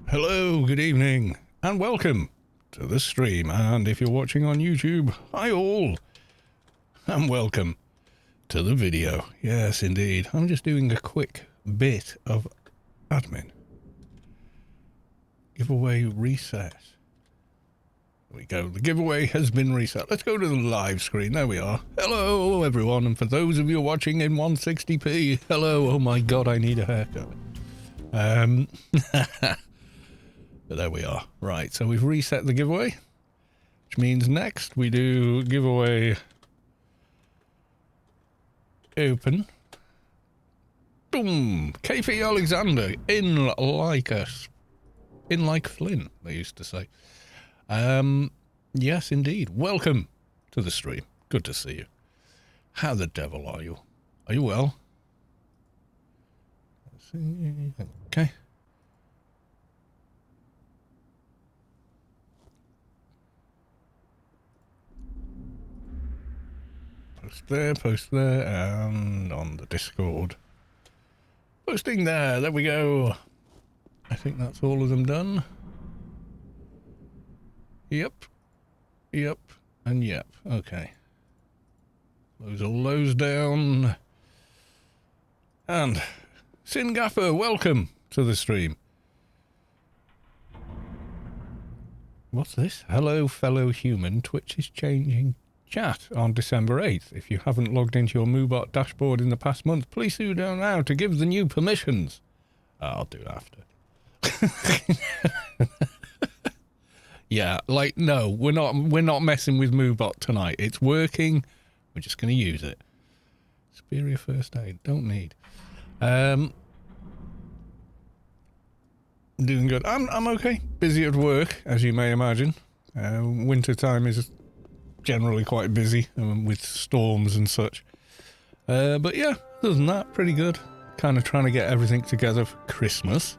Hello, good evening, and welcome to the stream. And if you're watching on YouTube, hi all, and welcome to the video. Yes, indeed. I'm just doing a quick bit of admin. Giveaway reset. There we go. The giveaway has been reset. Let's go to the live screen. There we are. Hello, everyone. And for those of you watching in 160p, hello. Oh my God, I need a haircut. But there we are. Right, so we've reset the giveaway, which means next we do giveaway open. Boom! KP Alexander, in like Flynn, they used to say. Yes, indeed. Welcome to the stream. Good to see you. How the devil are you? Are you well? Okay. Post there, and on the Discord. Posting there we go. I think that's all of them done. Yep, and yep. Okay. Close all those down. And Snyggapa, welcome to the stream. What's this? Hello, fellow human. Twitch is changing chat on December 8th. If you haven't logged into your Moobot dashboard in the past month, please do now to give the new permissions. I'll do it after. Yeah, like, no, we're not messing with Moobot tonight. It's working. We're just going to use it. Superior first aid. Don't need. Doing good. I'm okay. Busy at work, as you may imagine. Winter time is generally quite busy with storms and such. But yeah, other than that, pretty good. Kind of trying to get everything together for Christmas.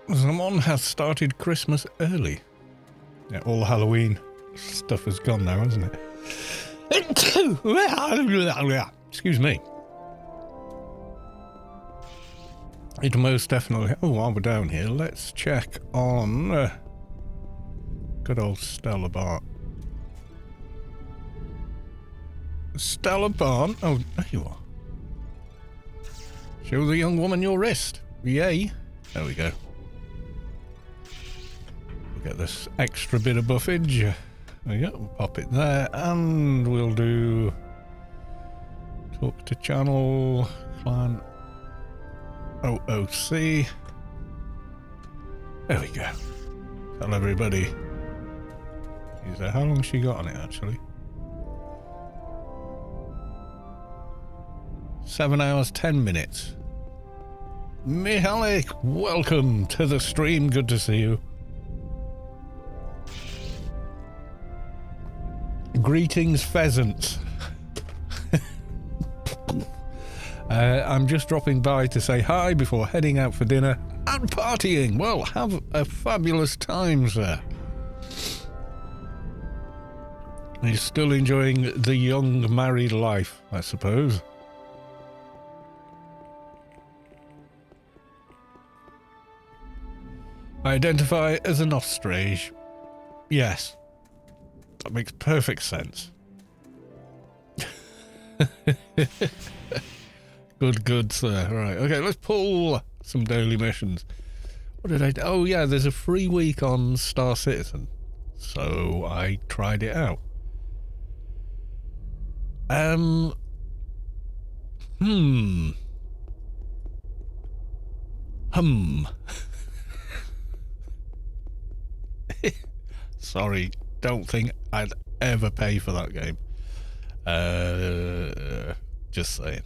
Someone has started Christmas early. Yeah, all the Halloween stuff has gone now, hasn't it? Excuse me. It most definitely... Oh, while we're down here, let's check on good old Stella Barn. Stella Barn? Oh, there you are. Show the young woman your wrist. Yay. There we go. Get this extra bit of buffage. There we go. We'll pop it there, and we'll do talk to channel clan OOC. There we go. Tell everybody. How long she got on it actually? 7 hours 10 minutes. Mihalik, welcome to the stream. Good to see you. Greetings, pheasants. I'm just dropping by to say hi before heading out for dinner and partying. Well, have a fabulous time, sir. You're still enjoying the young married life, I suppose. I identify as an ostrich. Yes. That makes perfect sense. Good, sir. Right, okay, let's pull some daily missions. What did I do? Oh, yeah, there's a free week on Star Citizen. So I tried it out. Sorry, don't think I'd ever pay for that game. Just saying.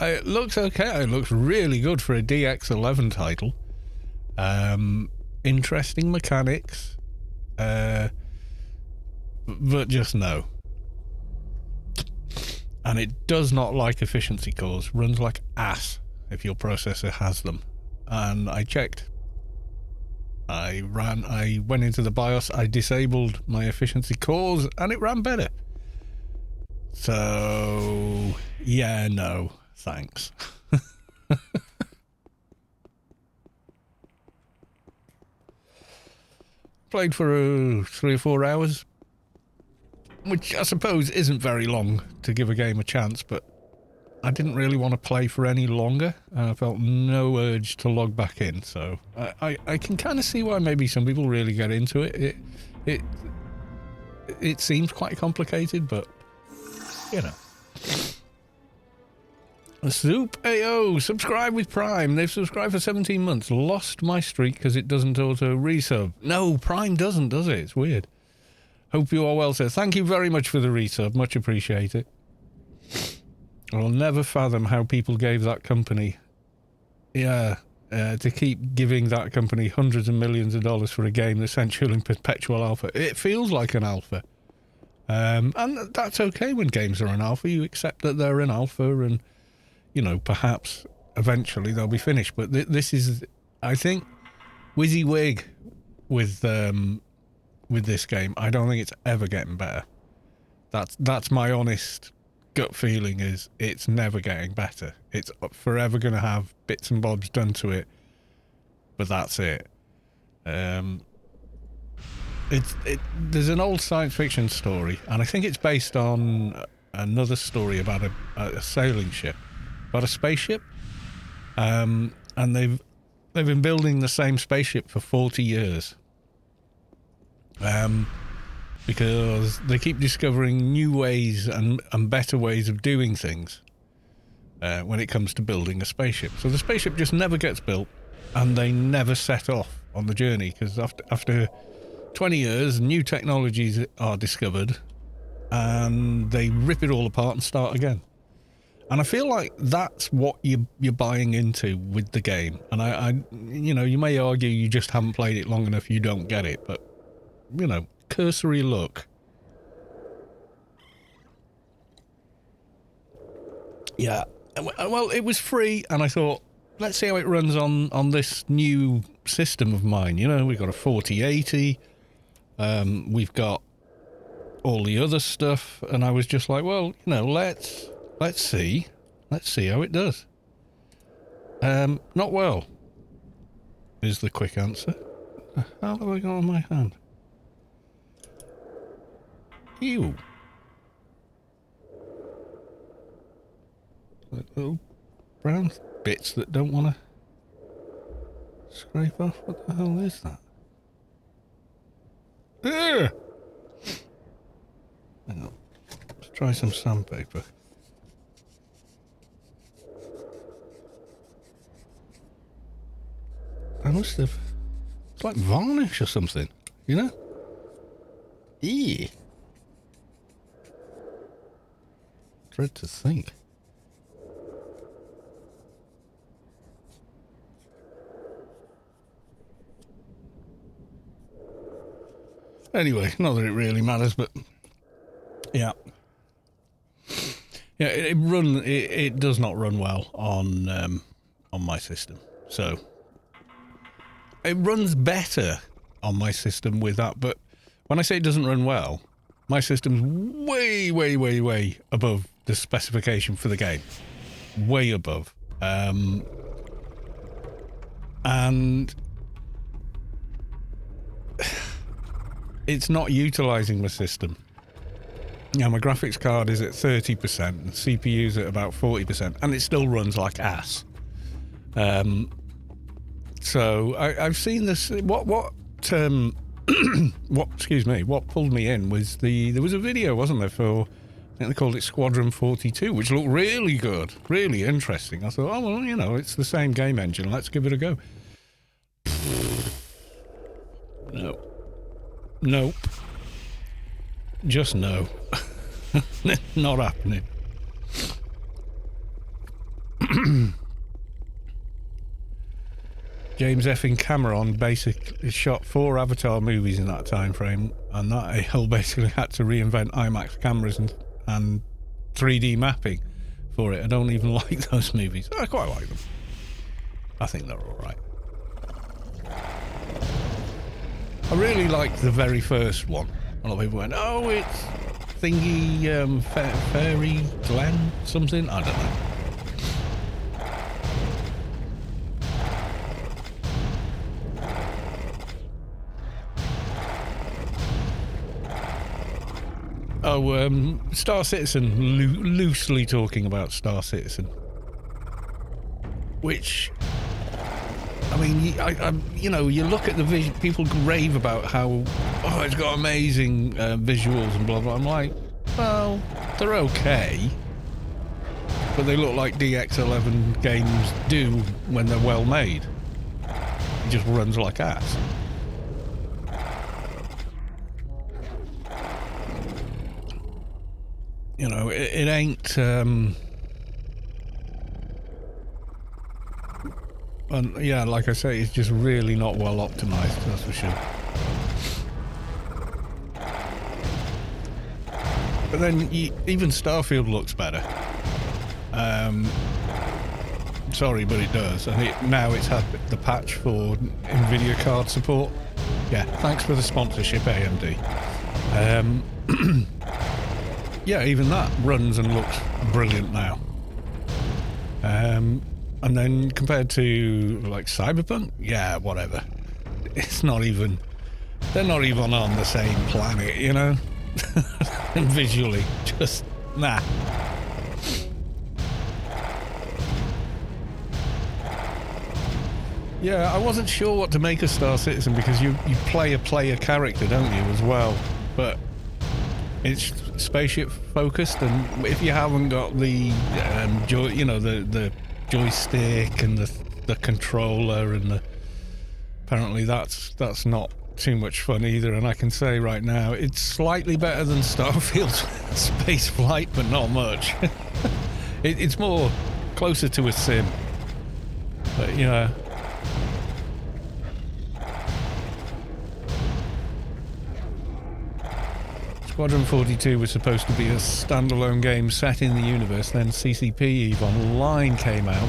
It looks okay. It looks really good for a DX11 title. Interesting mechanics. But just no. And it does not like efficiency cores. Runs like ass if your processor has them. And I checked. I went into the BIOS, I disabled my efficiency cores, and it ran better. So, yeah, no, thanks. Played for 3 or 4 hours, which I suppose isn't very long to give a game a chance, but I didn't really want to play for any longer, and I felt no urge to log back in, so I can kind of see why maybe some people really get into it. It seems quite complicated, but, you know. Zoop AO, subscribe with Prime. They've subscribed for 17 months. Lost my streak because it doesn't auto resub. No, Prime doesn't, does it? It's weird. Hope you are well, sir. Thank you very much for the resub. Much appreciate it. I'll never fathom how people gave that company... to keep giving that company hundreds of millions of dollars for a game that's essentially in perpetual alpha. It feels like an alpha. And that's okay when games are an alpha. You accept that they're an alpha and... you know, perhaps eventually they'll be finished. But this is, I think, WYSIWYG with this game. I don't think it's ever getting better. That's my honest gut feeling. Is it's never getting better. It's forever going to have bits and bobs done to it, but that's it. There's an old science fiction story, and I think it's based on another story about a sailing ship. About a spaceship, and they've been building the same spaceship for 40 years, because they keep discovering new ways and better ways of doing things when it comes to building a spaceship. So the spaceship just never gets built, and they never set off on the journey, because after 20 years, new technologies are discovered, and they rip it all apart and start again. And I feel like that's what you're buying into with the game. And I you know, you may argue you just haven't played it long enough, you don't get it. But, you know, cursory look. Yeah. Well, it was free, and I thought, let's see how it runs on this new system of mine. You know, we've got a 4080. We've got all the other stuff. And I was just like, well, you know, let's see how it does. Not well, is the quick answer. How have I got on my hand? Ew. Little brown bits that don't want to scrape off. What the hell is that? Ugh! Hang on. Let's try some sandpaper. I must have... It's like varnish or something, you know? Eee. Dread to think. Anyway, not that it really matters, but... Yeah. Yeah, it does not run well on my system, so... It runs better on my system with that, but when I say it doesn't run well, my system's way, way, way, way above the specification for the game. Way above. And it's not utilizing my system. Yeah, my graphics card is at 30% and CPU's at about 40%, and it still runs like ass. So I've seen this. What excuse me? What pulled me in was there was a video, wasn't there? For I think they called it Squadron 42, which looked really good, really interesting. I thought, oh well, you know, it's the same game engine. Let's give it a go. No. Nope. Just no. Not happening. James effing Cameron basically shot 4 Avatar movies in that time frame, and that a-hole basically had to reinvent IMAX cameras and 3D mapping for it. I don't even like those movies. I quite like them. I think they're alright. I really liked the very first one. A lot of people went, oh, it's thingy, fairy glen something? I don't know. Oh, Star Citizen, loosely talking about Star Citizen. Which, I mean, you know, you look at the vision, people rave about how, oh, it's got amazing visuals and blah, blah. I'm like, well, they're okay. But they look like DX11 games do when they're well made. It just runs like ass. You know, it ain't, and yeah, like I say, it's just really not well optimized, that's for sure. But then even Starfield looks better. Sorry, but it does, and now it's had the patch for NVIDIA card support. Yeah, thanks for the sponsorship, AMD. Yeah, even that runs and looks brilliant now. And then compared to like Cyberpunk, yeah, whatever. It's not even, they're not even on the same planet, you know? And visually, just nah. Yeah, I wasn't sure what to make of Star Citizen because you play a player character, don't you, as well? But it's spaceship focused, and if you haven't got the the joystick and the controller and the, apparently that's not too much fun either. And I can say right now it's slightly better than Starfield's space flight, but not much. It's more closer to a sim, but you know. Squadron 42 was supposed to be a standalone game set in the universe, then CCP EVE Online came out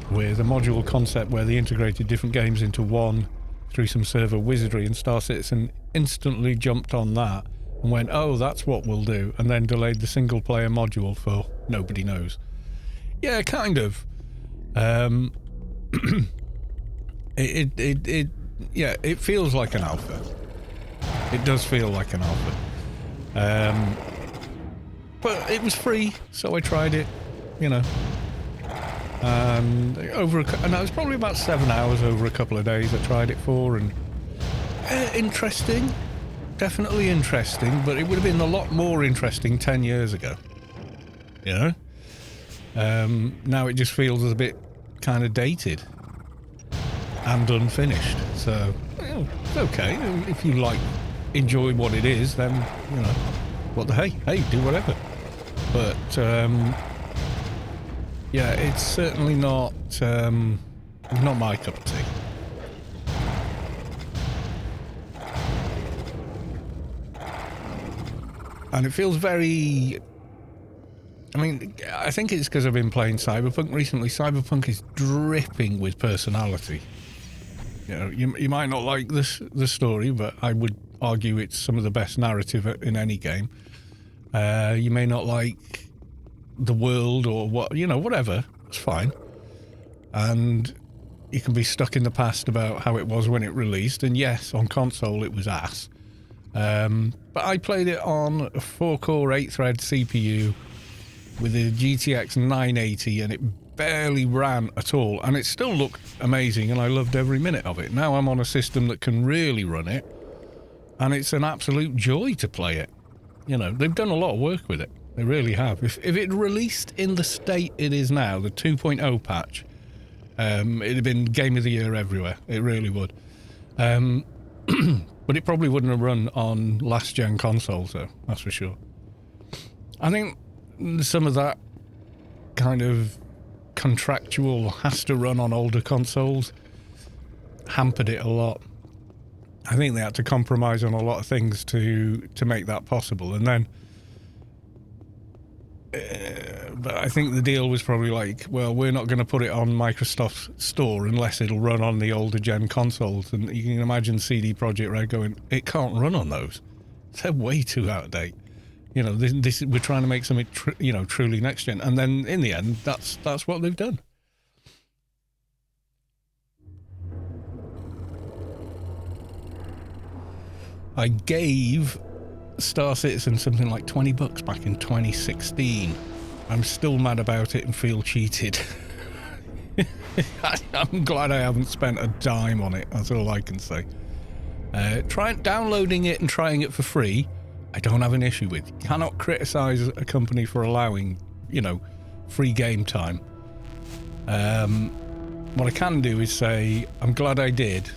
with a module concept where they integrated different games into one through some server wizardry, and Star Citizen instantly jumped on that and went, oh, that's what we'll do, and then delayed the single player module for nobody knows. Yeah, kind of. It feels like an alpha. It does feel like an alpha. But it was free, so I tried it, you know. And and that was probably about 7 hours over a couple of days I tried it for, and interesting, definitely interesting, but it would have been a lot more interesting 10 years ago, you know. Now it just feels a bit kind of dated and unfinished, so it's okay. If you enjoy what it is, then, you know, what the hey, do whatever. But yeah, it's certainly not my cup of tea. And it feels very, I mean, I think it's because I've been playing Cyberpunk recently. Cyberpunk is dripping with personality. You know, you might not like the story, but I would argue it's some of the best narrative in any game. You may not like the world or whatever. It's fine. And you can be stuck in the past about how it was when it released. And yes, on console it was ass. But I played it on a 4-core 8-thread CPU with a GTX 980, and it barely ran at all. And it still looked amazing, and I loved every minute of it. Now I'm on a system that can really run it, and it's an absolute joy to play it. You know, they've done a lot of work with it. They really have. If it released in the state it is now, the 2.0 patch, it'd have been Game of the Year everywhere. It really would. But it probably wouldn't have run on last-gen consoles, though. That's for sure. I think some of that kind of contractual has to run on older consoles hampered it a lot. I think they had to compromise on a lot of things to make that possible. And then, but I think the deal was probably like, well, we're not going to put it on Microsoft's store unless it'll run on the older gen consoles. And you can imagine CD Projekt Red going, it can't run on those. They're way too out of date. You know, this we're trying to make something, you know, truly next gen. And then in the end, that's what they've done. I gave Star Citizen something like $20 back in 2016. I'm still mad about it and feel cheated. I'm glad I haven't spent a dime on it. That's all I can say. Downloading it and trying it for free, I don't have an issue with. You cannot criticize a company for allowing, you know, free game time. What I can do is say, I'm glad I did,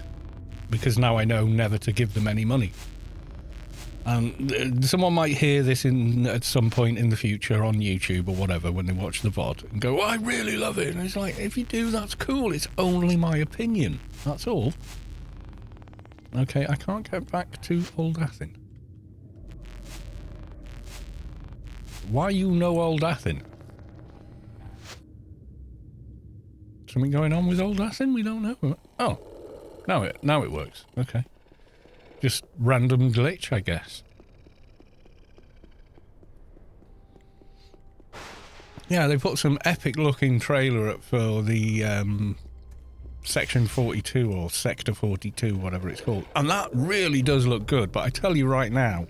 because now I know never to give them any money. And someone might hear this at some point in the future on YouTube or whatever when they watch the VOD and go, oh, I really love it. And it's like, if you do, that's cool. It's only my opinion. That's all. Okay, I can't get back to Old Athen. Why you know Old Athen? Something going on with Old Athen? We don't know. Oh, now it works. Okay. Just random glitch, I guess. Yeah, they put some epic looking trailer up for the Section 42 or Sector 42, whatever it's called. And that really does look good, but I tell you right now,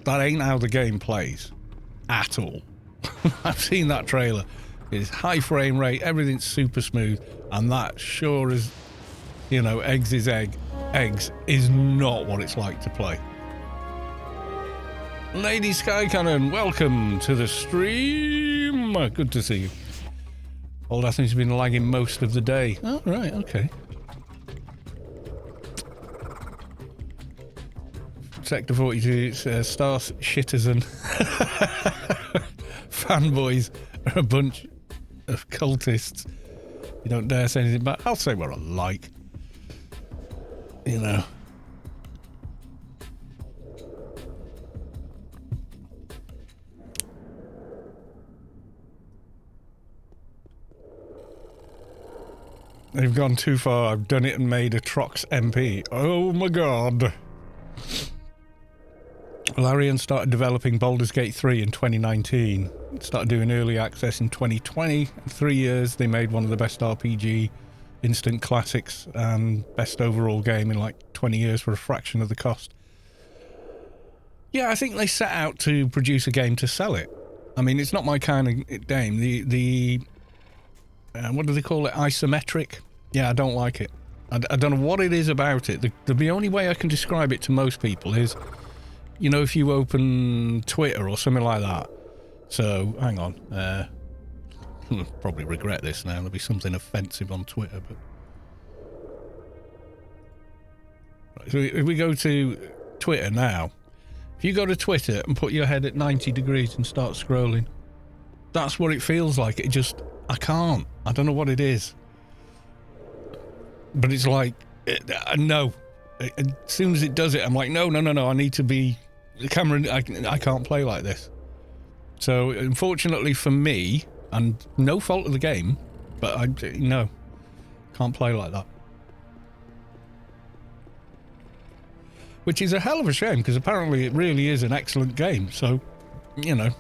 that ain't how the game plays. At all. I've seen that trailer. It's high frame rate, everything's super smooth, and that sure as, you know, eggs is not what it's like to play. Lady Sky Cannon, welcome to the stream. Good to see you. Old Athen's been lagging most of the day. Oh, right, okay. Sector 42, Star Citizen. Fanboys are a bunch of cultists. You don't dare say anything back. I'll say what I like. You know. They've gone too far. I've done it and made Atrox MP. Oh my god. Larian started developing Baldur's Gate 3 in 2019. Started doing early access in 2020. In 3 years, they made one of the best RPG instant classics and best overall game in like 20 years for a fraction of the cost. Yeah, I think they set out to produce a game to sell it. I mean, it's not my kind of game. The what do they call it? Isometric? Yeah, I don't like it. I don't know what it is about it. The only way I can describe it to most people is, you know, if you open Twitter or something like that. So, hang on. I'll probably regret this now. There'll be something offensive on Twitter, but... Right, so if we go to Twitter now, if you go to Twitter and put your head at 90 degrees and start scrolling, that's what it feels like. It just... I can't. I don't know what it is. But it's like... no. As soon as it does it, I'm like, no, I need to be... The camera... I can't play like this. So, unfortunately for me... And no fault of the game, but no, can't play like that. Which is a hell of a shame, because apparently it really is an excellent game, so, you know.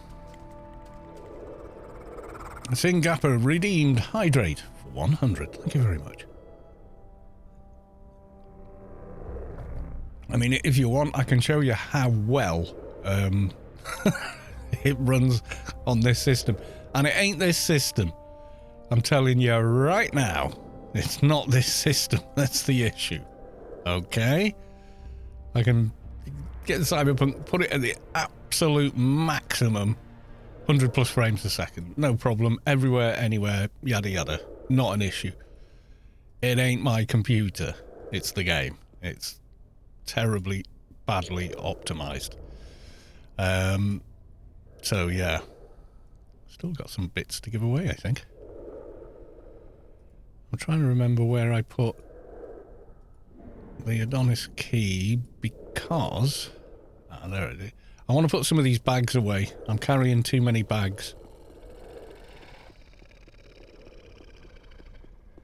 Snyggapa redeemed Hydrate for 100. Thank you very much. I mean, if you want, I can show you how well it runs on this system. And it ain't this system. I'm telling you right now, it's not this system. That's the issue. Okay? I can get the Cyberpunk, put it at the absolute maximum, 100 plus frames a second. No problem. Everywhere, anywhere, yada yada. Not an issue. It ain't my computer. It's the game. It's terribly, badly optimized. So, yeah. Still got some bits to give away, I think. I'm trying to remember where I put the Adonis key because... Ah, there it is. I want to put some of these bags away. I'm carrying too many bags.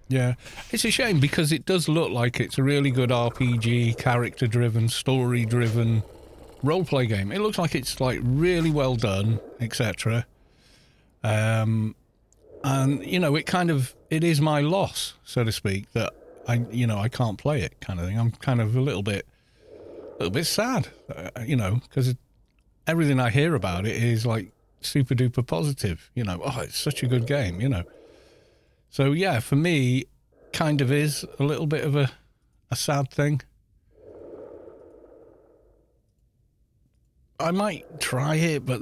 Yeah, it's a shame because it does look like it's a really good RPG, character-driven, story-driven role-play game. It looks like it's like really well done, etc. And you know, it is my loss, so to speak, that I can't play it, kind of thing. I'm kind of a little bit sad, you know, because everything I hear about it is like super duper positive. You know, oh, it's such a good game, you know. So yeah, for me, kind of is a little bit of a sad thing. I might try it, but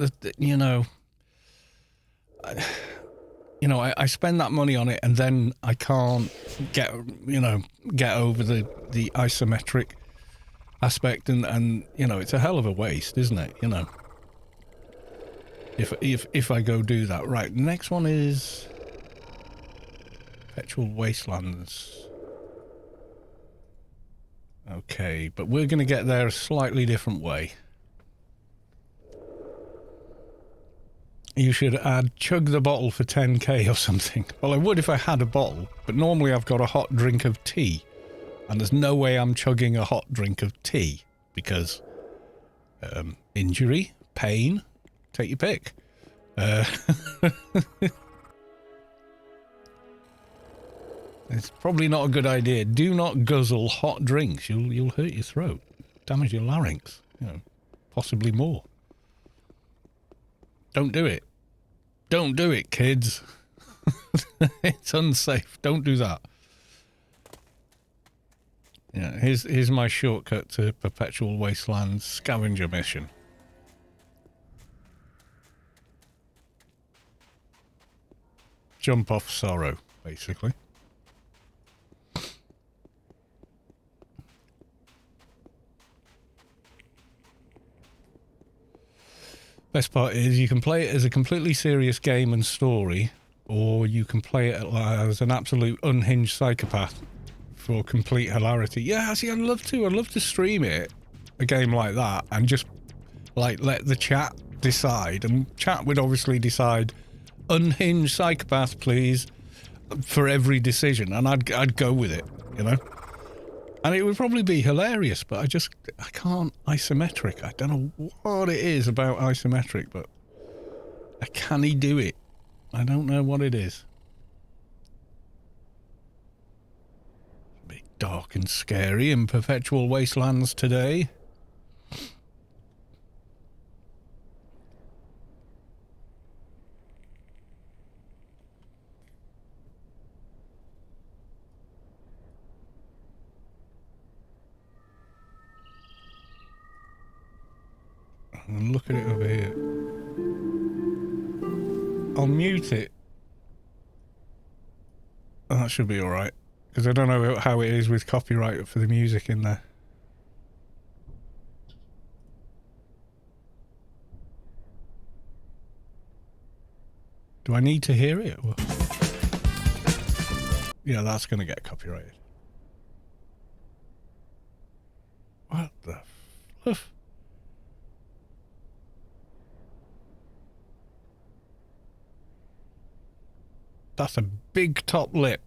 I spend that money on it, and then I can't get over the isometric aspect, and you know, it's a hell of a waste, isn't it? You know, if I go do that. Right, the next one is Perpetual Wastelands. Okay, but we're going to get there a slightly different way. You should add chug the bottle for 10k or something. Well, I would if I had a bottle, but normally I've got a hot drink of tea, and there's no way I'm chugging a hot drink of tea because injury, pain, take your pick. It's probably not a good idea. Do not guzzle hot drinks. You'll hurt your throat, damage your larynx, you know, possibly more. Don't do it. Don't do it, kids. It's unsafe. Don't do that. Yeah, here's my shortcut to Perpetual Wastelands Scavenger mission. Jump off sorrow, basically. Best part is you can play it as a completely serious game and story, or you can play it as an absolute unhinged psychopath for complete hilarity. Yeah, see, I'd love to stream it, a game like that, and just like let the chat decide, and chat would obviously decide unhinged psychopath, please, for every decision, and I'd go with it, you know. And it would probably be hilarious, but I can't isometric. I don't know what it is about isometric, but I can't do it. I don't know what it is. It's a bit dark and scary in Perpetual Wastelands today. And look at it over here. I'll mute it. Oh, that should be alright. Because I don't know how it is with copyright for the music in there. Do I need to hear it? Or... yeah, that's going to get copyrighted. What the fluff? That's a big top lip.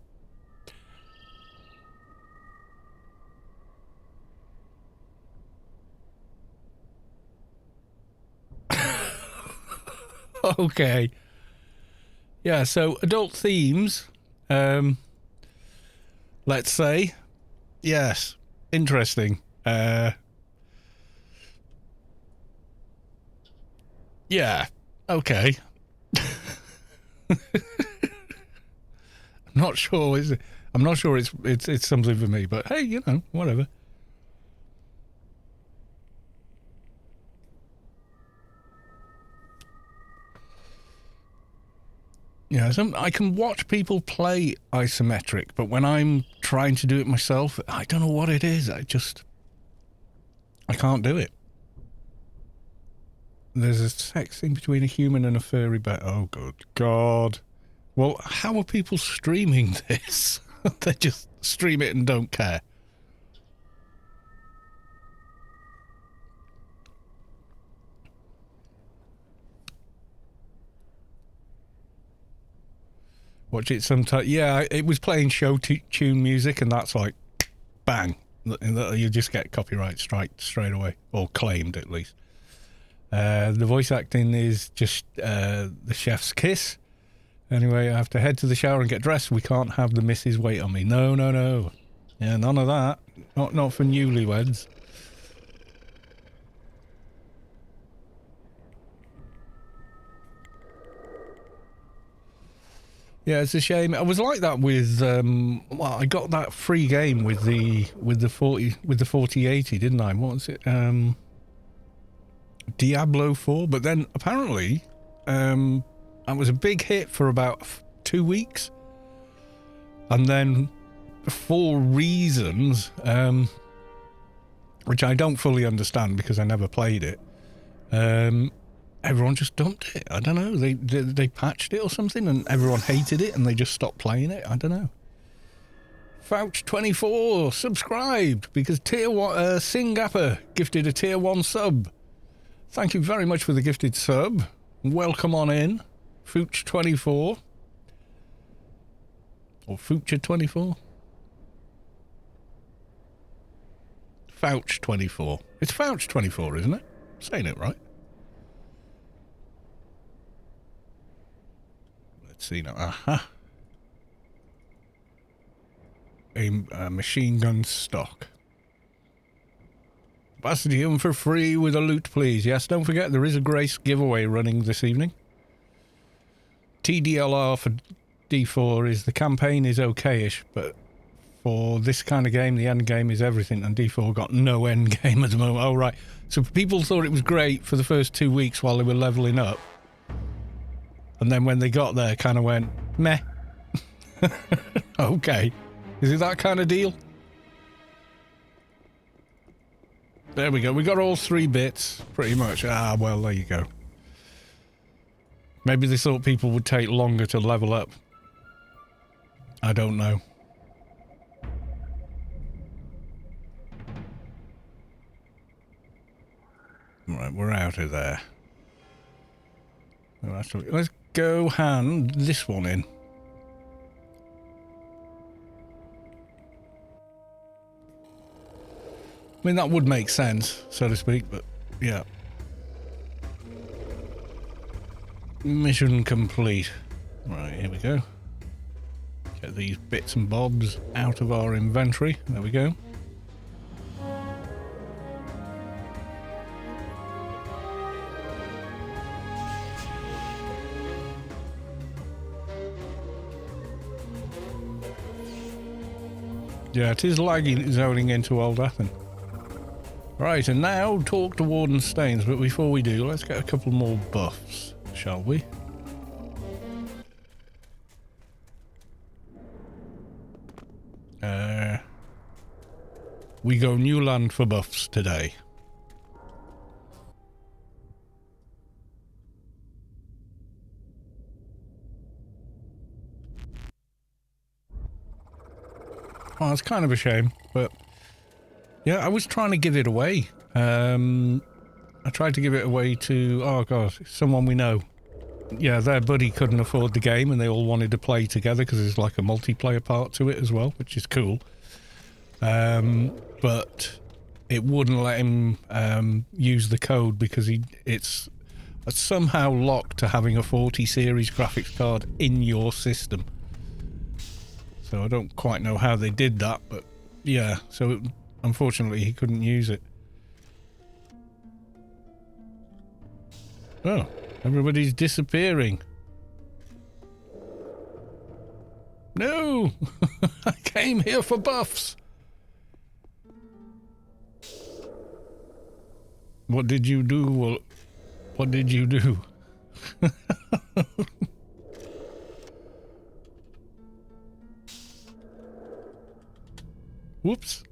Okay. Yeah, so adult themes, let's say. Yes, interesting. Yeah, okay. Not sure, is it? I'm not sure it's something for me, but hey, you know, whatever. Yeah, I can watch people play isometric, but when I'm trying to do it myself, I don't know what it is. I can't do it. There's a sex thing between a human and a furry bear. Oh, good God. Well, how are people streaming this? They just stream it and don't care. Watch it sometime. Yeah, it was playing show tune music, and that's like, bang. You just get copyright strike straight away, or claimed at least. The voice acting is just the chef's kiss. Anyway, I have to head to the shower and get dressed. We can't have the missus wait on me. No, no, no. Yeah, none of that. Not for newlyweds. Yeah, it's a shame. I was like that with well, I got that free game with the 4080, didn't I? What was it? Diablo 4, but then apparently that was a big hit for about 2 weeks. And then for reasons which I don't fully understand because I never played it, everyone just dumped it. I don't know. They patched it or something and everyone hated it and they just stopped playing it. I don't know. Fouch24 subscribed because tier 1 Singapore gifted a tier 1 sub. Thank you very much for the gifted sub. Welcome on in, Fouch24 or Foucher24. Fouch24. It's Fouch24, isn't it? I'm saying it right. See now, aha. A machine gun stock. Bastion for free with a loot, please. Yes, don't forget there is a Grace giveaway running this evening. TDLR for D4 is the campaign is okay-ish, but for this kind of game, the end game is everything, and D4 got no end game at the moment. Oh, right. So people thought it was great for the first 2 weeks while they were leveling up. And then when they got there, kind of went, meh. Okay. Is it that kind of deal? There we go. We got all 3 bits, pretty much. Ah, well, there you go. Maybe they thought people would take longer to level up. I don't know. Right, we're out of there. Let's go hand this one in. I mean, that would make sense, so to speak, but yeah. Mission complete. Right, here we go. Get these bits and bobs out of our inventory. There we go. Yeah, it is laggy zoning into Old Athen. Right, and now talk to Warden Staines, but before we do, let's get a couple more buffs, shall we? We go new land for buffs today. Oh, it's kind of a shame, but yeah, I was trying to give it away. I tried to give it away to, oh god, someone we know. Yeah, their buddy couldn't afford the game and they all wanted to play together because there's like a multiplayer part to it as well, which is cool. But it wouldn't let him use the code because it's somehow locked to having a 40 series graphics card in your system. So I don't quite know how they did that, but yeah, so unfortunately he couldn't use it. Oh, everybody's disappearing. No! I came here for buffs! What did you do? Well, what did you do? Whoops.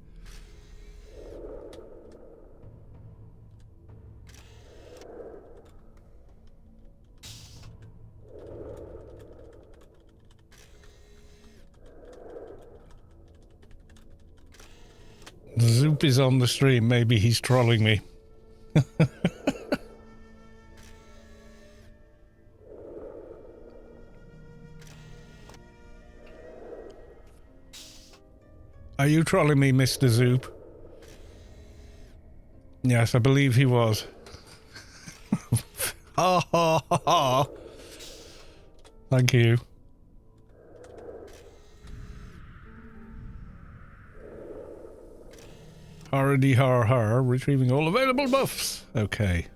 Zoop is on the stream. Maybe he's trolling me. Are you trolling me, Mr. Zoop? Yes, I believe he was. Ha ha ha ha. Thank you. Hardy har har, retrieving all available buffs. Okay.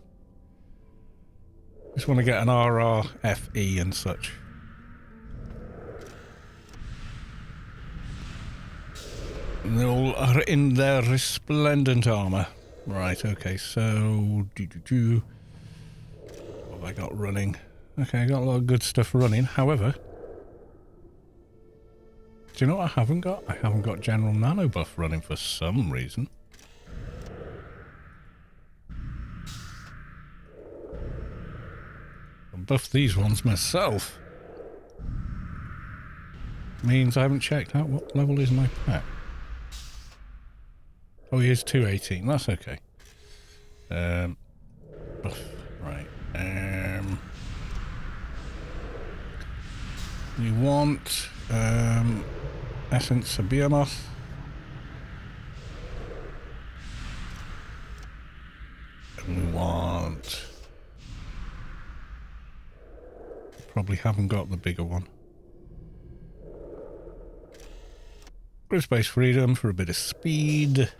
Just want to get an RRFE and such. And they all are in their resplendent armor. Right, okay, so... What have I got running? Okay, I got a lot of good stuff running. However... Do you know what I haven't got? I haven't got General Nano buff running for some reason. I'll buff these ones myself. Means I haven't checked out what level is my pet. Oh, he is 218. That's okay. Buff. Right. We want Essence of Behemoth. And we want... Probably haven't got the bigger one. Grid Space Freedom for a bit of speed.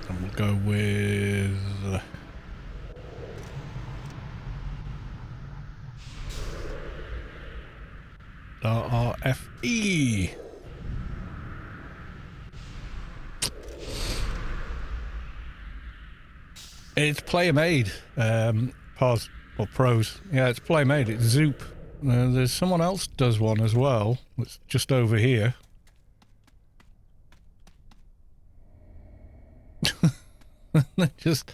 And we'll go with... RRFE. It's player made. Pause or pros. Yeah, it's player made. It's Zoop. There's someone else does one as well. It's just over here. Just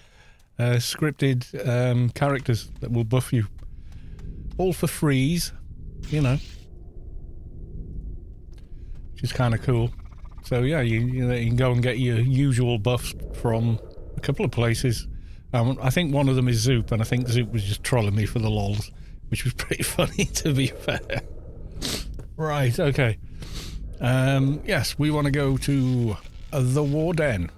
scripted characters that will buff you. All for freeze, you know. Which is kind of cool. So yeah, you can go and get your usual buffs from a couple of places. I think one of them is Zoop, and I think Zoop was just trolling me for the lols, which was pretty funny, to be fair. Right, okay. Yes, we want to go to the Warden.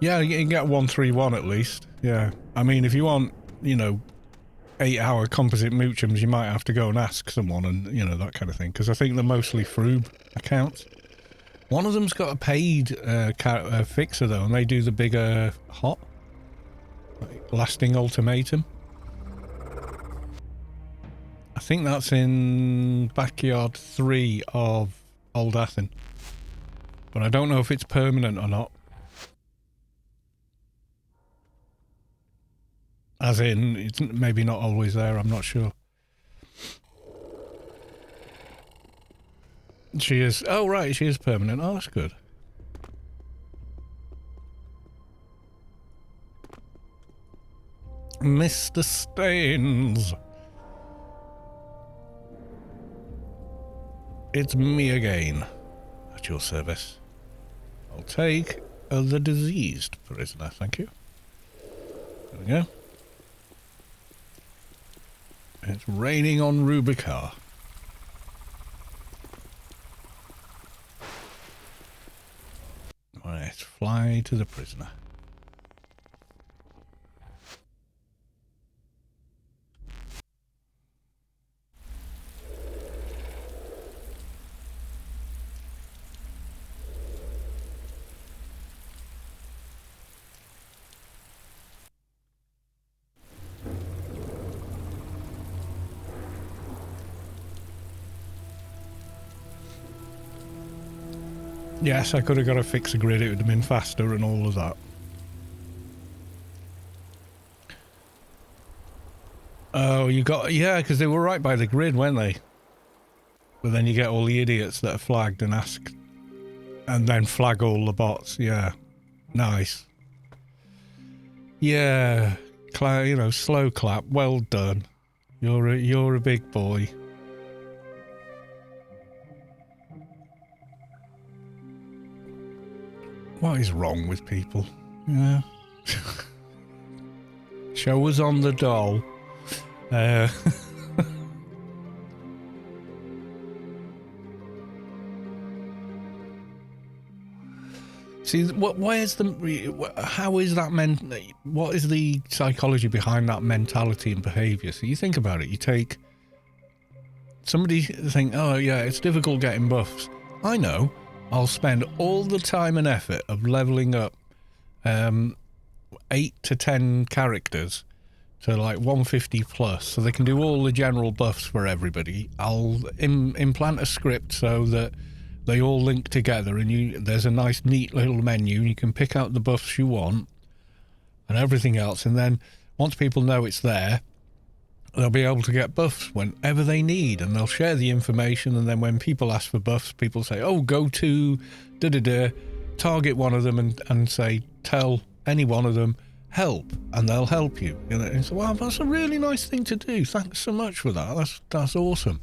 Yeah, you can get 131 at least. Yeah. I mean, if you want, you know, 8-hour composite moochums, you might have to go and ask someone and, you know, that kind of thing. Because I think they're mostly Froob accounts. One of them's got a paid fixer, though, and they do the bigger hot. Like, lasting ultimatum. I think that's in Backyard 3 of Old Athen. But I don't know if it's permanent or not. As in, it's maybe not always there, I'm not sure. She is... Oh, right, she is permanent. Oh, that's good. Mr. Stains. It's me again. At your service. I'll take the diseased prisoner, thank you. There we go. It's raining on Rubicar. Right, fly to the prisoner. Yes, I could have got a fixer grid, it would have been faster and all of that. Oh, you got... Yeah, because they were right by the grid, weren't they? But then you get all the idiots that are flagged and ask... And then flag all the bots, yeah. Nice. Yeah. You know, slow clap, well done. You're a big boy. What is wrong with people? Yeah. Show us on the doll. See, where's the... How is that what is the psychology behind that mentality and behaviour? So you think about it. You take... Somebody think, oh, yeah, it's difficult getting buffs. I know. I'll spend all the time and effort of levelling up 8 to 10 characters to like 150 plus, so they can do all the general buffs for everybody. I'll implant a script so that they all link together, and there's a nice neat little menu, and you can pick out the buffs you want and everything else. And then once people know it's there, they'll be able to get buffs whenever they need, and they'll share the information. And then when people ask for buffs, people say, oh, go to target one of them and say, tell any one of them, help, and they'll help you. You know, and so, wow, that's a really nice thing to do. Thanks so much for that. That's awesome.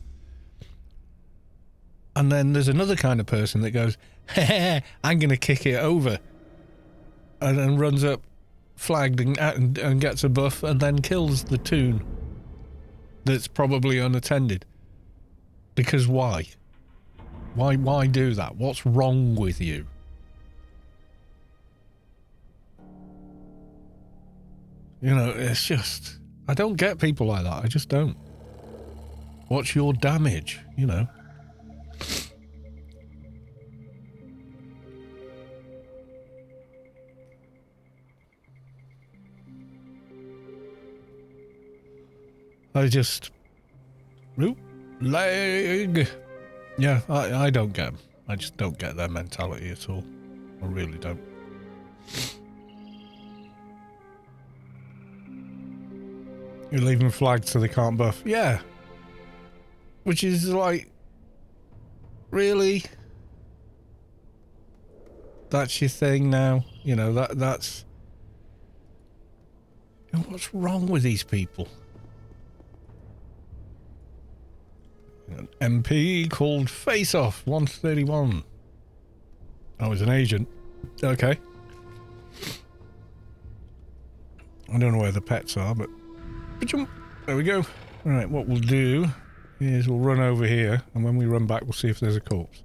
And then there's another kind of person that goes, I'm going to kick it over, and then runs up flagged and gets a buff, and then kills the toon that's probably unattended. Because why? Why do that? What's wrong with you? You know, it's just... I don't get people like that. I just don't. What's your damage, you know? I just... Oop, leg! Yeah, I don't get them. I just don't get their mentality at all. I really don't. You leave them flagged so they can't buff. Yeah. Which is like... Really? That's your thing now? You know, that's... You know, what's wrong with these people? An MP called Face Off 131. I was an agent. Okay. I don't know where the pets are, but... There we go. Alright, what we'll do is we'll run over here, and when we run back, we'll see if there's a corpse.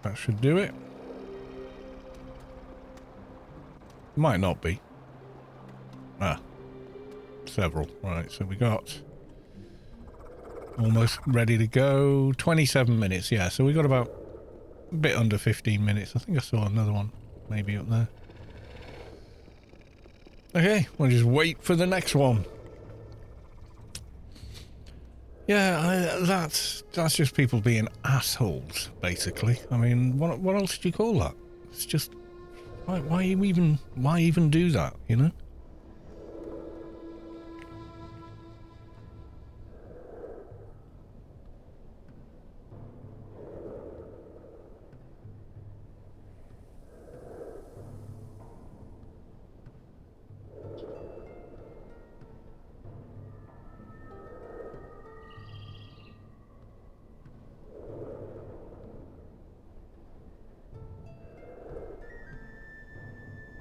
That should do it. Might not be. Ah. Several. Right, so we got almost ready to go. 27 minutes, yeah. So we got about a bit under 15 minutes. I think I saw another one maybe up there. Okay, we'll just wait for the next one. Yeah, that's just people being assholes, basically. I mean, what else do you call that? It's just why even do that, you know?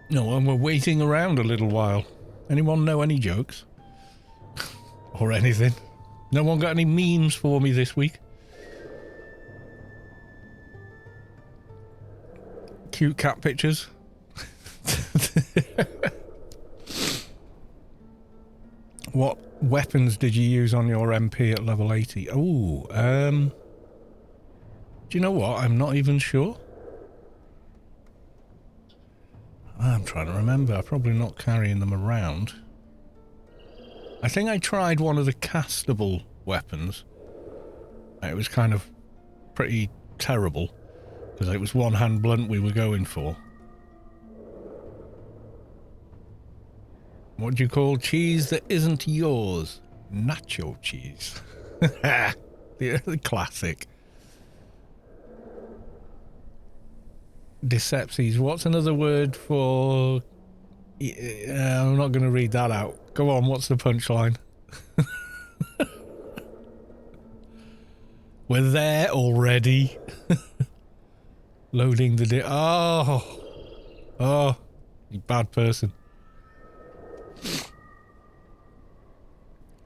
No, and we're waiting around a little while. Anyone know any jokes? Or anything? No one got any memes for me this week? Cute cat pictures? What weapons did you use on your MP at level 80? Oh, do you know what? I'm not even sure. I'm trying to remember. I'm probably not carrying them around. I think I tried one of the castable weapons. It was kind of pretty terrible, because it was one-hand blunt we were going for. What do you call cheese that isn't yours? Nacho cheese. the classic. Decepcies. What's another word for... I'm not going to read that out. Go on, what's the punchline? We're there already. Loading the... Oh, you bad person.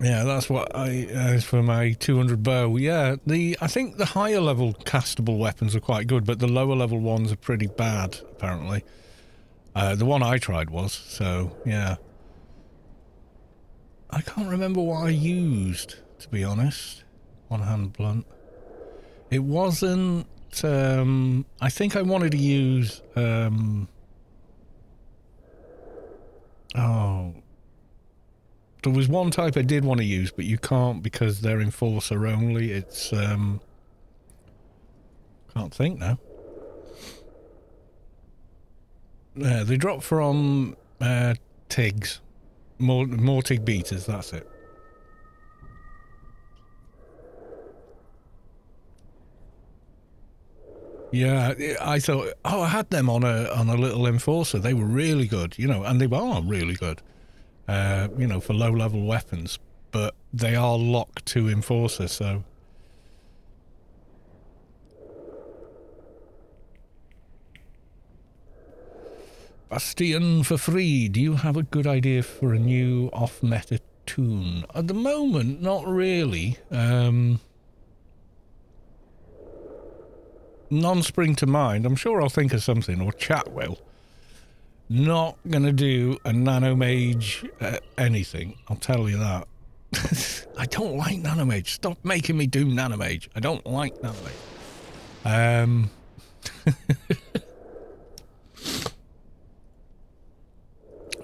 Yeah, that's what I for my 200 bow. Yeah, I think the higher level castable weapons are quite good, but the lower level ones are pretty bad, apparently. The one I tried was, so yeah. I can't remember what I used, to be honest. One-hand blunt. It wasn't... I think I wanted to use... oh... There was one type I did want to use, but you can't because they're enforcer only. It's... can't think now. Yeah, they drop from TIGs. More TIG beaters, that's it. Yeah, I thought, oh, I had them on a little enforcer. They were really good, you know, and they are really good, you know, for low-level weapons. But they are locked to enforcer, so... Bastion for free. Do you have a good idea for a new off-meta tune? At the moment, not really. None spring to mind. I'm sure I'll think of something, or chat will. Not gonna do a nanomage anything, I'll tell you that. I don't like nanomage. Stop making me do nanomage. I don't like nanomage.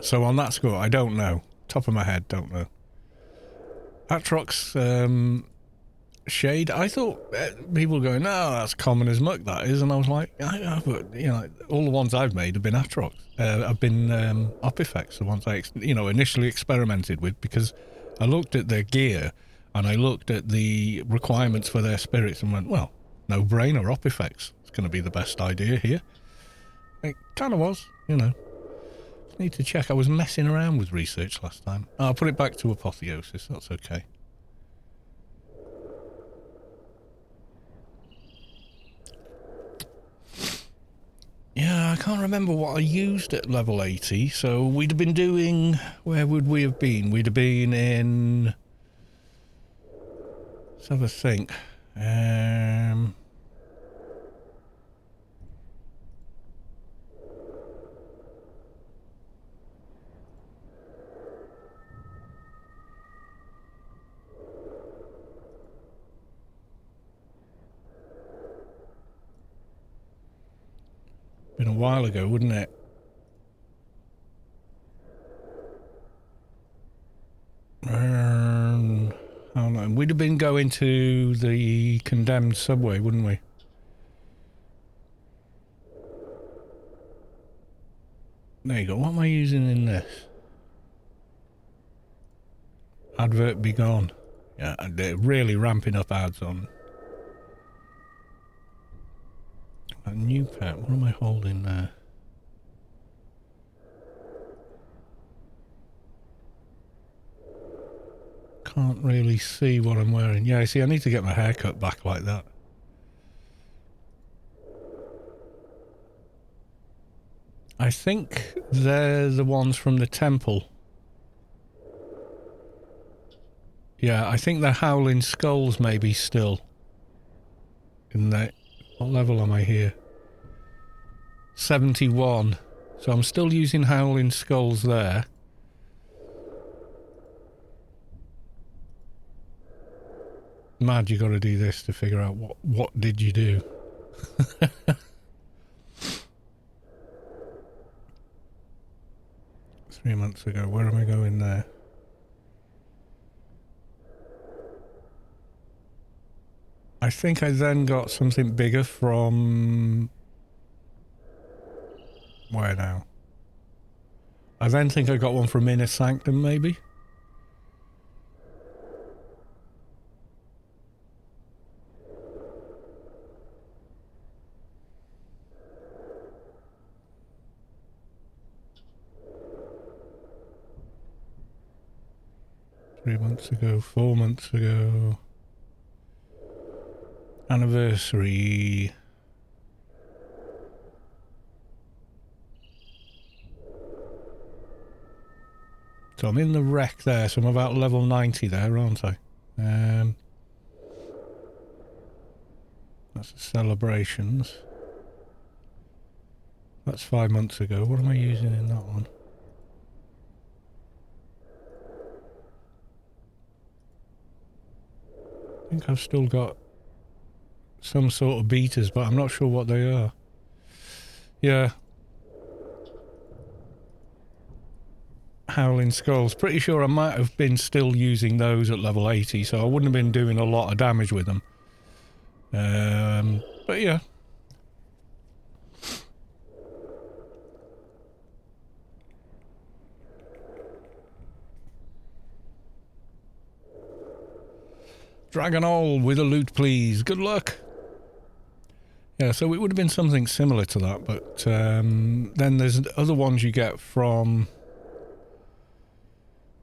So on that score, I don't know. Top of my head, don't know. Atrox shade. I thought people going, no, that's common as muck, that is. And I was like, but, you know, all the ones I've made have been Atrox. Have been up effects, the ones I, you know, initially experimented with, because I looked at their gear and I looked at the requirements for their spirits and went, well, no brainer, up effects. It's going to be the best idea here. It kind of was, you know. Need to check. I was messing around with research last time. I'll put it back to apotheosis. That's okay. Yeah, I can't remember what I used at level 80. So we'd have been doing... Where would we have been? We'd have been in... Let's have a think. Been a while ago, wouldn't it? How long? We'd have been going to the condemned subway, wouldn't we? There you go. What am I using in this? Advert be gone. Yeah, and they're really ramping up ads on. A new pet. What am I holding there? Can't really see what I'm wearing. Yeah, see, I need to get my hair cut back like that. I think they're the ones from the temple. Yeah, I think they're Howling Skulls maybe still. In that... What level am I here? 71. So I'm still using Howling Skulls there. Mad, you got to do this to figure out what did you do. 3 months ago. Where am I going there? I think I then got something bigger from... Where now? I then think I got one from Inner Sanctum, maybe? Three months ago, 4 months ago. Anniversary. So I'm in the wreck there, so I'm about level 90 there, aren't I? That's the celebrations. That's 5 months ago. What am I using in that one? I think I've still got some sort of beaters, but I'm not sure what they are. Yeah. Howling Skulls. Pretty sure I might have been still using those at level 80, so I wouldn't have been doing a lot of damage with them. But yeah. Dragon All with a loot, please. Good luck. Yeah, so it would have been something similar to that, but then there's other ones you get from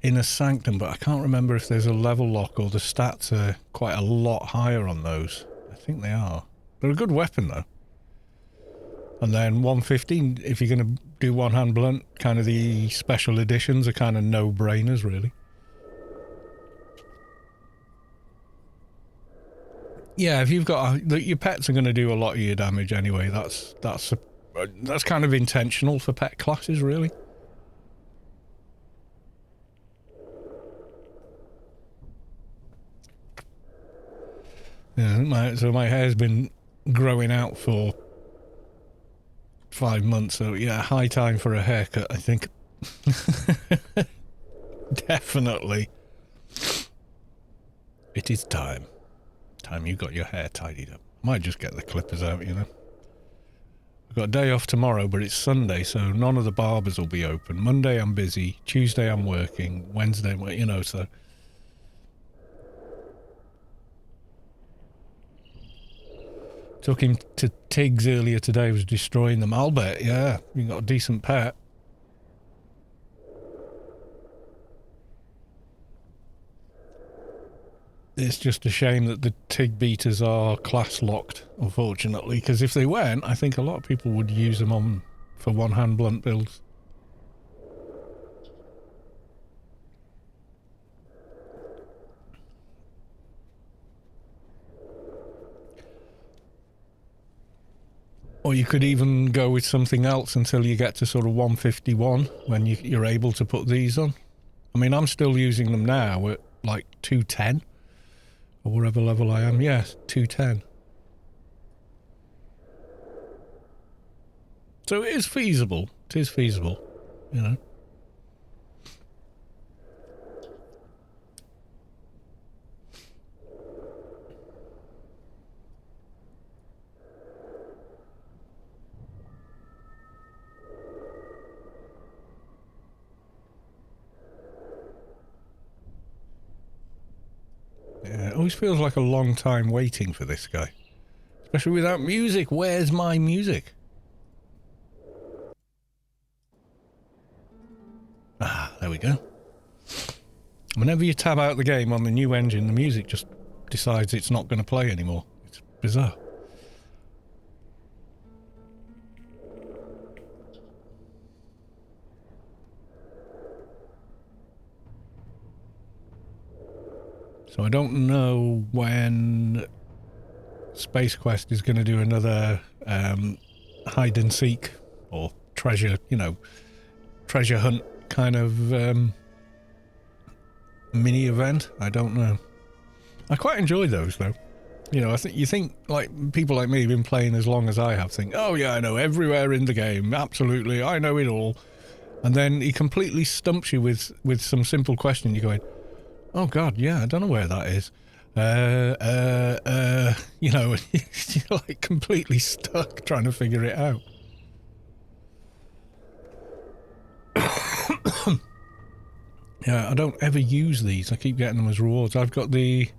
Inner Sanctum, but I can't remember if there's a level lock or the stats are quite a lot higher on those. I think they are. They're a good weapon, though. And then 115, if you're going to do one-hand blunt, kind of the special editions are kind of no-brainers, really. Yeah, if you've got your pets are going to do a lot of your damage anyway. That's kind of intentional for pet classes, really. Yeah, so my hair's been growing out for 5 months, so yeah, high time for a haircut, I think. Definitely. It is time. Time you got your hair tidied up. Might just get the clippers out, you know. I've got a day off tomorrow, but it's Sunday, so none of the barbers will be open. Monday I'm busy, Tuesday I'm working, Wednesday, you know, so... Took him to Tiggs earlier today, was destroying them. I'll bet, yeah. You got a decent pet. It's just a shame that the Tig beaters are class locked, unfortunately, because if they weren't, I think a lot of people would use them on for one-hand blunt builds. Or you could even go with something else until you get to sort of 151 when you're able to put these on. I mean, I'm still using them now at like 210 or whatever level I am. Yes, 210. So it is feasible. It is feasible, you know. Yeah, it always feels like a long time waiting for this guy. Especially without music. Where's my music? Ah, there we go. Whenever you tab out the game on the new engine, the music just decides it's not going to play anymore. It's bizarre. So I don't know when Space Quest is going to do another hide and seek or treasure, you know, treasure hunt kind of mini event. I don't know. I quite enjoy those though. You know, you think like people like me have been playing as long as I have think, oh yeah, I know everywhere in the game. Absolutely, I know it all. And then he completely stumps you with some simple question. You're going, oh God, yeah, I don't know where that is. You know, you're like completely stuck trying to figure it out. Yeah, I don't ever use these. I keep getting them as rewards. I've got the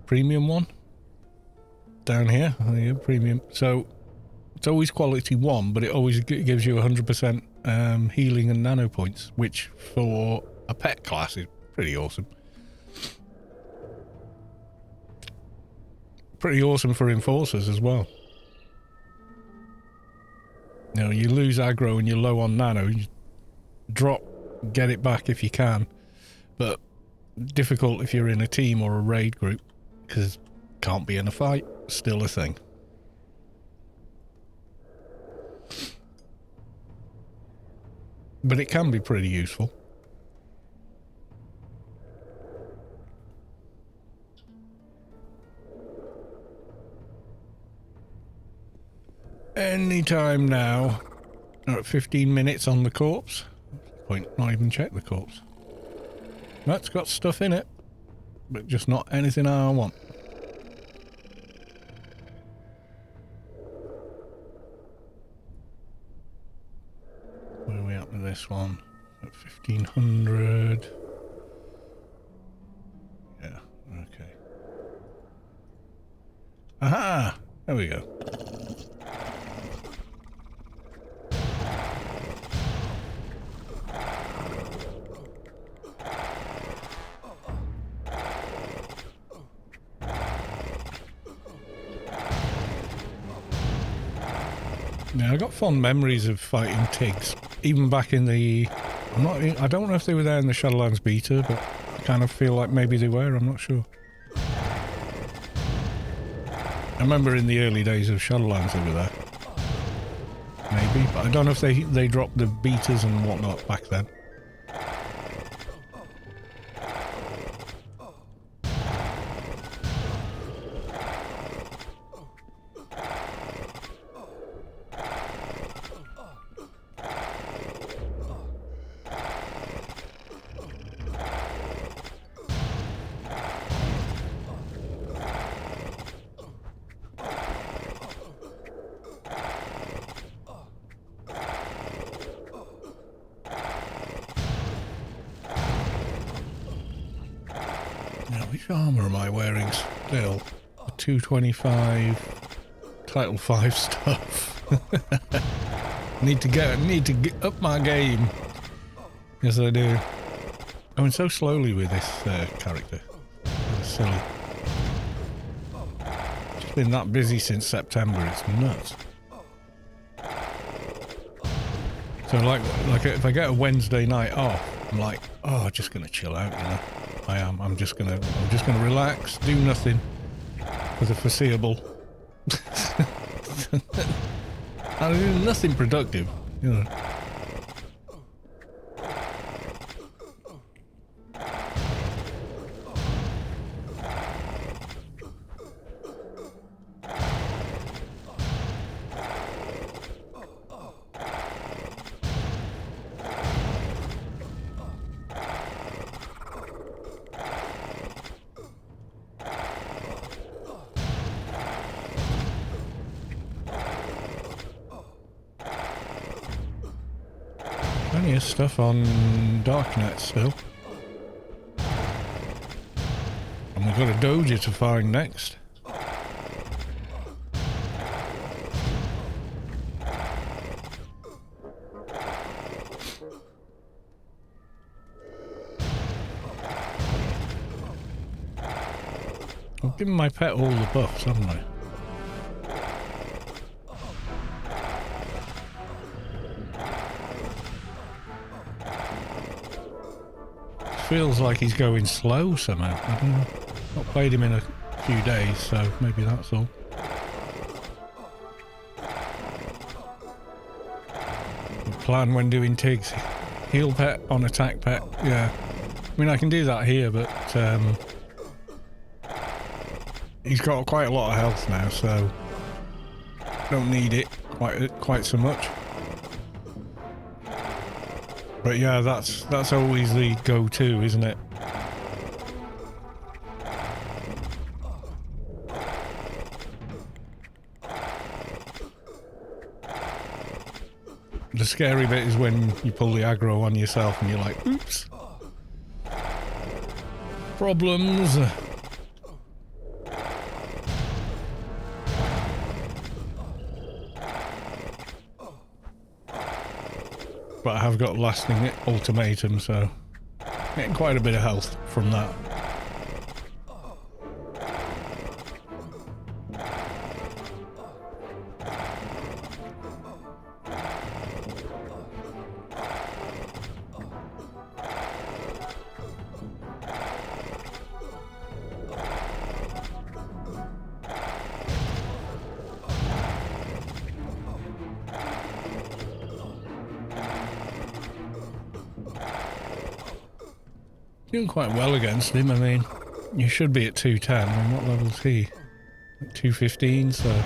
premium one down here. Oh, yeah, premium. So it's always quality 1, but it always gives you 100% healing and nano points, which for a pet class is pretty awesome. Pretty awesome for enforcers as well. You know, you lose aggro and you're low on nano, you drop get it back if you can, but difficult if you're in a team or a raid group, because can't be in a fight, still a thing. But it can be pretty useful. Anytime now. We're at 15 minutes on the corpse. Point not even check the corpse. That's got stuff in it, but just not anything I want. Where are we at with this one? At 1500. Yeah, okay. Aha! There we go. Yeah, I got fond memories of fighting Tigs, even back in the... I don't know if they were there in the Shadowlands beta, but I kind of feel like maybe they were, I'm not sure. I remember in the early days of Shadowlands they were there. Maybe, but I don't know if they dropped the betas and whatnot back then. Which armour am I wearing still? The 225 Title 5 stuff. need to get up my game. Yes, I do. I mean, so slowly with this character. It's silly. It's been that busy since September. It's nuts. So like if I get a Wednesday night off, I'm like, oh, just gonna chill out, you know. I am. I'm just gonna relax, do nothing for the foreseeable. I do nothing productive, you know. Plenty of stuff on Darknet still. And we've got a Doja to find next. I've given my pet all the buffs, haven't I? Feels like he's going slow somehow. I don't know. Not played him in a few days, so maybe that's all. The plan when doing Tigs. Heal pet on attack pet, yeah. I mean, I can do that here, but he's got quite a lot of health now, so don't need it quite so much. But yeah, that's always the go-to, isn't it? The scary bit is when you pull the aggro on yourself and you're like, oops. Problems. But I have got lasting ultimatum, so getting quite a bit of health from that. Doing quite well against him. I mean, you should be at 210. I mean, what level's he? Like 215, so...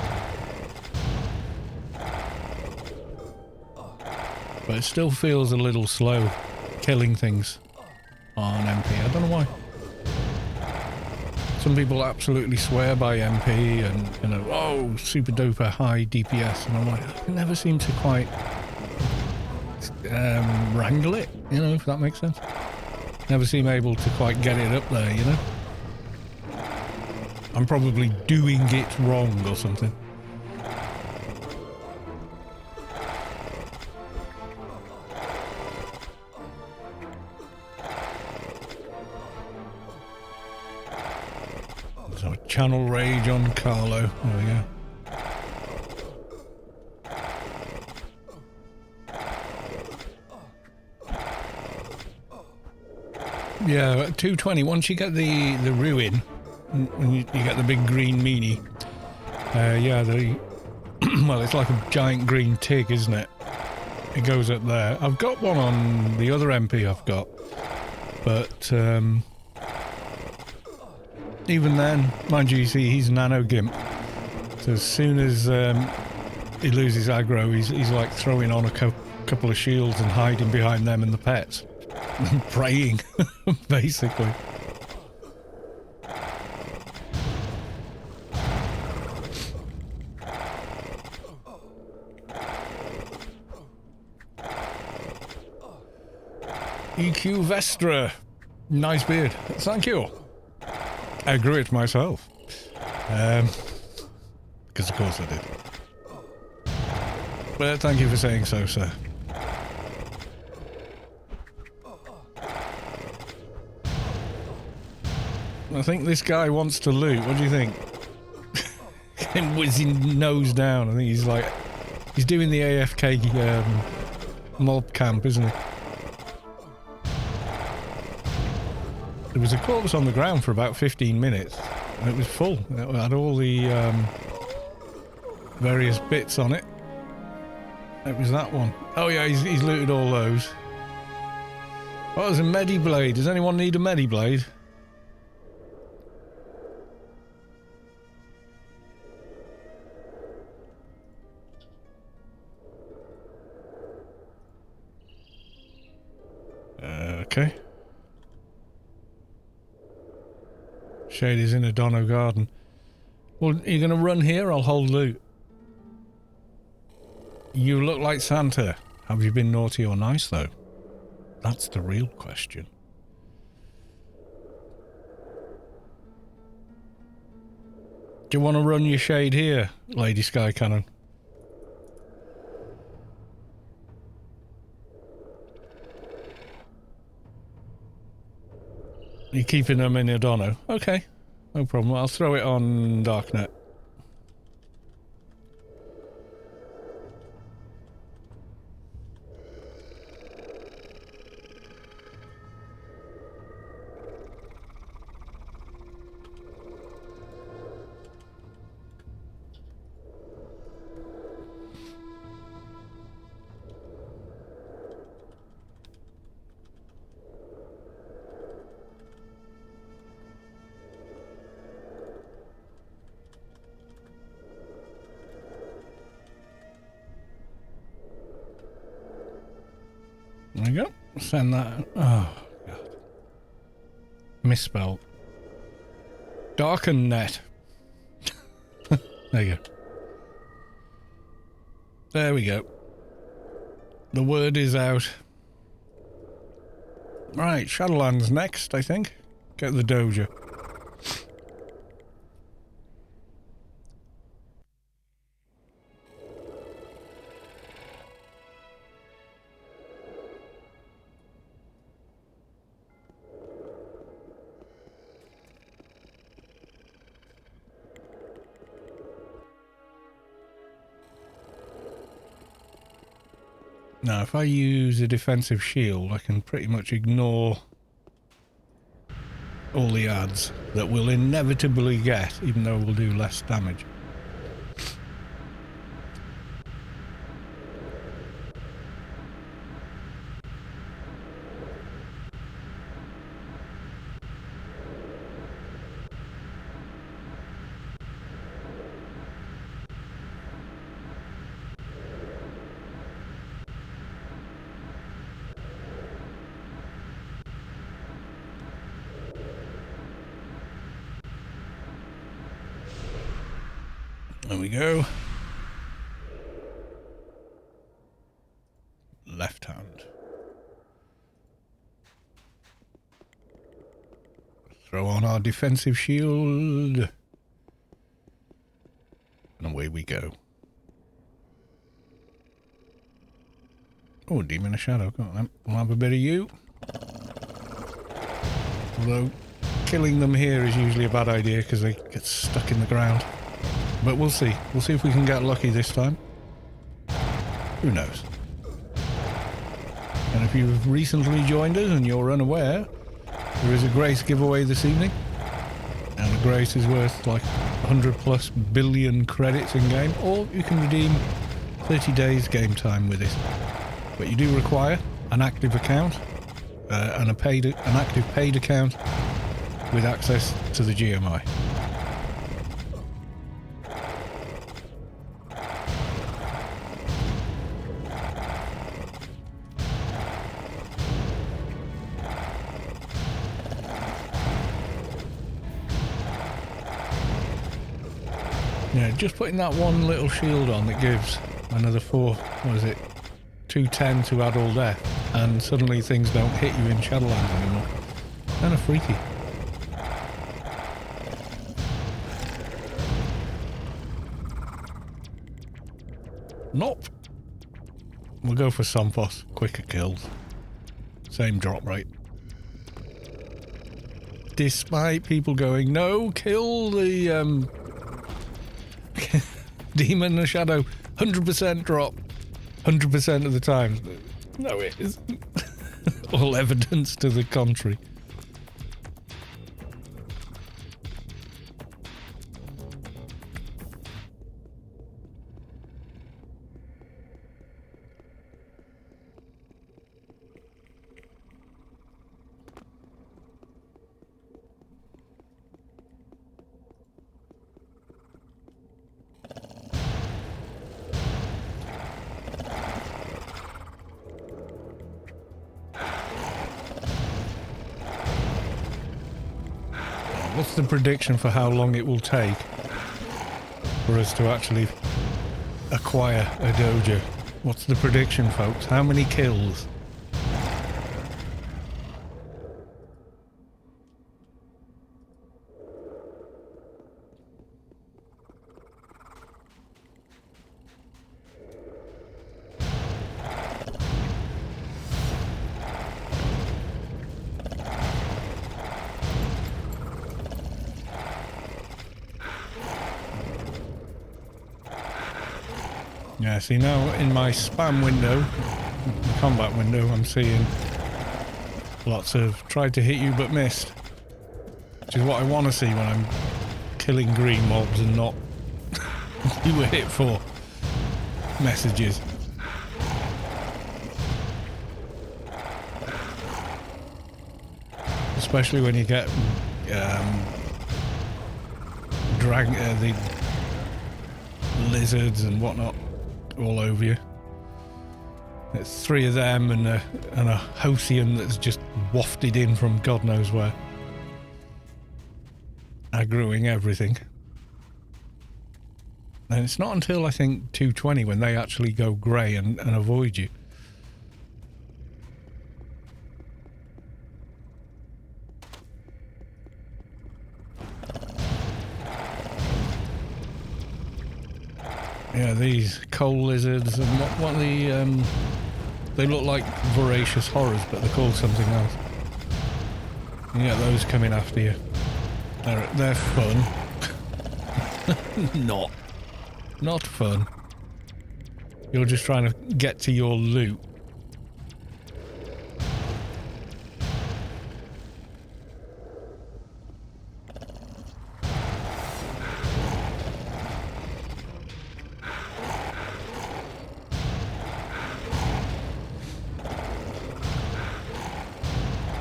But it still feels a little slow killing things on MP. I don't know why. Some people absolutely swear by MP and, you know, oh, super duper high DPS. And I'm like, I never seem to quite wrangle it, you know, if that makes sense. Never seem able to quite get it up there, you know. I'm probably doing it wrong or something. So channel rage on Carlo. There we go. Yeah, at 220, once you get the ruin, when you get the big green meanie, yeah, well, it's like a giant green tig, isn't it? It goes up there. I've got one on the other MP I've got, but even then, mind you, see, he's nano gimp, so as soon as he loses aggro, he's like throwing on a couple of shields and hiding behind them and the pets. Praying, basically. EQ Vestra. Nice beard. Thank you. I grew it myself. Because of course I did. But thank you for saying so, sir. I think this guy wants to loot. What do you think? Him whizzing nose down. I think he's like... He's doing the AFK mob camp, isn't he? There was a corpse on the ground for about 15 minutes. And it was full. It had all the various bits on it. It was that one. Oh yeah, he's looted all those. Oh, there's a Mediblade. Does anyone need a Mediblade? Okay. Shade is in a Dono garden. Well, you're going to run here? I'll hold loot. You look like Santa. Have you been naughty or nice, though? That's the real question. Do you want to run your shade here, Lady Sky Cannon? You're keeping them in Adono? Okay, no problem. I'll throw it on Darknet. There you go. Send that. Oh, God. Misspelled. Darken net. There you go. There we go. The word is out. Right, Shadowlands next, I think. Get the Doja. Now, if I use a defensive shield, I can pretty much ignore all the ads that we'll inevitably get, even though we'll do less damage. There we go. Left hand. Throw on our defensive shield. And away we go. Oh, Demon of Shadow. Got them. We'll have a bit of you. Although, killing them here is usually a bad idea because they get stuck in the ground. But we'll see. We'll see if we can get lucky this time. Who knows? And if you've recently joined us and you're unaware, there is a Grace giveaway this evening. And a Grace is worth like 100+ billion credits in game, or you can redeem 30 days game time with it. But you do require an active account and an active paid account with access to the GMI. Yeah, just putting that one little shield on that gives another 210 to add all death, and suddenly things don't hit you in Shadowlands anymore. Kind of freaky. Nope. We'll go for Sompos. Quicker kills. Same drop rate. Despite people going, no, kill the Demon of Shadow, 100% drop, 100% of the time. No, it isn't. All evidence to the contrary. What's the prediction for how long it will take for us to actually acquire a Doja? What's the prediction, folks? How many kills? Yeah, see now in my spam window, combat window, I'm seeing lots of tried to hit you but missed. Which is what I want to see when I'm killing green mobs and not you were hit for messages. Especially when you get the lizards and whatnot all over you. It's 3 of them and a Hosian that's just wafted in from God knows where, aggroing everything. And it's not until I think 220 when they actually go grey and avoid you. Yeah, these coal lizards and what are the they look like voracious horrors, but they're called something else. You get those coming after you. They're fun. Not fun. You're just trying to get to your loot.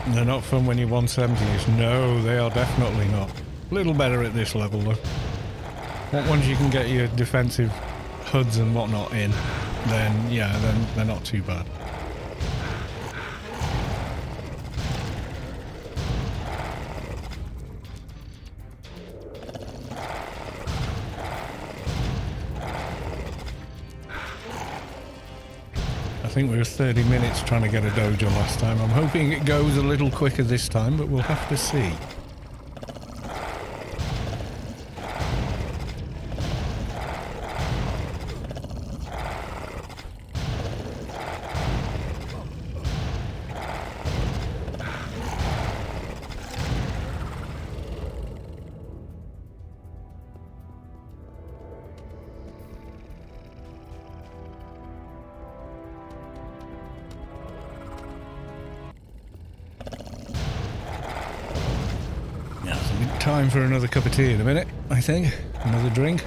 They're not fun when you're 170s. No, they are definitely not. A little better at this level though. Once you can get your defensive HUDs and whatnot in, then yeah, then they're not too bad. think we were 30 minutes trying to get a Doja last time. I'm hoping it goes a little quicker this time, but we'll have to see. Time for another cup of tea in a minute, I think. Another drink.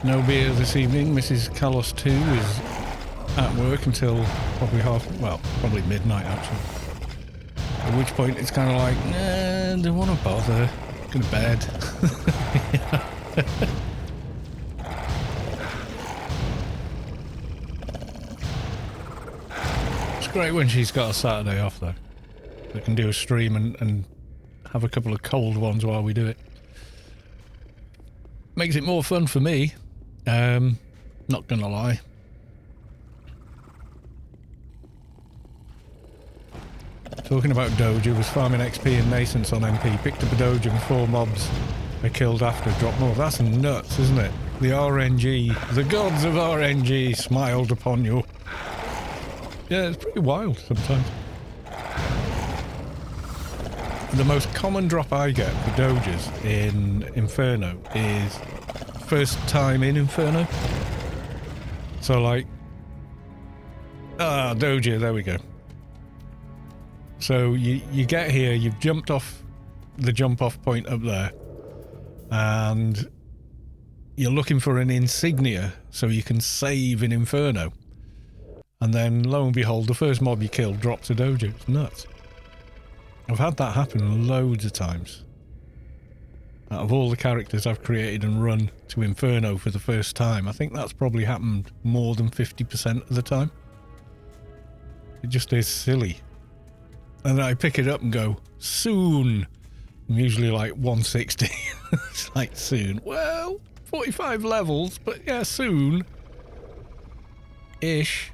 No beer this evening. Mrs. Carlos 2 is at work until probably midnight actually. At which point it's kind of like, nah, don't want to bother. Go to bed. It's great when she's got a Saturday off though. We can do a stream and have a couple of cold ones while we do it. Makes it more fun for me. Not gonna lie. Talking about Doja, was farming XP and Nascence on MP, picked up a Doja and 4 mobs I killed after, dropped more. That's nuts, isn't it? The RNG, the gods of RNG smiled upon you. Yeah, it's pretty wild sometimes. The most common drop I get for Dojas in Inferno is first time in Inferno. So like, Doja, there we go. So you get here, you've jumped off the jump off point up there, and you're looking for an insignia so you can save in Inferno. And then lo and behold, the first mob you kill drops a Doja. It's nuts. I've had that happen loads of times. Out of all the characters I've created and run to Inferno for the first time, I think that's probably happened more than 50% of the time. It just is silly. And then I pick it up and go, soon. I'm usually like 160. It's like, soon. Well, 45 levels, but yeah, soon. Ish.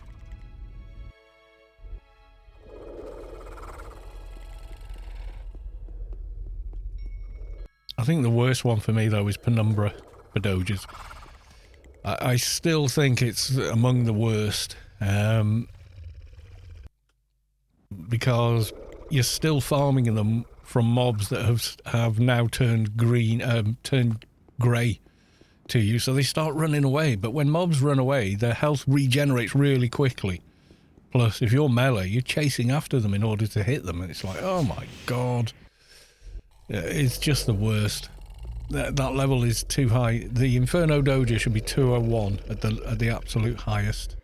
I think the worst one for me, though, is Penumbra for Dojas. I still think it's among the worst. Because you're still farming them from mobs that have now turned green, turned grey to you, so they start running away. But when mobs run away, their health regenerates really quickly. Plus, if you're melee, you're chasing after them in order to hit them, and it's like, oh my god. It's just the worst. That level is too high. The Inferno Doja should be 201 at the absolute highest.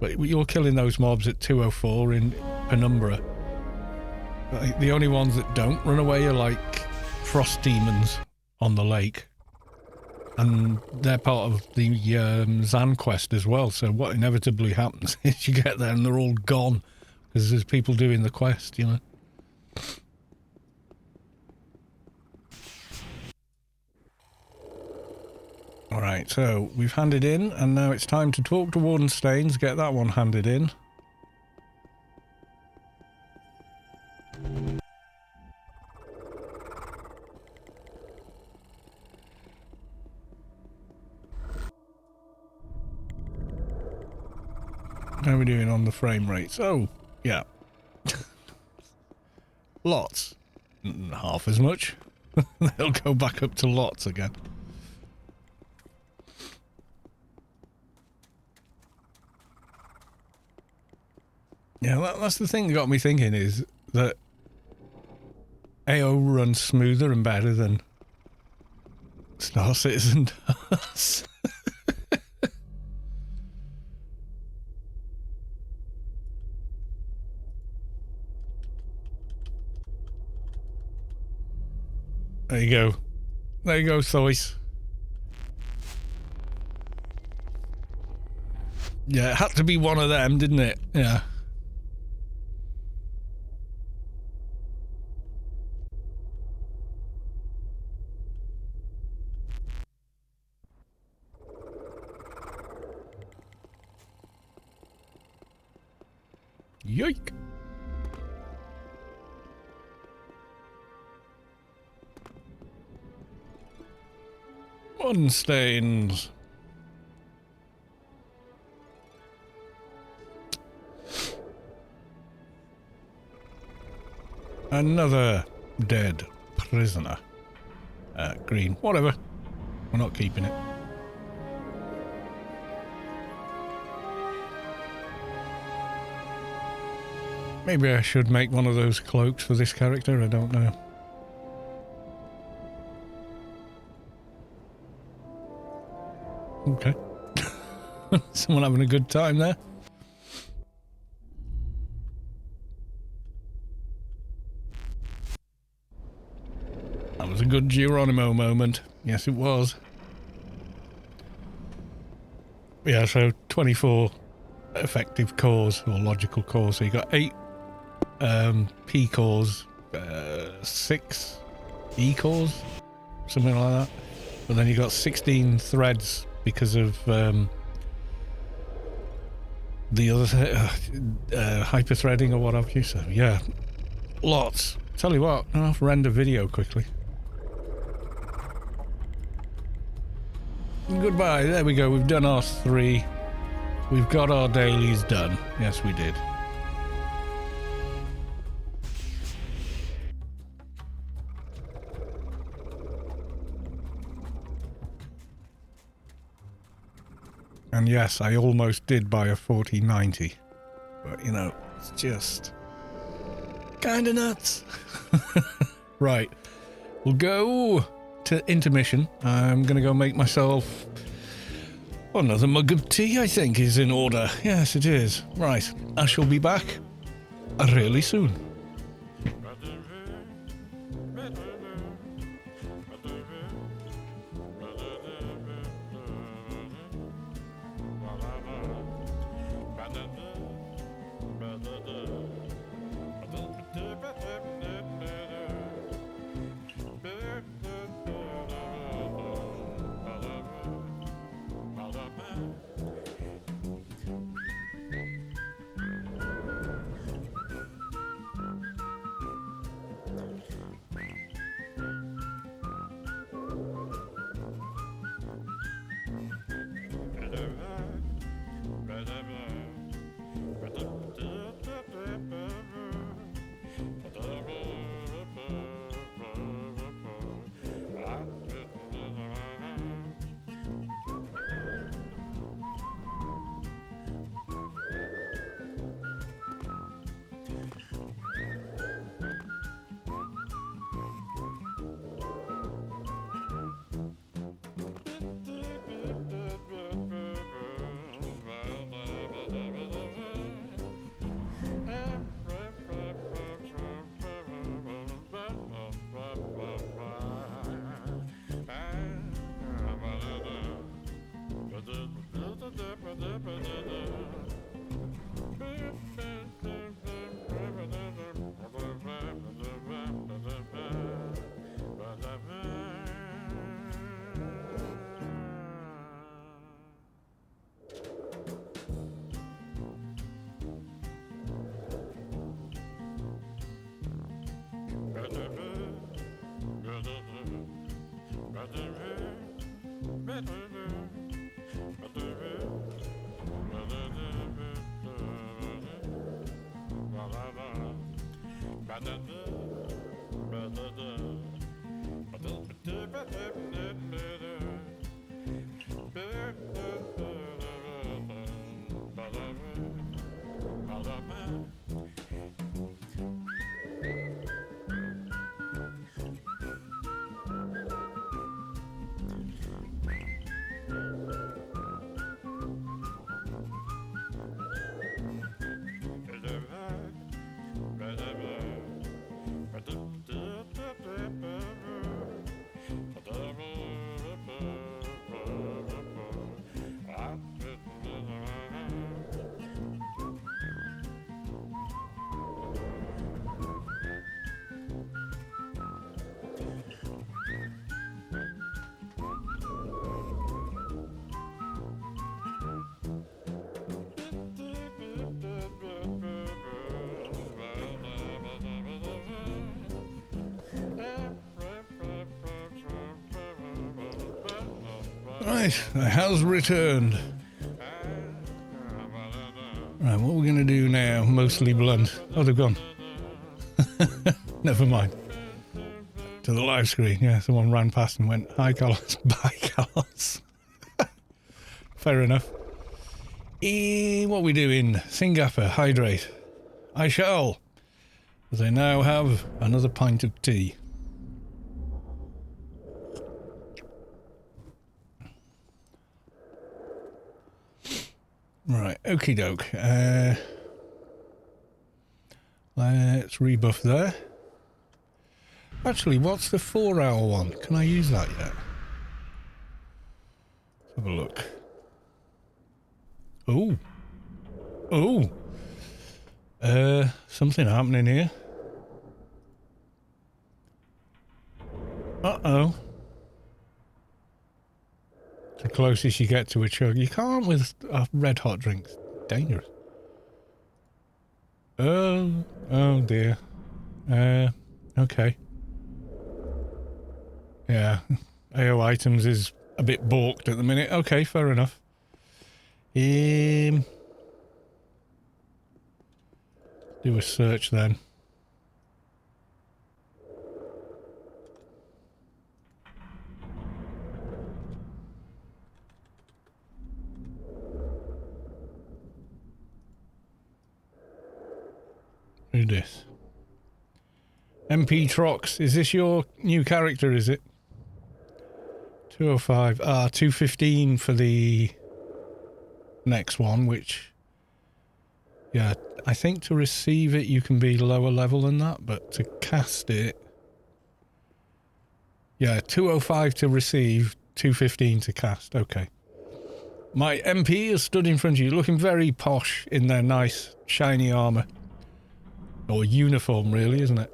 But you're killing those mobs at 204 in Penumbra. The only ones that don't run away are like frost demons on the lake. And they're part of the Zan quest as well. So what inevitably happens is you get there and they're all gone. Because there's people doing the quest, you know. Alright, so we've handed in, and now it's time to talk to Warden Staines, get that one handed in. How are we doing on the frame rates? Oh, yeah. Lots. Half as much. They'll go back up to lots again. Yeah, that's the thing that got me thinking, is that AO runs smoother and better than Star Citizen does. There you go. There you go, Thois. Yeah, it had to be one of them, didn't it? Yeah. Yoik! One stains. Another dead prisoner. Green. Whatever. We're not keeping it. Maybe I should make one of those cloaks for this character, I don't know. Okay. Someone having a good time there. That was a good Geronimo moment. Yes, it was. Yeah, so 24 effective cores, or logical cores. So you got 8 P cores, 6 E cores, something like that. But then you got 16 threads because of the other hyper threading or what have you. So yeah, lots. Tell you what, I'll have to render video quickly. Goodbye. There we go. We've done our 3. We've got our dailies done. Yes, we did. And yes, I almost did buy a 4090. But, you know, it's just kind of nuts. Right. We'll go to intermission. I'm going to go make myself another mug of tea, I think, is in order. Yes, it is. Right. I shall be back really soon. Right, the has returned. Right, what are we going to do now? Mostly blunt. Oh, they've gone. Never mind. To the live screen. Yeah, someone ran past and went, hi, Carlos. Bye, Carlos. Fair enough. What are we doing? Snyggapa, hydrate. I shall. As I now have another pint of tea. Right, okie doke. Let's rebuff there. Actually, what's the 4-hour one? Can I use that yet? Let's have a look. Oh. Oh. Something happening here. Uh-oh. The closest you get to a chug. You can't with red hot drinks. Dangerous. Oh dear. Okay. Yeah. AO items is a bit balked at the minute. Okay, fair enough. Do a search then. Who's this? MP Atrox. Is this your new character, is it? 205. 215 for the next one, which... Yeah, I think to receive it you can be lower level than that, but to cast it... Yeah, 205 to receive, 215 to cast. Okay. My MP has stood in front of you, looking very posh in their nice, shiny armour. Or uniform, really, isn't it?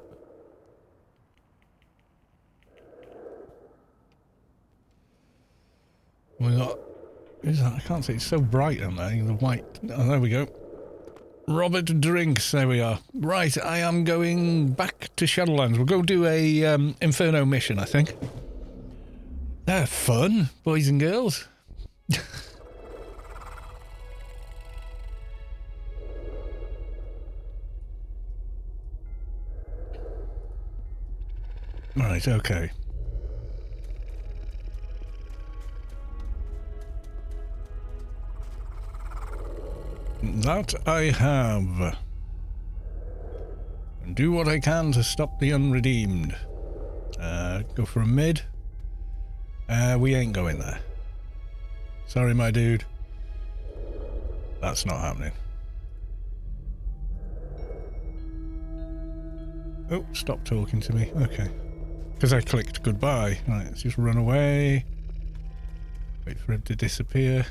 We got... Is that? I can't see. It's so bright on there. The white... Oh, there we go. Robert Drinks. There we are. Right, I am going back to Shadowlands. We'll go do a Inferno mission, I think. They're fun, boys and girls. Right, okay. That I have. Do what I can to stop the unredeemed. Go for a mid. We ain't going there. Sorry, my dude. That's not happening. Oh, stop talking to me. Okay. Because I clicked goodbye. Right, let's just run away. Wait for him to disappear.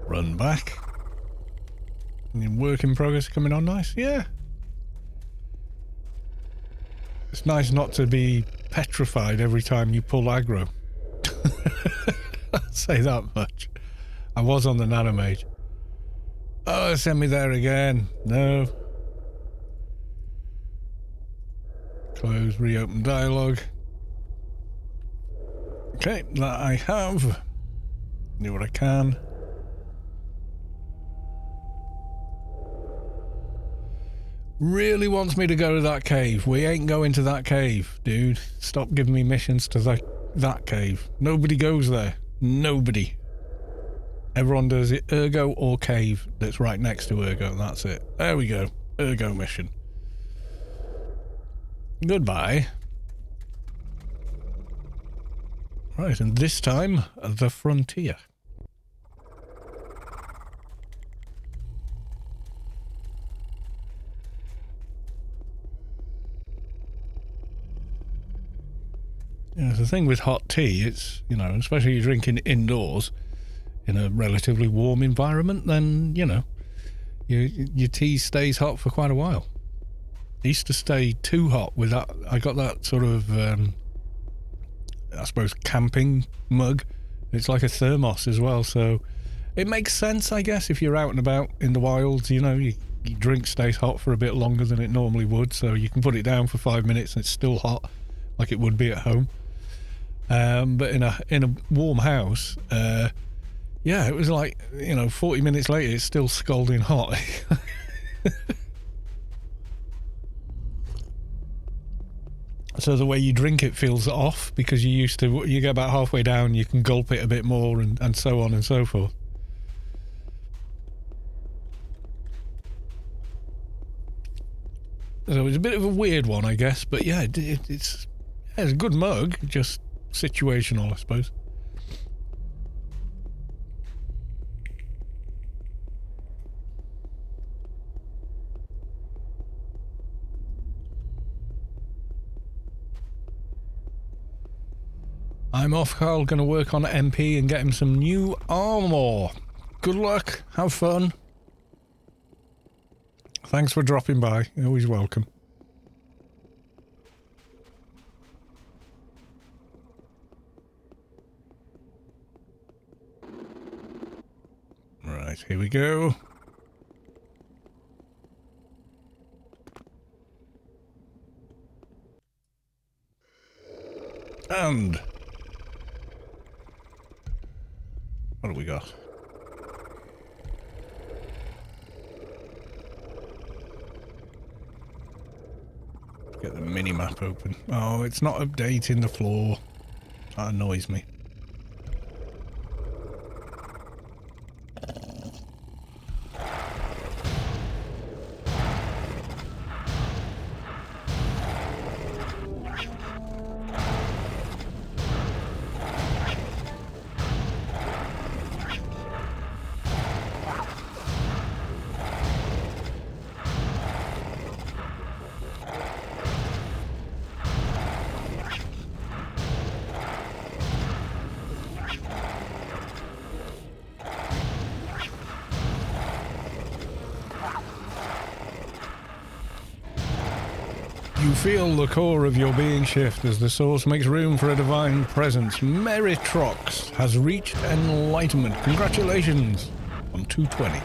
Run back. And work in progress coming on nice. Yeah. It's nice not to be petrified every time you pull aggro. I'll say that much. I was on the nanomage. Oh, send me there again. No. Close, reopen dialogue. Okay, that I have. Do what I can. Really wants me to go to that cave. We ain't going to that cave, dude. Stop giving me missions to that cave. Nobody goes there. Nobody. Everyone does it Ergo or cave that's right next to Ergo. That's it. There we go. Ergo mission. Goodbye. Right, and this time, the frontier. Yeah, the thing with hot tea, it's, you know, especially you're drinking indoors in a relatively warm environment, then, you know, your tea stays hot for quite a while. It used to stay too hot with that. I got that sort of, I suppose, camping mug. It's like a thermos as well, so it makes sense, I guess, if you're out and about in the wilds, you know, your drink stays hot for a bit longer than it normally would, so you can put it down for 5 minutes and it's still hot, like it would be at home. But in a warm house, yeah, it was like, you know, 40 minutes later, it's still scalding hot. So the way you drink it feels off because you get about halfway down, you can gulp it a bit more and so on and so forth. So it's a bit of a weird one, I guess, but yeah, it's a good mug, just situational, I suppose. I'm off, Carl, gonna work on MP and get him some new armor. Good luck, have fun. Thanks for dropping by, you're always welcome. Right, here we go. And what do we got? Get the mini-map open. Oh, it's not updating the floor. That annoys me. Feel the core of your being shift as the source makes room for a divine presence. Atrox has reached enlightenment. Congratulations on 220.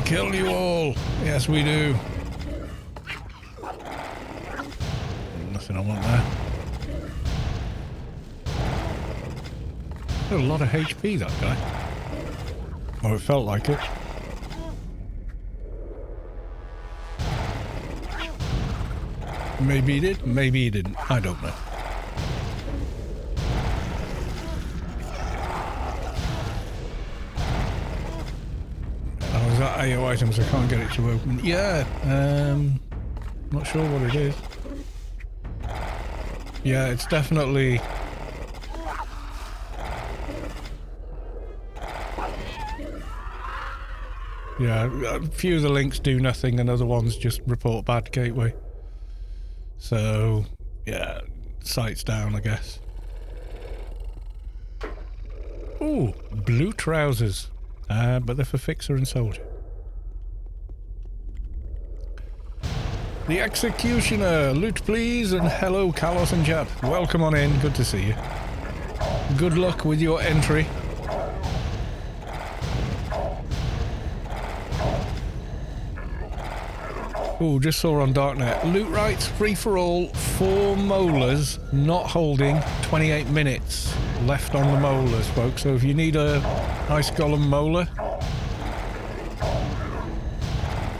Kill you all. Yes, we do. Nothing I want there. Got a lot of HP, that guy. Oh, it felt like it. Maybe he did, maybe he didn't. I don't know. AO items, I can't get it to open. Yeah, not sure what it is. Yeah, it's definitely... Yeah, a few of the links do nothing and other ones just report bad gateway. So, yeah, site's down, I guess. Ooh, blue trousers. But they're for Fixer and Soldier. The Executioner, loot please, and hello Carlos and Jad. Welcome on in, good to see you. Good luck with your entry. Oh, just saw on Darknet. Loot rights, free for all, 4 molars, not holding, 28 minutes left on the molars, folks. So if you need a nice golem molar,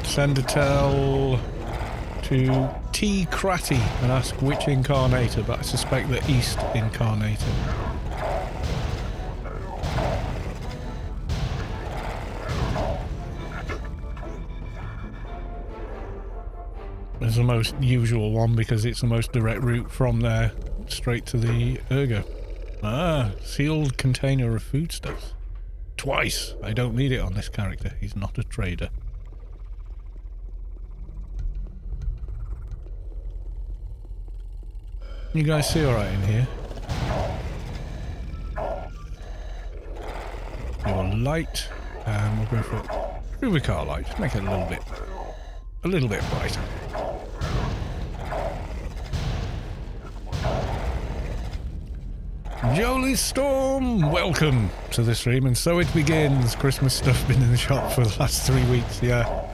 send a tell to T. Cratty and ask which incarnator, but I suspect the East incarnator. It's the most usual one because it's the most direct route from there straight to the Ergo. Ah, sealed container of foodstuffs. Twice! I don't need it on this character. He's not a trader. You guys see alright in here? Your light. We'll go for Rubicar light. Just make it a little bit brighter. Jolly Storm, welcome to the stream, and so it begins. Christmas stuff been in the shop for the last 3 weeks. Yeah,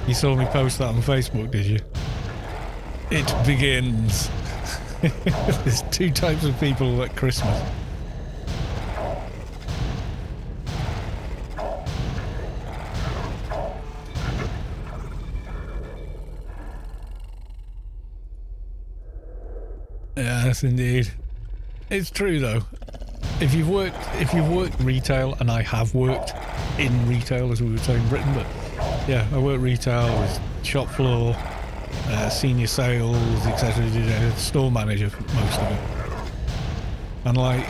you saw me post that on Facebook, did you? It begins. There's two types of people at Christmas. Yes, indeed. It's true though. If you've worked retail, and I have worked in retail, as we would say in Britain, but yeah, I work retail, as shop floor, senior sales, etc. Store manager for most of it, and like,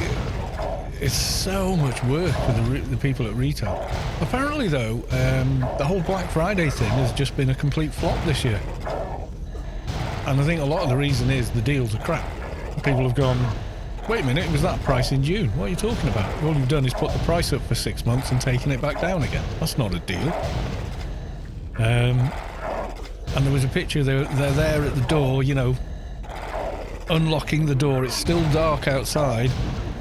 it's so much work for the people at retail. Apparently though, the whole Black Friday thing has just been a complete flop this year, and I think a lot of the reason is the deals are crap. People have gone, wait a minute, it was that price in June. What are you talking about? All you've done is put the price up for 6 months and taken it back down again. That's not a deal. And there was a picture, they're there at the door, you know, unlocking the door. It's still dark outside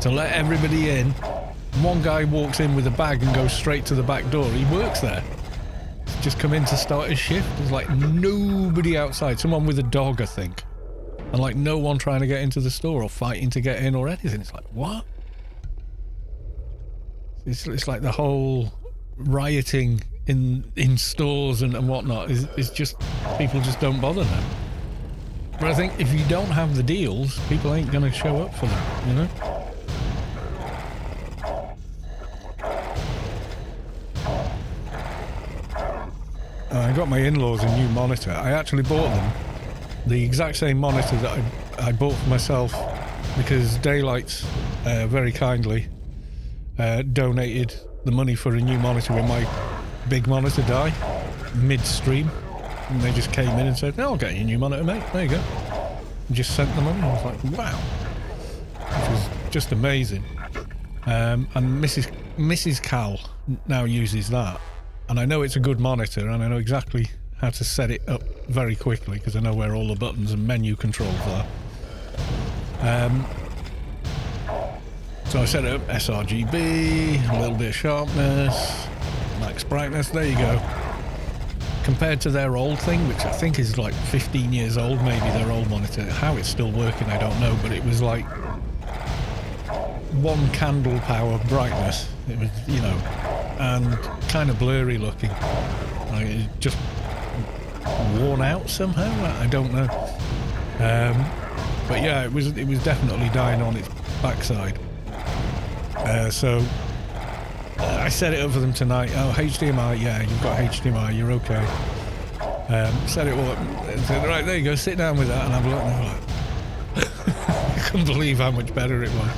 to let everybody in. One guy walks in with a bag and goes straight to the back door. He works there. He's just come in to start his shift. There's like nobody outside. Someone with a dog, I think. And like no one trying to get into the store or fighting to get in or anything. It's like, what? It's like the whole rioting in stores and whatnot is just, people just don't bother now. But I think if you don't have the deals, people ain't going to show up for them, you know? I got my in-laws a new monitor. I actually bought them the exact same monitor that I bought for myself because Daylight very kindly donated the money for a new monitor when my big monitor died mid-stream, and they just came in and said, "No, I'll get you a new monitor, mate. There you go." And just sent the money. I was like, wow, which was just amazing. And Mrs. Cal now uses that, and I know it's a good monitor, and I know exactly how to set it up very quickly because I know where all the buttons and menu controls are. So I set it up sRGB, a little bit of sharpness, max brightness, there you go. Compared to their old thing, which I think is like 15 years old, maybe their old monitor, how it's still working I don't know, but it was like 1 candle power brightness. It was, you know, and kind of blurry looking. Like it just worn out somehow, I don't know. But yeah, it was definitely dying on its backside. So I set it up for them tonight. Oh, HDMI, yeah, you've got HDMI, you're okay. Set it all up and said, right, there you go, sit down with that and have a look. And I'm like, I couldn't believe how much better it was.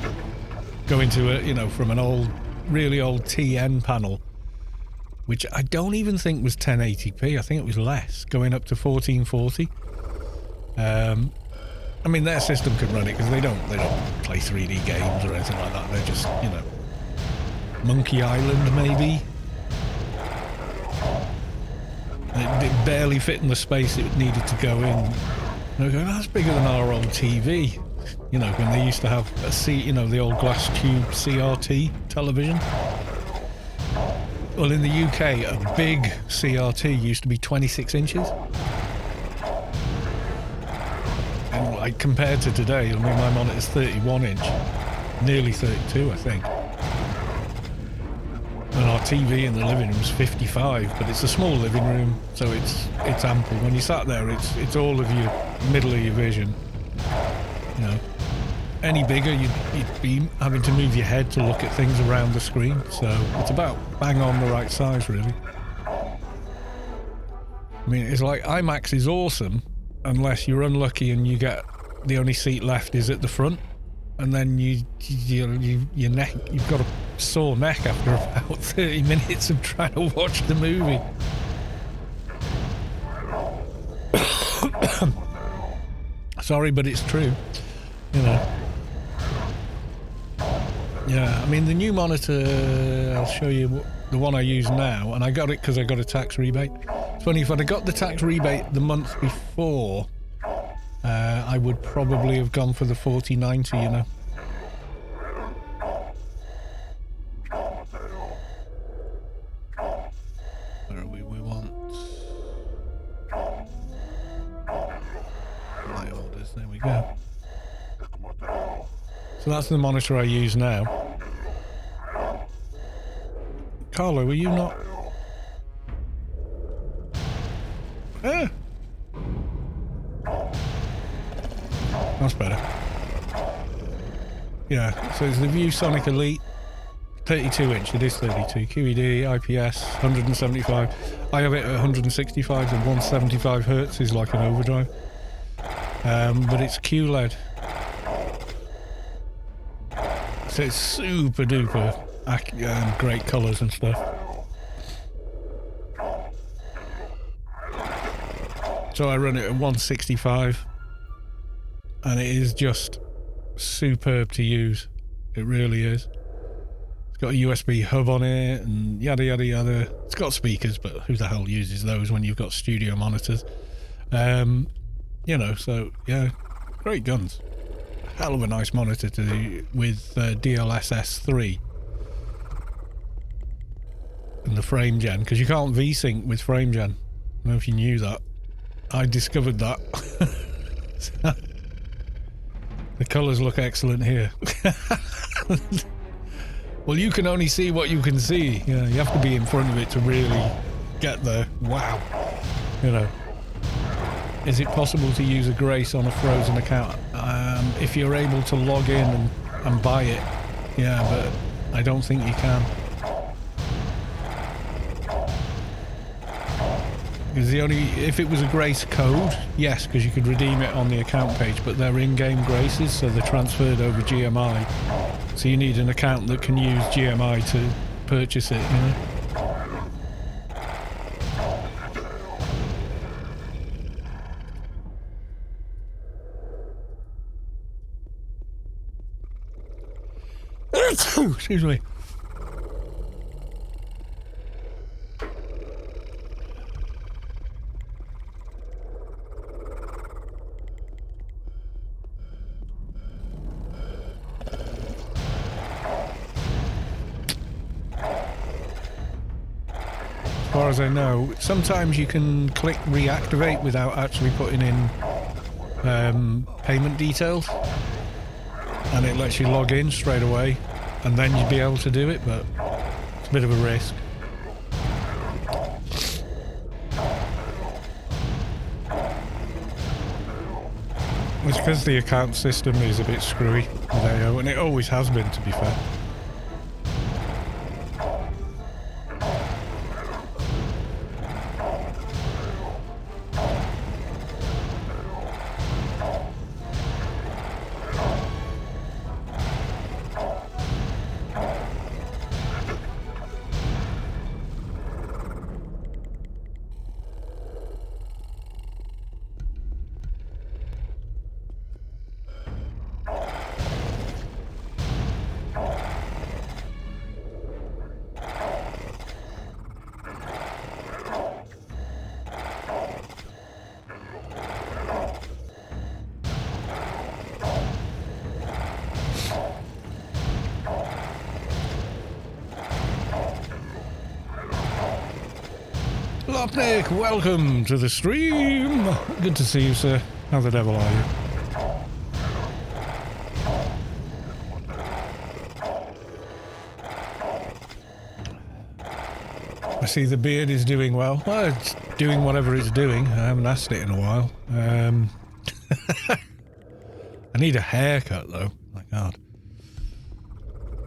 Going to it, you know, from an old, really old TN panel, which I don't even think was 1080p. I think it was less, going up to 1440. I mean, their system can run it because they don't play 3D games or anything like that. They're just, you know, Monkey Island maybe. It barely fit in the space it needed to go in. And I go, that's bigger than our old TV. You know, when they used to have the old glass tube CRT television. Well, in the UK, a big CRT used to be 26 inches. And like compared to today, I mean, my monitor's 31 inch, nearly 32, I think. And our TV in the living room is 55, but it's a small living room, so it's ample. When you sat there, it's all of your middle of your vision. You know, any bigger, you'd be having to move your head to look at things around the screen. So it's about bang on the right size, really. I mean, it's like IMAX is awesome, unless you're unlucky and you get the only seat left is at the front, and then your neck, you've got a sore neck after about 30 minutes of trying to watch the movie. Sorry, but it's true. You know. Yeah, I mean the new monitor, I'll show you the one I use now, and I got it because I got a tax rebate. It's funny, if I'd have got the tax rebate the month before, I would probably have gone for the 4090, you know. Where are we? We want light holders, there we go. So that's the monitor I use now. Carlo, were you not? Ah. That's better. Yeah, so it's the ViewSonic Elite 32 inch, it is 32. QED, IPS, 175. I have it at 165, and 175 Hertz is like an overdrive. But it's QLED. So it's super duper great colours and stuff. So I run it at 165 and it is just superb to use. It really is. It's got a USB hub on it and yada yada yada. It's got speakers, but who the hell uses those when you've got studio monitors? You know, so yeah, great guns. Hell of a nice monitor to do with DLSS 3 and the frame gen, because you can't V-Sync with frame gen. I don't know if you knew that. I discovered that. The colours look excellent here. Well, you can only see what you can see. Yeah, you have to be in front of it to really get the wow. You know. Is it possible to use a Grace on a frozen account? If you're able to log in and buy it, yeah, but I don't think you can. Because if it was a Grace code, yes, because you could redeem it on the account page, but they're in-game Graces, so they're transferred over GMI. So you need an account that can use GMI to purchase it, you know? Excuse me. As far as I know, sometimes you can click reactivate without actually putting in payment details, and it lets you log in straight away, and then you'd be able to do it, but it's a bit of a risk. It's because the account system is a bit screwy with AO, and it always has been, to be fair. Nick, welcome to the stream. Good to see you, sir. How the devil are you? I see the beard is doing well. Well, it's doing whatever it's doing. I haven't asked it in a while. I need a haircut, though. My God.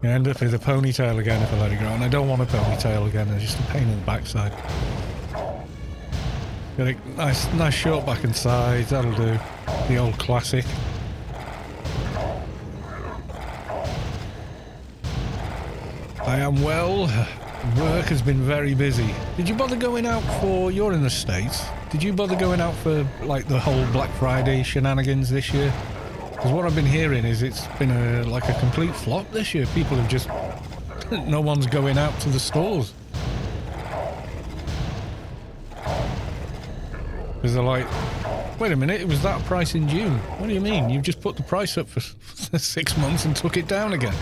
I end up with a ponytail again if I let it grow, and I don't want a ponytail again. It's just a pain in the backside. Got a nice short back and sides, that'll do. The old classic. I am well. Work has been very busy. Did you bother going out for... You're in the States. Did you bother going out for, like, the whole Black Friday shenanigans this year? Because what I've been hearing is it's been like a complete flop this year. People have just... no one's going out to the stores. Because they're like, wait a minute, it was that price in June. What do you mean? You've just put the price up for 6 months and took it down again.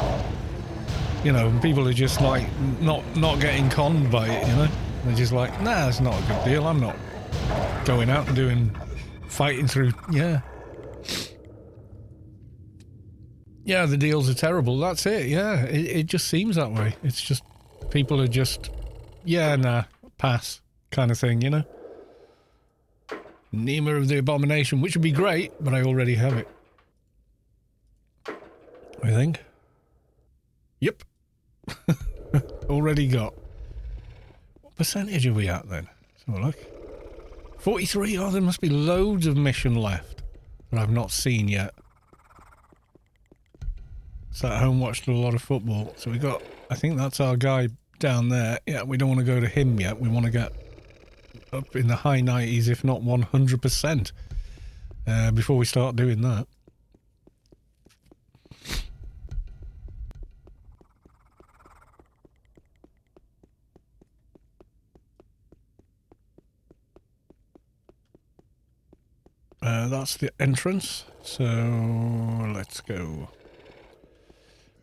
You know, and people are just like not getting conned by it, you know? They're just like, nah, it's not a good deal. I'm not going out and fighting through, yeah. Yeah, the deals are terrible. That's it, yeah. It just seems that way. It's just, people are just, yeah, nah, pass kind of thing, you know? Nima of the Abomination, which would be great, but I already have it. I think. Yep. Already got. What percentage are we at then? Let's have a look. 43. Oh, there must be loads of mission left that I've not seen yet. Sat at home, watched a lot of football. So we got, I think that's our guy down there. Yeah, we don't want to go to him yet. We want to get up in the high 90s, if not 100%, before we start doing that. That's the entrance, so let's go.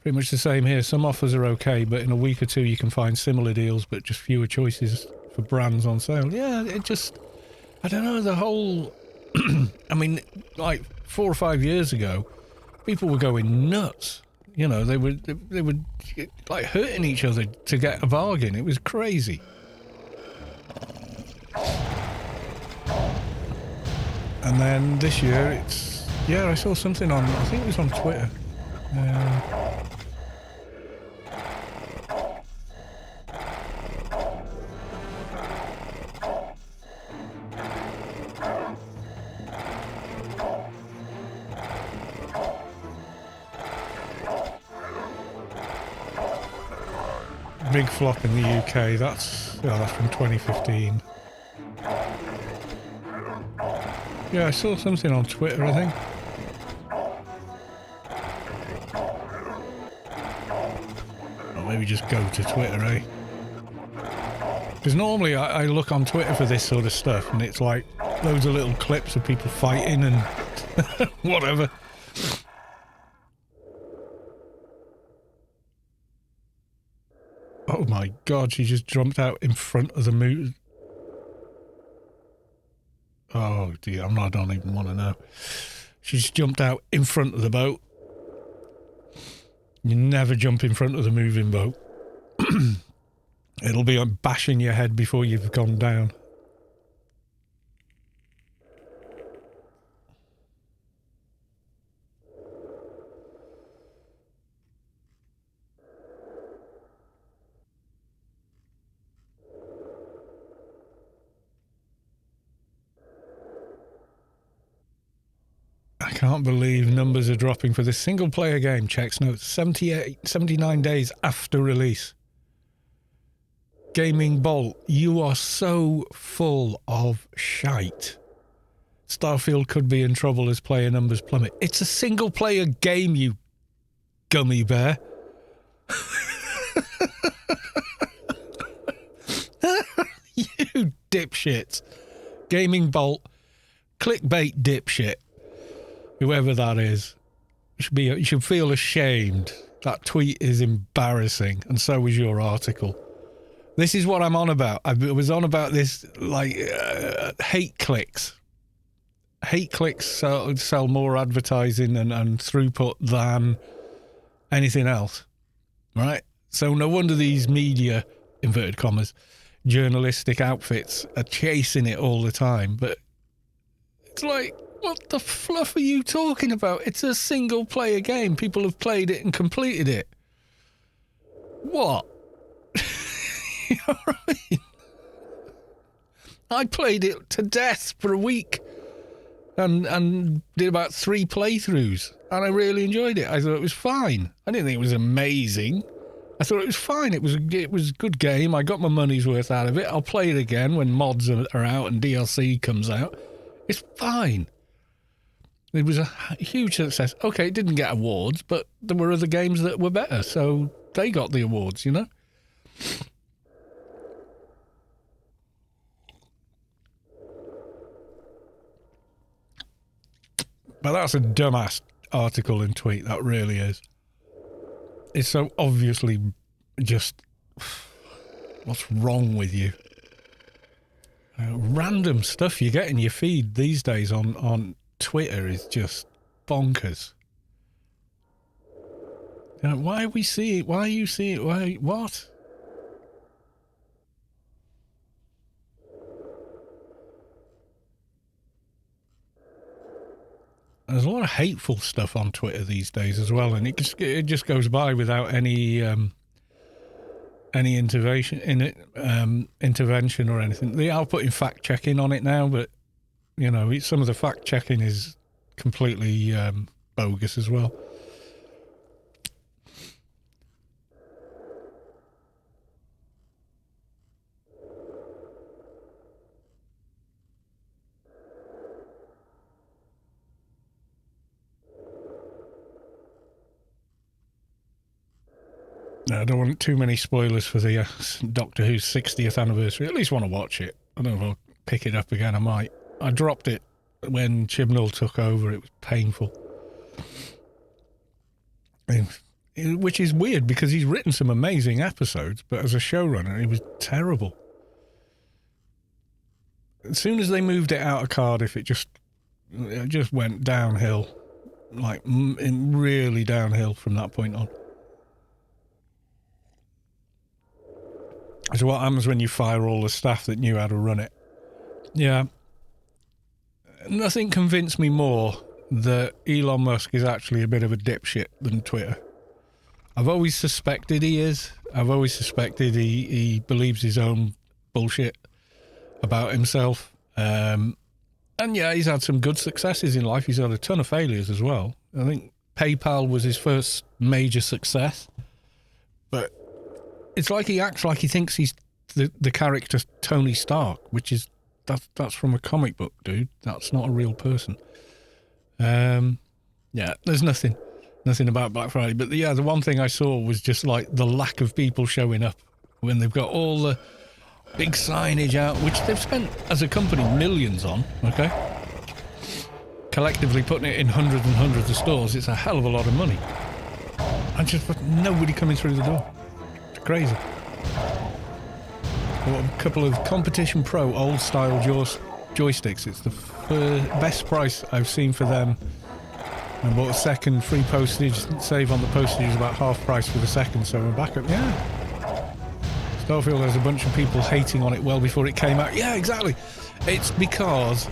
Pretty much the same here. Some offers are okay, but in a week or two you can find similar deals, but just fewer choices for brands on sale. Yeah, it just, I don't know, the whole, I mean, like 4 or 5 years ago, people were going nuts. You know, they were like hurting each other to get a bargain. It was crazy. And then this year it's, yeah, I saw something on, I think it was on Twitter. Big flop in the UK. That's from 2015. Yeah, I saw something on Twitter, I think. Or maybe just go to Twitter, eh? Because normally I look on Twitter for this sort of stuff, and it's like loads of little clips of people fighting and whatever. Oh my god, she just jumped out in front of the moon. Oh dear, I don't even want to know. She's jumped out in front of the boat. You never jump in front of the moving boat. It'll be like bashing your head before you've gone down. I can't believe numbers are dropping for this single player game. Checks notes 79 days after release. Gaming Bolt, you are so full of shite. Starfield could be in trouble as player numbers plummet. It's a single player game, you gummy bear. You dipshits. Gaming Bolt, clickbait dipshit. Whoever that is, you should feel ashamed. That tweet is embarrassing, and so was your article. This is what I'm on about. I was on about this, like, hate clicks. Hate clicks sell more advertising and throughput than anything else, right? So no wonder these media, inverted commas, journalistic outfits are chasing it all the time. But it's like, what the fluff are you talking about? It's a single player game. People have played it and completed it. What? You know what I mean? I played it to death for a week and did about 3 playthroughs, and I really enjoyed it. I thought it was fine. I didn't think it was amazing. I thought it was fine. It was a good game. I got my money's worth out of it. I'll play it again when mods are out and DLC comes out. It's fine. It was a huge success. Okay, it didn't get awards, but there were other games that were better, so they got the awards, you know? But that's a dumbass article and tweet, that really is. It's so obviously just... What's wrong with you? Random stuff you get in your feed these days on Twitter is just bonkers. You know, why we see it? Why you see it? Why? What? There's a lot of hateful stuff on Twitter these days as well, and it just goes by without any intervention in it, intervention or anything. They are putting fact checking on it now, but you know, some of the fact checking is completely bogus as well. No, I don't want too many spoilers for the Doctor Who's 60th anniversary. At least want to watch it. I don't know if I'll pick it up again. I might. I dropped it when Chibnall took over. It was painful. Which is weird because he's written some amazing episodes, but as a showrunner, he was terrible. As soon as they moved it out of Cardiff, it just went downhill. Like, really downhill from that point on. So what happens when you fire all the staff that knew how to run it? Yeah. Nothing convinced me more that Elon Musk is actually a bit of a dipshit than Twitter. I've always suspected he is. I've always suspected he believes his own bullshit about himself. And yeah, he's had some good successes in life. He's had a ton of failures as well. I think PayPal was his first major success. But it's like he acts like he thinks he's the character Tony Stark, which is that's from a comic book, dude. That's not a real person. Yeah, there's nothing about Black Friday. But the one thing I saw was just like the lack of people showing up when they've got all the big signage out, which they've spent as a company millions on. Okay, collectively putting it in hundreds and hundreds of stores. It's a hell of a lot of money. And just nobody coming through the door. Crazy. Bought a couple of Competition Pro old style joysticks. It's the best price I've seen for them. And bought a second, free postage. Save on the postage is about half price for the second, so we're back up. Yeah. Starfield, there's a bunch of people hating on it well before it came out. Yeah, exactly. It's because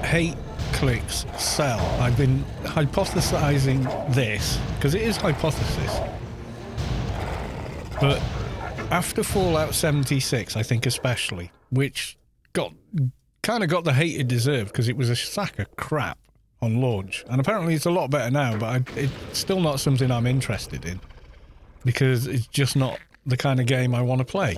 hate clicks sell. I've been hypothesizing this because it is hypothesis. But after Fallout 76, I think especially, which kind of got the hate it deserved because it was a sack of crap on launch. And apparently it's a lot better now, but it's still not something I'm interested in because it's just not the kind of game I want to play.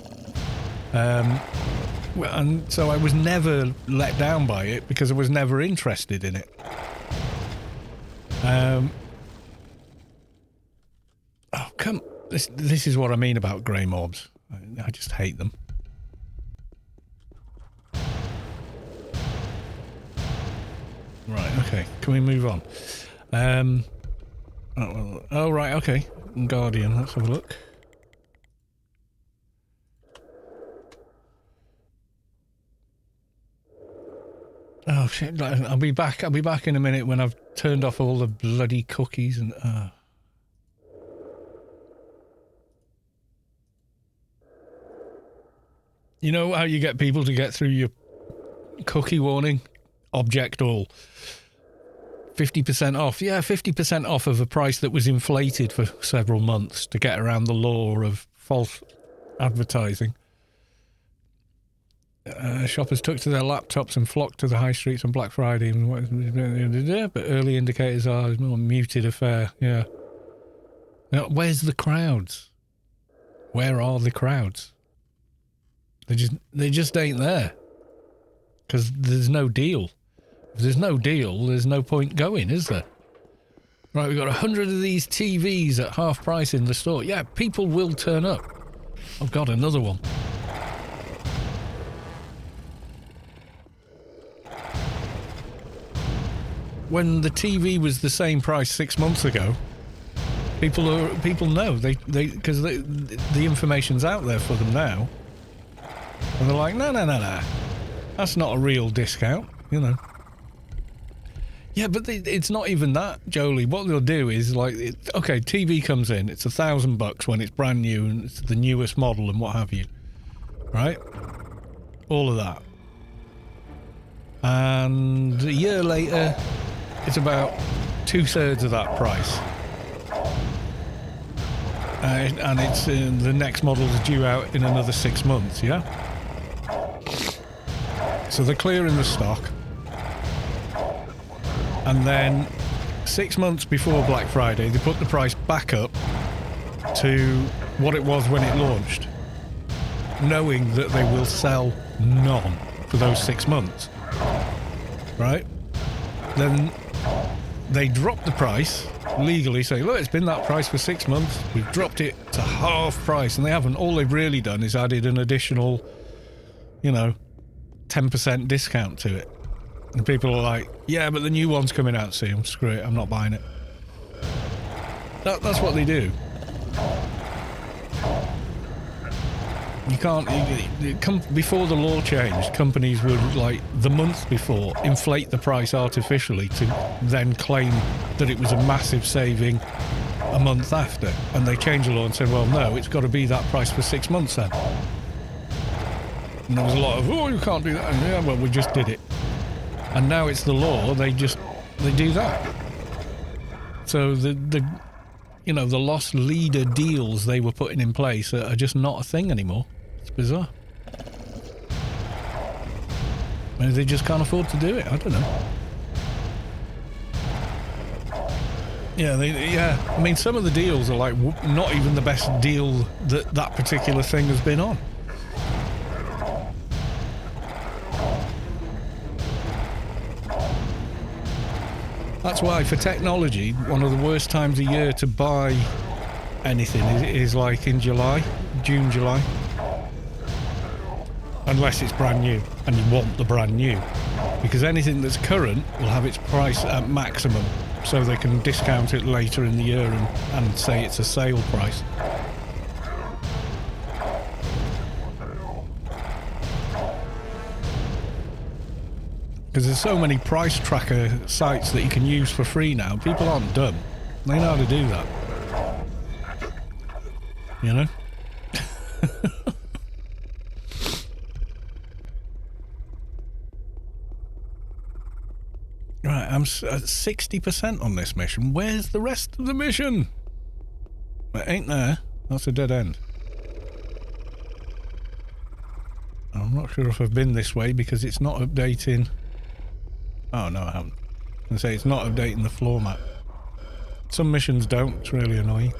And so I was never let down by it because I was never interested in it. Oh, come... This is what I mean about grey mobs. I just hate them. Right, okay. Can we move on? Oh, right, okay. Guardian, let's have a look. Oh, shit. I'll be back in a minute when I've turned off all the bloody cookies and... You know how you get people to get through your cookie warning? Object all. 50% off. Yeah, 50% off of a price that was inflated for several months to get around the law of false advertising. Shoppers took to their laptops and flocked to the high streets on Black Friday. But early indicators are a more muted affair. Yeah. Now, where's the crowds? Where are the crowds? They just ain't there because there's no deal. If there's no deal, there's no point going, is there? Right, we've got 100 of these TVs at half price in the store. Yeah, people will turn up. Oh God, another one. When the TV was the same price 6 months ago, people know because the information's out there for them now, and they're like, no, that's not a real discount, you know. Yeah, but it's not even that, Jolie. What they'll do is like, okay, TV comes in, it's $1,000 when it's brand new and it's the newest model and what have you, right? All of that, and a year later, it's about 2/3 of that price. And it's the next model is due out in another 6 months, yeah? So they're clearing the stock. And then 6 months before Black Friday, they put the price back up to what it was when it launched, knowing that they will sell none for those 6 months, right? Then they drop the price, legally say, look, it's been that price for 6 months, we've dropped it to half price, and they haven't. All they've really done is added an additional, 10% discount to it. And people are like, yeah, but the new one's coming out soon, screw it, I'm not buying it. That's what they do. You can't, before the law changed, companies would, like, the month before, inflate the price artificially to then claim that it was a massive saving a month after. And they changed the law and said, well, no, it's got to be that price for 6 months then. And there was a lot of, oh, you can't do that. And yeah, well, we just did it. And now it's the law, they do that. So the lost leader deals they were putting in place are just not a thing anymore. It's bizarre. Maybe they just can't afford to do it, I don't know. Yeah, I mean, some of the deals are like not even the best deal that particular thing has been on. That's why, for technology, one of the worst times of year to buy anything is like in June, July. Unless it's brand new, and you want the brand new. Because anything that's current will have its price at maximum, so they can discount it later in the year and say it's a sale price. Because there's so many price tracker sites that you can use for free now. People aren't dumb. They know how to do that. You know? Right, I'm at 60% on this mission. Where's the rest of the mission? It ain't there. That's a dead end. I'm not sure if I've been this way because it's not updating. Oh, no, I haven't. I can say it's not updating the floor map. Some missions don't. It's really annoying.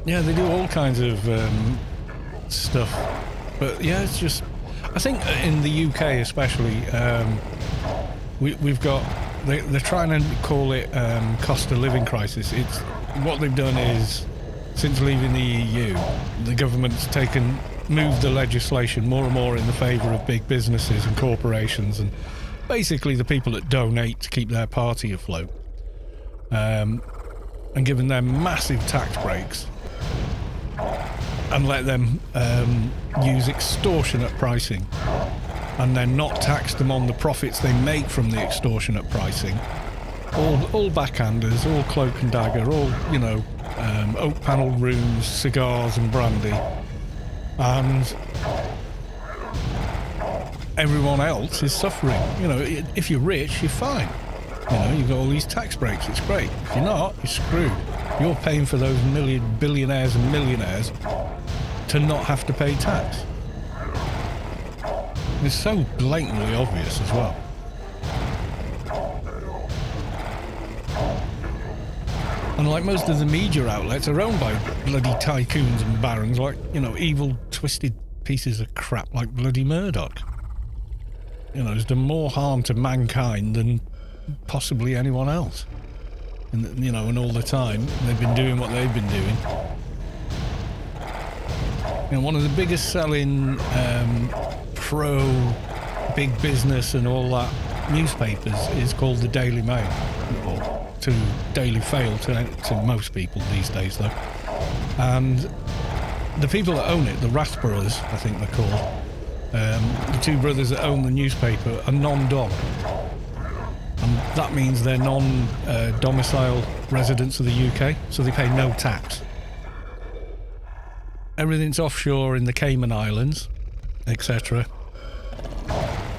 Yeah, they do all kinds of stuff. But, yeah, it's just... I think in the UK especially, we've got... They're trying to call it cost of living crisis. It's what they've done is, since leaving the EU, the government's moved the legislation more and more in the favour of big businesses and corporations and basically the people that donate to keep their party afloat, and given them massive tax breaks and let them use extortionate pricing and then not tax them on the profits they make from the extortionate pricing. All backhanders, all cloak and dagger, all, oak panelled rooms, cigars and brandy. And everyone else is suffering. If you're rich, you're fine. You've got all these tax breaks, it's great. If you're not, you're screwed. You're paying for those billionaires and millionaires to not have to pay tax. It's so blatantly obvious as well. And like most of the media outlets are owned by bloody tycoons and barons, like, evil, twisted pieces of crap like bloody Murdoch. you know, has done more harm to mankind than possibly anyone else. And, you know, and all the time they've been doing what they've been doing. You know, one of the biggest selling pro big business and all that newspapers is called the Daily Mail, or to Daily Fail to most people these days, though. And the people that own it, the Rathboroughs, I think they're called, the two brothers that own the newspaper are non-dom. And that means they're non-domicile residents of the UK, so they pay no tax. Everything's offshore in the Cayman Islands, etc.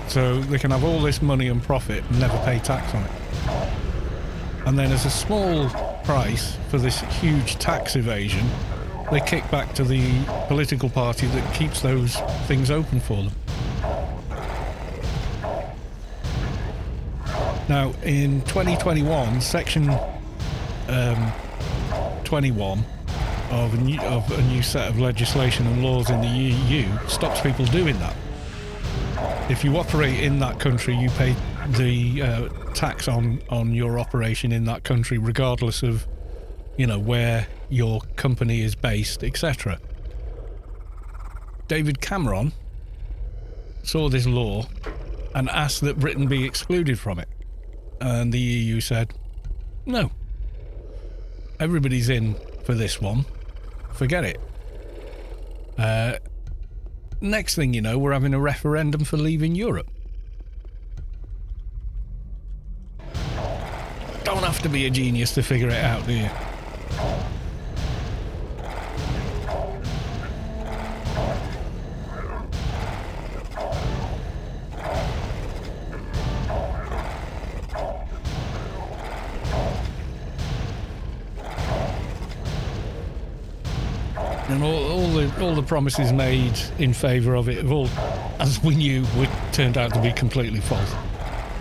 So they can have all this money and profit and never pay tax on it. And then as a small price for this huge tax evasion, they kick back to the political party that keeps those things open for them. Now, in 2021, Section 21 of a new set of legislation and laws in the EU stops people doing that. If you operate in that country, you pay the tax on your operation in that country, regardless of, you know, where your company is based, etc. David Cameron saw this law and asked that Britain be excluded from it. And the EU said, no. Everybody's in for this one. Forget it. Next thing you know, we're having a referendum for leaving Europe. Don't have to be a genius to figure it out, do you? And all the promises made in favour of it have all, as we knew, turned out to be completely false.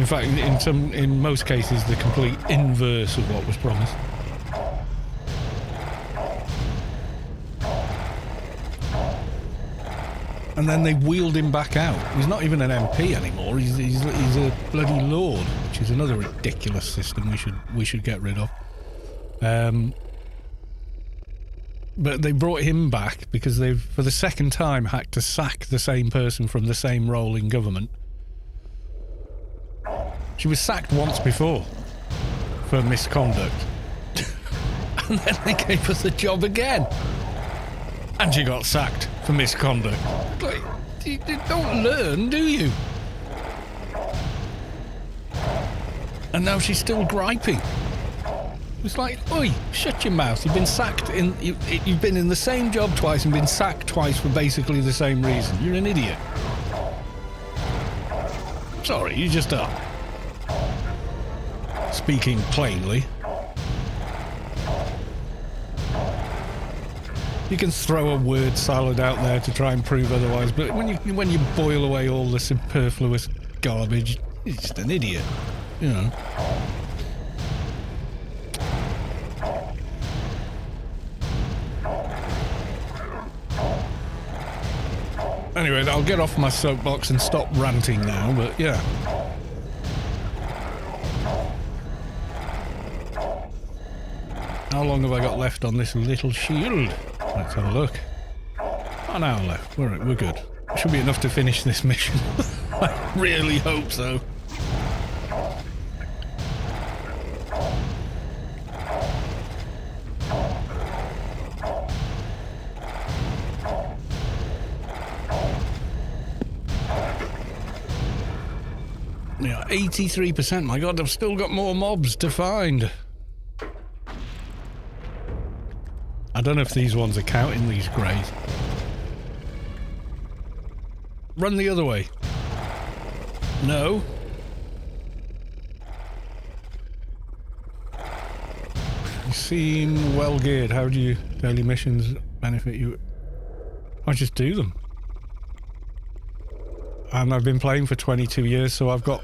In fact, in most cases, the complete inverse of what was promised. And then they wheeled him back out. He's not even an MP anymore. He's a bloody lord, which is another ridiculous system we should get rid of. But they brought him back because they've, for the second time, had to sack the same person from the same role in government. She was sacked once before for misconduct. And then they gave her the job again. And she got sacked for misconduct. Like, you don't learn, do you? And now she's still griping. It's like, oi, shut your mouth. You've been sacked you've been in the same job twice and been sacked twice for basically the same reason. You're an idiot. Sorry, you just are. Speaking plainly. You can throw a word salad out there to try and prove otherwise, but when you boil away all the superfluous garbage, you're just an idiot, you know. Anyway, I'll get off my soapbox and stop ranting now, but yeah. How long have I got left on this little shield? Let's have a look. An hour left. We're good. Should be enough to finish this mission. I really hope so. Yeah, 83%. My God, I've still got more mobs to find. I don't know if these ones are counting, these greys. Run the other way. No. You seem well geared. How do daily missions benefit you? I just do them. And I've been playing for 22 years, so I've got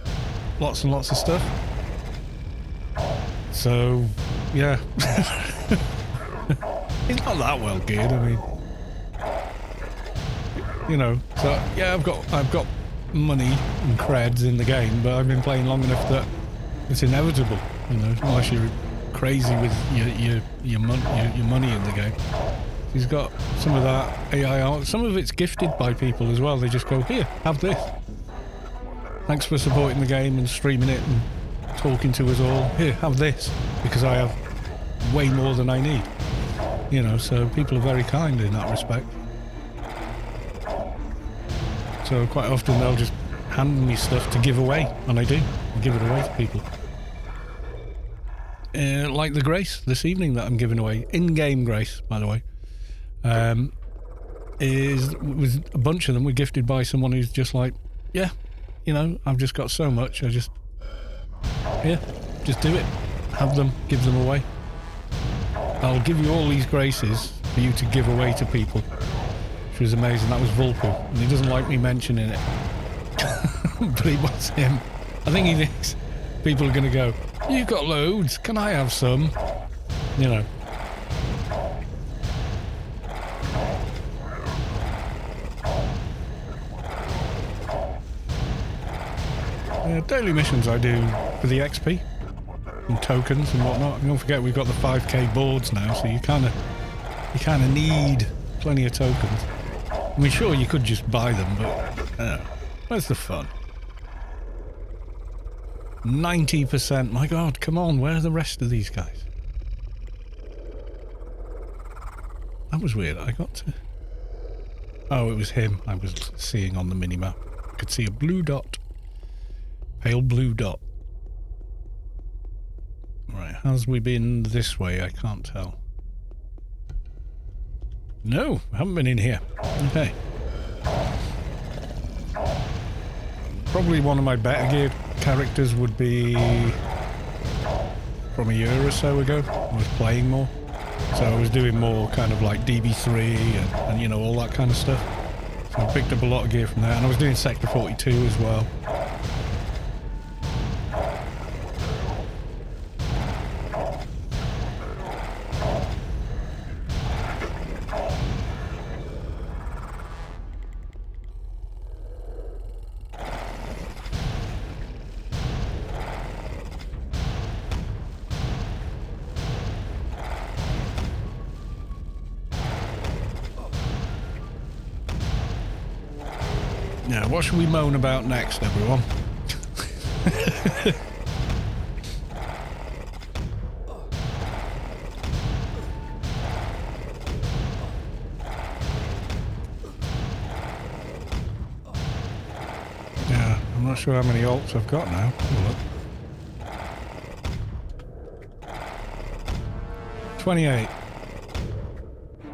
lots and lots of stuff. So, yeah. It's not that well geared, I mean. You know, so yeah, I've got money and creds in the game, but I've been playing long enough that it's inevitable, you know, unless you're crazy with your money in the game. He's got some of that AI art. Some of it's gifted by people as well. They just go, here, have this. Thanks for supporting the game and streaming it and talking to us all. Here, have this, because I have way more than I need. You know, so people are very kind in that respect. So quite often they'll just hand me stuff to give away, and I do. I give it away to people. Like the Grace this evening that I'm giving away. In-game Grace, by the way. Was a bunch of them were gifted by someone who's just like, yeah, you know, I've just got so much, just do it. Have them, give them away. I'll give you all these graces for you to give away to people. Which was amazing. That was Vulpul, and he doesn't like me mentioning it. But it was him. I think he thinks people are going to go, you've got loads, can I have some? You know. Daily missions I do for the XP and tokens and whatnot. And don't forget we've got the 5k boards now, so you kind of need plenty of tokens. I mean, sure, you could just buy them, but where's the fun? 90%. My God, come on, where are the rest of these guys? That was weird. I got to... Oh, it was him I was seeing on the minimap. I could see a blue dot. Pale blue dot. Right, has we been this way? I can't tell. No, I haven't been in here. Okay. Probably one of my better geared characters would be from a year or so ago. I was playing more. So I was doing more kind of like DB3 and you know, all that kind of stuff. So I picked up a lot of gear from there. And I was doing Sector 42 as well. Now, what should we moan about next, everyone? Yeah, I'm not sure how many alts I've got now. Have a look. 28.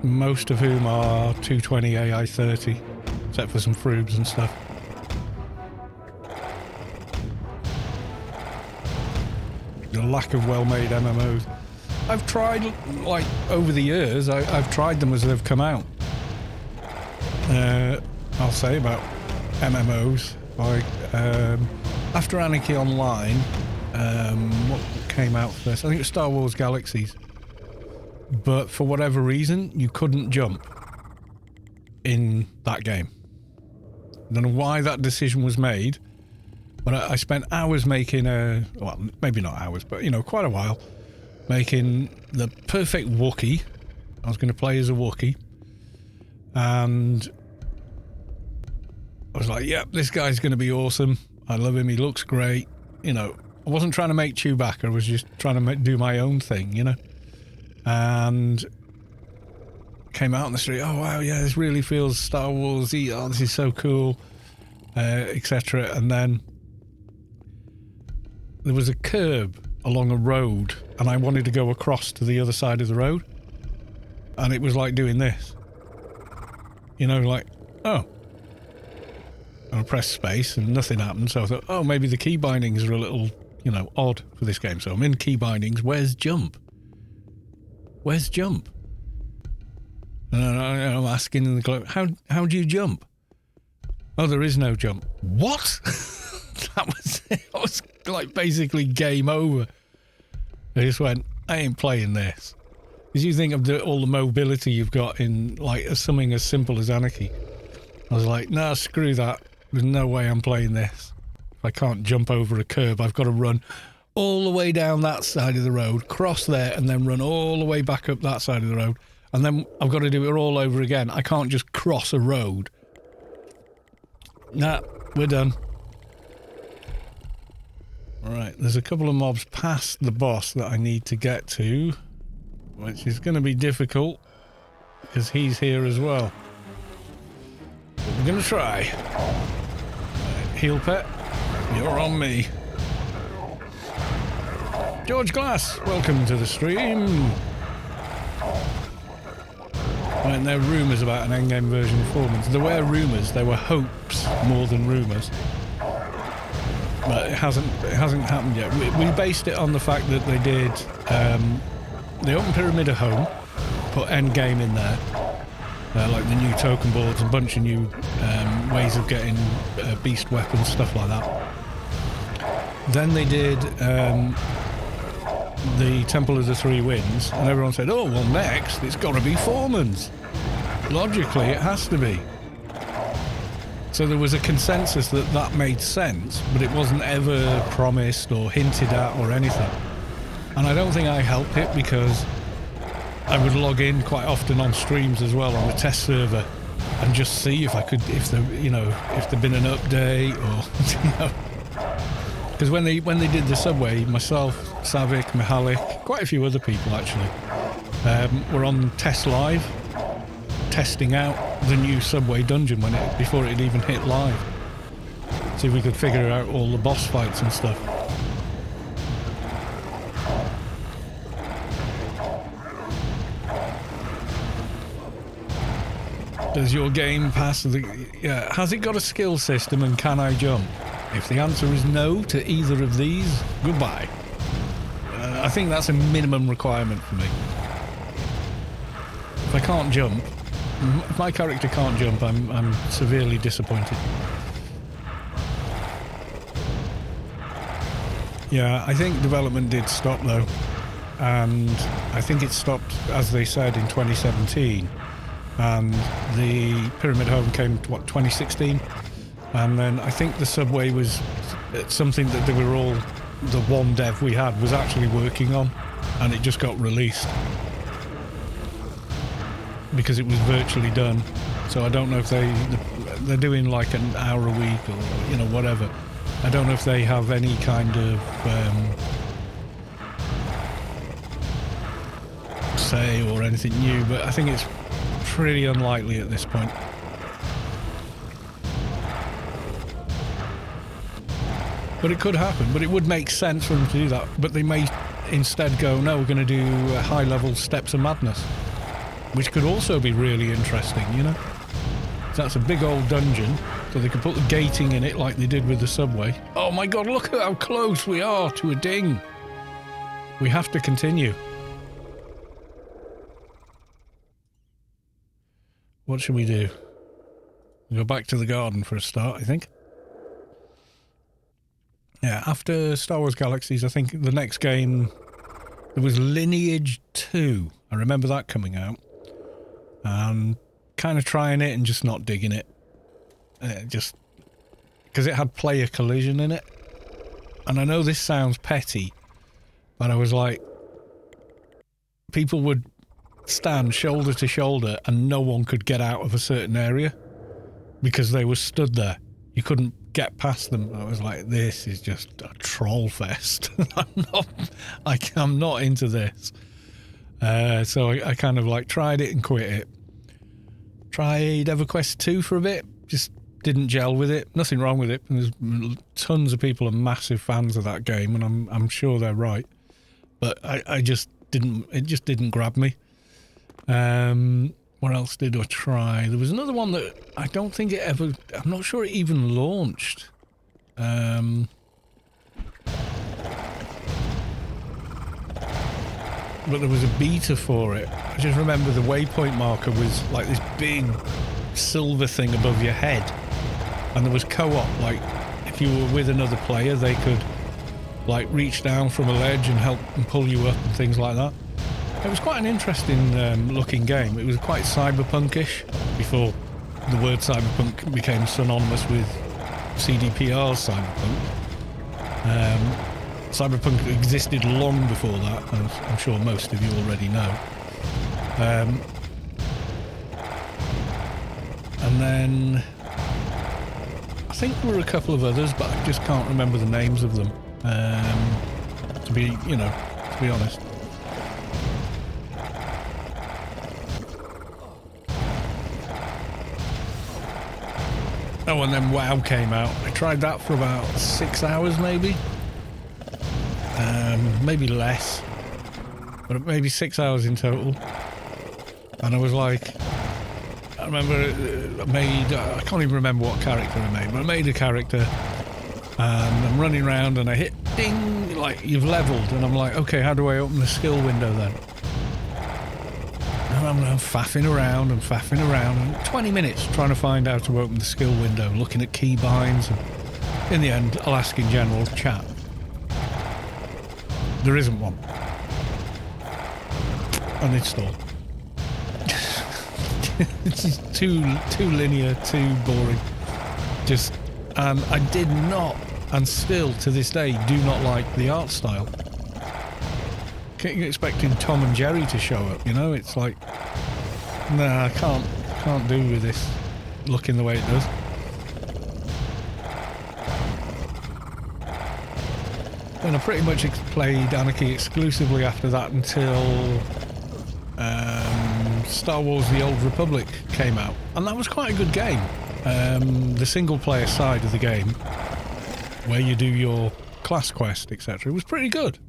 Most of whom are 220 AI 30. Except for some frubes and stuff. The lack of well-made MMOs. I've tried, like, over the years, I've tried them as they've come out. I'll say about MMOs. Like, after Anarchy Online, what came out first? I think it was Star Wars Galaxies. But for whatever reason, you couldn't jump in that game. I don't know why that decision was made, but I spent hours making well, maybe not hours, but, you know, quite a while, making the perfect Wookiee. I was going to play as a Wookiee, and I was like, yep, this guy's going to be awesome. I love him. He looks great. You know, I wasn't trying to make Chewbacca. I was just trying to do my own thing, you know, and came out on the street, oh wow, yeah, this really feels Star Wars-y, oh, this is so cool, etc. And then there was a curb along a road, and I wanted to go across to the other side of the road, and it was like doing this, you know, like, oh, and I pressed space and nothing happened. So I thought, oh, maybe the key bindings are a little, you know, odd for this game. So I'm in key bindings. Where's jump? Where's jump? And I'm asking in the club, how do you jump? Oh, there is no jump. What? That was it. I was like basically game over. I just went, I ain't playing this. Because you think of all the mobility you've got in like something as simple as Anarchy. I was like, nah, screw that. There's no way I'm playing this. If I can't jump over a curb, I've got to run all the way down that side of the road, cross there, and then run all the way back up that side of the road. And then I've got to do it all over again. I can't just cross a road. Nah, we're done. Alright, there's a couple of mobs past the boss that I need to get to, which is going to be difficult, because he's here as well. But we're going to try. Right, heal pet, you're on me. George Glass, welcome to the stream. Right, and there are rumours about an endgame version of Foreman's. There were rumours, there were hopes more than rumours. But it hasn't happened yet. We based it on the fact that they did the Open Pyramid at home, put endgame in there, like the new token boards, a bunch of new ways of getting beast weapons, stuff like that. Then they did the Temple of the Three Winds, and everyone said, oh, well, next, it's got to be Foreman's. Logically, it has to be. So there was a consensus that that made sense, but it wasn't ever promised or hinted at or anything. And I don't think I helped it, because I would log in quite often on streams as well on the test server and just see if I could, if there'd been an update or, Because when they did the subway, myself, Savik, Mihalik, quite a few other people actually, were on test live, testing out the new subway dungeon before it even hit live. See if we could figure out all the boss fights and stuff. Does your game pass has it got a skill system, and can I jump? If the answer is no to either of these, goodbye. I think that's a minimum requirement for me. If I can't jump, if my character can't jump, I'm severely disappointed. Yeah, I think development did stop though, and I think it stopped, as they said, in 2017, and the Pyramid Home came to 2016. And then I think the subway was something that they were all, the one dev we had was actually working on, and it just got released because it was virtually done. So I don't know if they're doing like an hour a week or whatever. I don't know if they have any kind of say or anything new, but I think it's pretty unlikely at this point. But it could happen, but it would make sense for them to do that. But they may instead go, no, we're going to do high-level Steps of Madness, which could also be really interesting, So that's a big old dungeon, so they could put the gating in it like they did with the subway. Oh my god, look at how close we are to a ding. We have to continue. What should we do? We'll go back to the garden for a start, I think. Yeah, after Star Wars Galaxies, I think the next game, there was Lineage 2. I remember that coming out. And kind of trying it and just not digging it. Just because it had player collision in it. And I know this sounds petty, but I was like, people would stand shoulder to shoulder and no one could get out of a certain area because they were stood there. You couldn't get past them. I was like, this is just a troll fest. I'm not into this. So I kind of like tried it and quit it. Tried EverQuest 2 for a bit, just didn't gel with it. Nothing wrong with it. There's tons of people are massive fans of that game, and I'm sure they're right. But I just didn't. It just didn't grab me. What else did I try? There was another one that I don't think it ever... I'm not sure it even launched. But there was a beta for it. I just remember the waypoint marker was like this big silver thing above your head. And there was co-op, like if you were with another player, they could like reach down from a ledge and help and pull you up and things like that. It was quite an interesting looking game. It was quite cyberpunkish before the word cyberpunk became synonymous with CDPR's Cyberpunk. Cyberpunk existed long before that, as I'm sure most of you already know. And then I think there were a couple of others, but I just can't remember the names of them. To be honest. Oh, and then WoW came out. I tried that for about 6 hours, maybe. Maybe less. But maybe 6 hours in total. And I was like... I remember I can't even remember what character I made, but I made a character. And I'm running around and I hit ding, like you've leveled. And I'm like, okay, how do I open the skill window then? And I'm faffing around and 20 minutes trying to find out how to open the skill window, looking at keybinds, and in the end I'll ask in general chat. There isn't one. Uninstall. It's just too linear, too boring. And I did not, and still to this day do not like the art style. You're expecting Tom and Jerry to show up, you know? It's like, nah, I can't do with this looking the way it does. And I pretty much played Anarchy exclusively after that until Star Wars The Old Republic came out. And that was quite a good game. The single player side of the game, where you do your class quest, etc., was pretty good.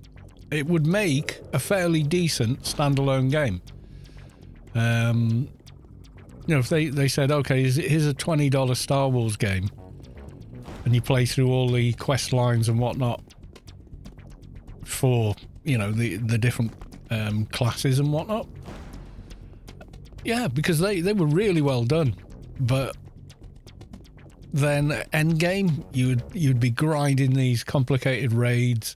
It would make a fairly decent standalone game. If they said, okay, here's a $20 Star Wars game, and you play through all the quest lines and whatnot for, the different classes and whatnot. Yeah, because they were really well done. But then endgame, you'd be grinding these complicated raids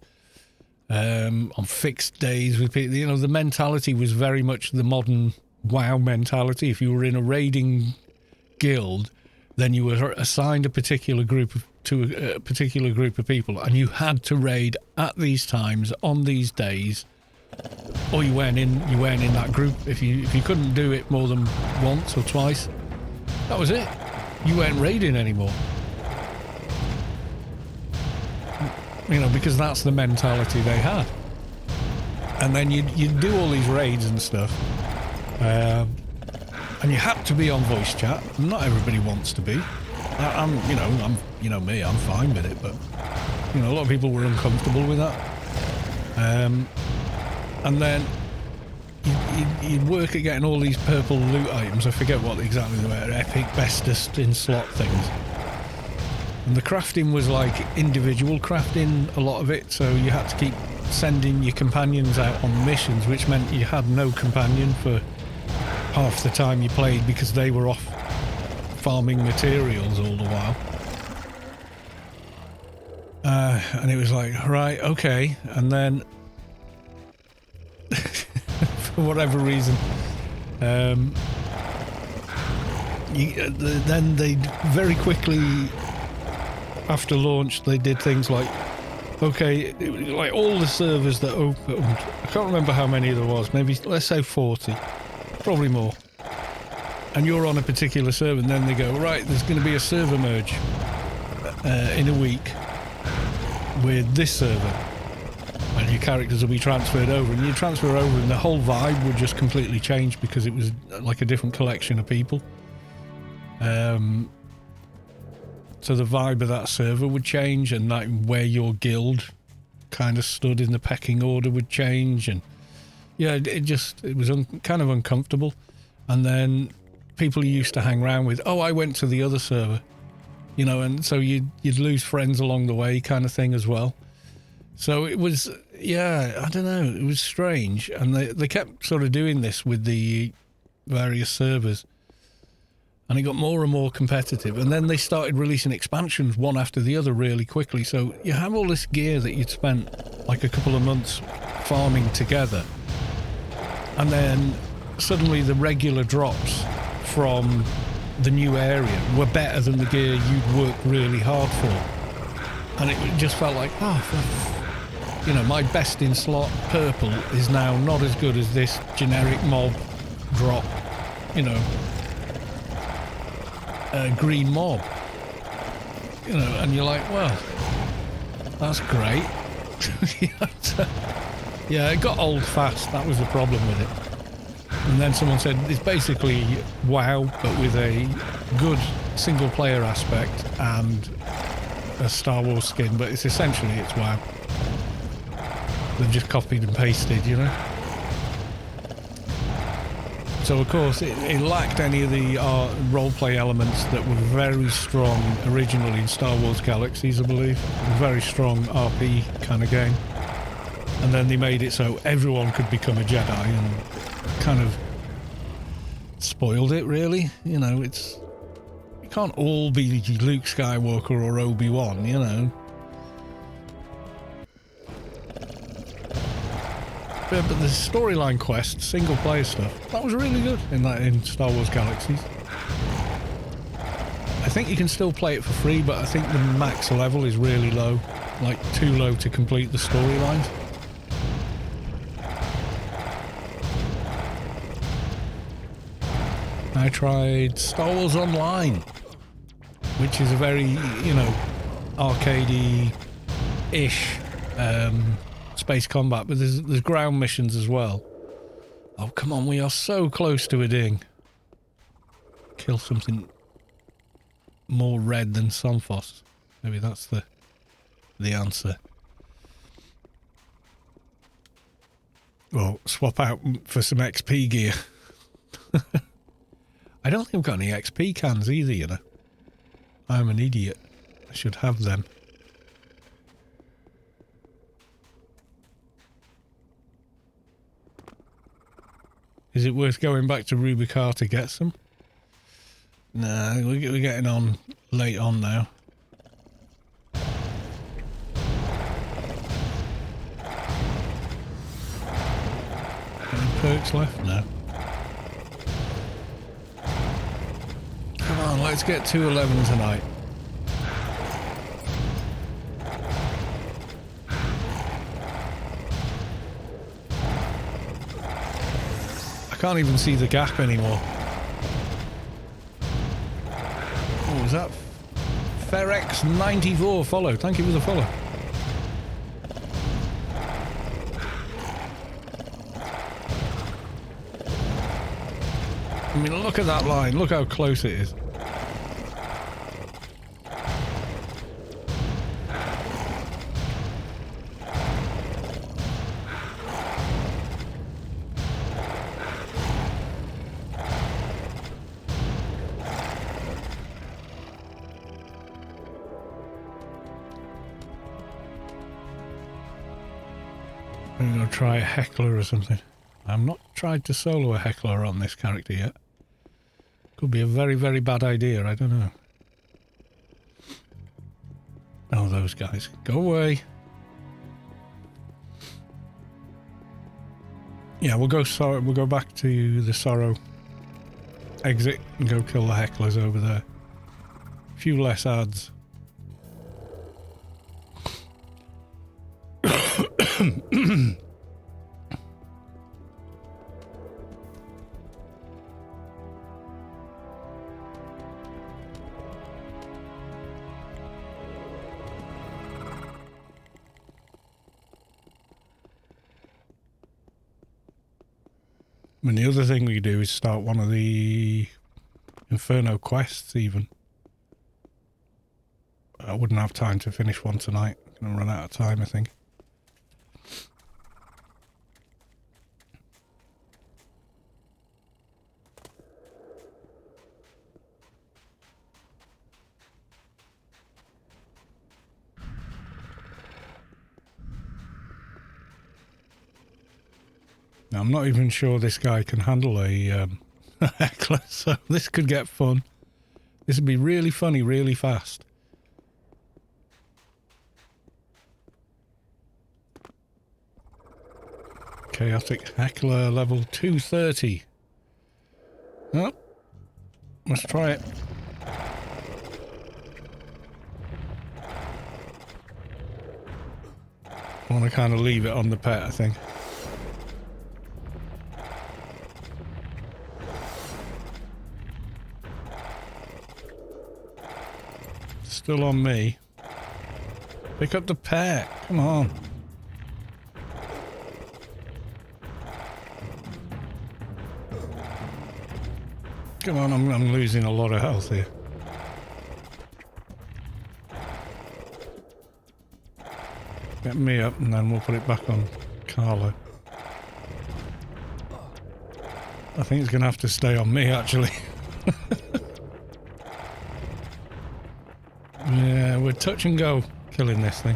on fixed days with people. The mentality was very much the modern WoW mentality. If you were in a raiding guild, then you were assigned a particular group of people, and you had to raid at these times on these days, or you weren't in that group. If you couldn't do it more than once or twice, that was it. You weren't raiding anymore. Because that's the mentality they had. And then you'd do all these raids and stuff, and you had to be on voice chat. Not everybody wants to be. I'm me, I'm fine with it, but a lot of people were uncomfortable with that. And then you'd work at getting all these purple loot items. I forget what exactly they were. Epic, bestest in slot things. And the crafting was like individual crafting, a lot of it, so you had to keep sending your companions out on missions, which meant you had no companion for half the time you played because they were off farming materials all the while. And it was like, right, okay. And then, for whatever reason, then they very quickly, after launch, they did things like, okay, like all the servers that opened, I can't remember how many there was, maybe, let's say 40, probably more. And you're on a particular server, and then they go, right, there's going to be a server merge in a week with this server. And your characters will be transferred over, and you transfer over, and the whole vibe would just completely change because it was like a different collection of people. So the vibe of that server would change, and like where your guild kind of stood in the pecking order would change, and yeah, it was kind of uncomfortable. And then people you used to hang around with, oh, I went to the other server, and so you'd lose friends along the way, kind of thing as well. So it was, yeah, I don't know, it was strange, and they kept sort of doing this with the various servers. And it got more and more competitive. And then they started releasing expansions one after the other really quickly. So you have all this gear that you'd spent like a couple of months farming together. And then suddenly the regular drops from the new area were better than the gear you'd worked really hard for. And it just felt like, you know, my best in slot purple is now not as good as this generic mob drop, you know, green mob. You know, and you're like, well, that's great. Yeah, it got old fast. That was the problem with it. And then someone said it's basically WoW, but with a good single player aspect and a Star Wars skin, but it's essentially it's WoW. They've just copied and pasted, you know. So of course it lacked any of the roleplay elements that were very strong originally in Star Wars Galaxies, I believe. Very strong RP kind of game. And then they made it so everyone could become a Jedi and kind of spoiled it, really. You know, it's... You can't all be Luke Skywalker or Obi-Wan, you know. But the storyline quest, single player stuff, that was really good in Star Wars Galaxies. I think you can still play it for free, but I think the max level is really low. Like, too low to complete the storylines. I tried Star Wars Online, which is a very, you know, arcadey-ish space combat, but there's ground missions as well. Oh, come on, we are so close to a ding. Kill something more red than Somphos. Maybe that's the answer. Well, swap out for some XP gear. I don't think I've got any XP cans either, you know. I'm an idiot. I should have them. Is it worth going back to Rubicar to get some? Nah, we're getting on late on now. Any perks left? No. Come on, let's get 211 tonight. I can't even see the gap anymore. Oh, is that Ferex94 follow? Thank you for the follow. I mean, look at that line. Look how close it is. I'm going to try a heckler or something. I've not tried to solo a heckler on this character yet. Could be a very, very bad idea. I don't know. Oh, those guys. Go away. Yeah, we'll go back to the Sorrow exit and go kill the hecklers over there. A few less ads. I mean, the other thing we do is start one of the Inferno quests even. I wouldn't have time to finish one tonight. I'm going to run out of time, I think. Now, I'm not even sure this guy can handle a heckler, so this could get fun. This would be really funny, really fast. Chaotic heckler level 230. Oh, Let's try it. I want to kind of leave it on the pet, I think. Still on me. Pick up the pet. Come on. Come on, I'm losing a lot of health here. Get me up and then we'll put it back on Carlo. I think it's going to have to stay on me, actually. Yeah, we're touch and go killing this thing.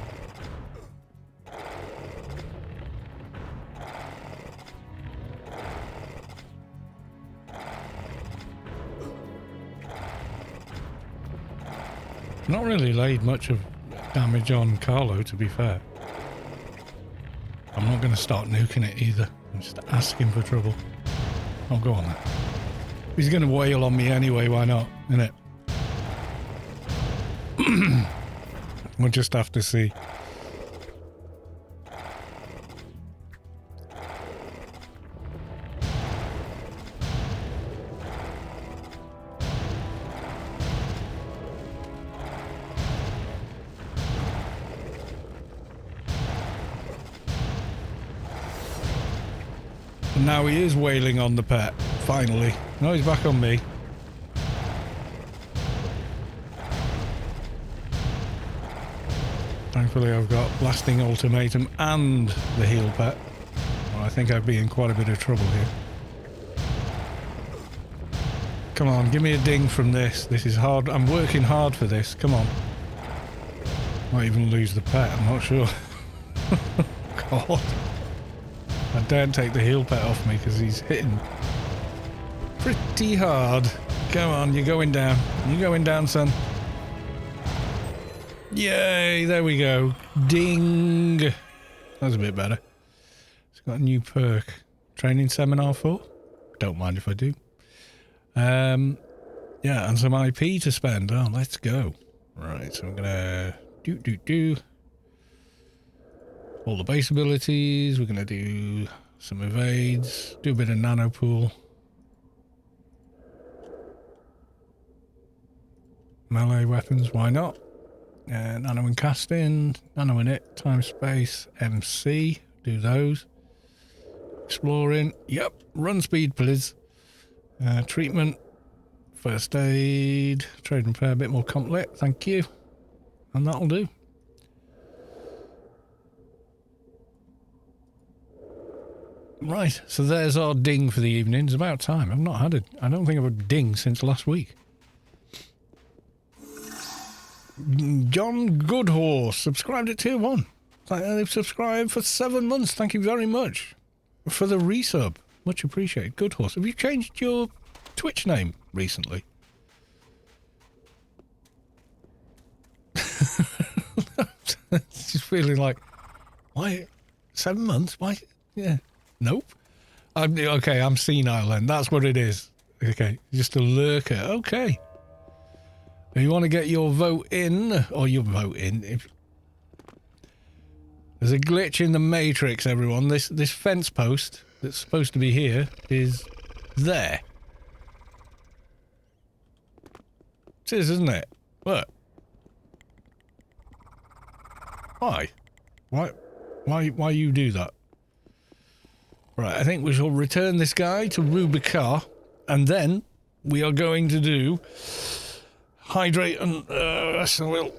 Not really laid much of damage on Carlo, to be fair. I'm not going to start nuking it either. I'm just asking for trouble. Oh, go on then. He's going to wail on me anyway, why not? Innit? We'll just have to see. And now he is wailing on the pet, finally. Now he's back on me. Thankfully I've got Blasting Ultimatum and the heal pet. Well, I think I'd be in quite a bit of trouble here. Come on, give me a ding from this. This is hard. I'm working hard for this. Come on. Might even lose the pet, I'm not sure. God. I daren't take the heal pet off me because he's hitting pretty hard. Come on, you're going down. You're going down, son. Yay, there we go. Ding. That was a bit better. It's got a new perk. Training Seminar 4. Don't mind if I do. Yeah, and some IP to spend. Oh, let's go. Right, so I'm gonna do all the base abilities. We're gonna do some evades, do a bit of nano pool. Melee weapons, why not? Nano and casting, nano in it, time space, MC, do those. Exploring, yep, run speed please. Treatment, first aid, trade and repair, a bit more complet, thank you. And that'll do. Right, so there's our ding for the evening. It's about time. I've not had it. I don't think I've had a ding since last week. John Goodhorse subscribed at tier 1. They've subscribed for 7 months. Thank you very much for the resub. Much appreciated. Goodhorse, have you changed your Twitch name recently? It's just feeling like, why 7 months? Why? Yeah. Nope. Okay, I'm senile then. That's what it is. Okay, just a lurker. Okay. If you want to get your vote in, or your vote in, if there's a glitch in the Matrix, everyone. This fence post that's supposed to be here is there. It is, isn't it? Look. Why? Why you do that? Right, I think we shall return this guy to Rubicar, and then we are going to do hydrate and so we'll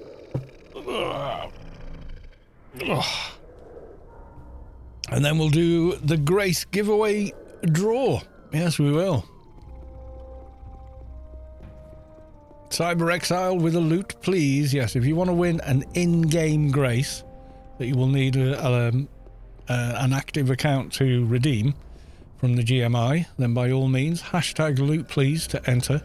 and then we'll do the Grace giveaway draw. Yes, we will. Cyber Exile with a loot, please. Yes, if you want to win an in-game Grace that you will need an active account to redeem from the GMI, then by all means, hashtag loot please to enter.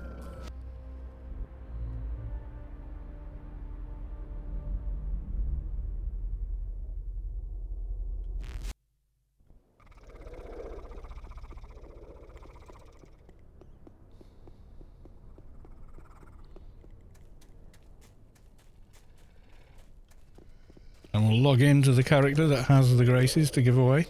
And we'll log into the character that has the graces to give away.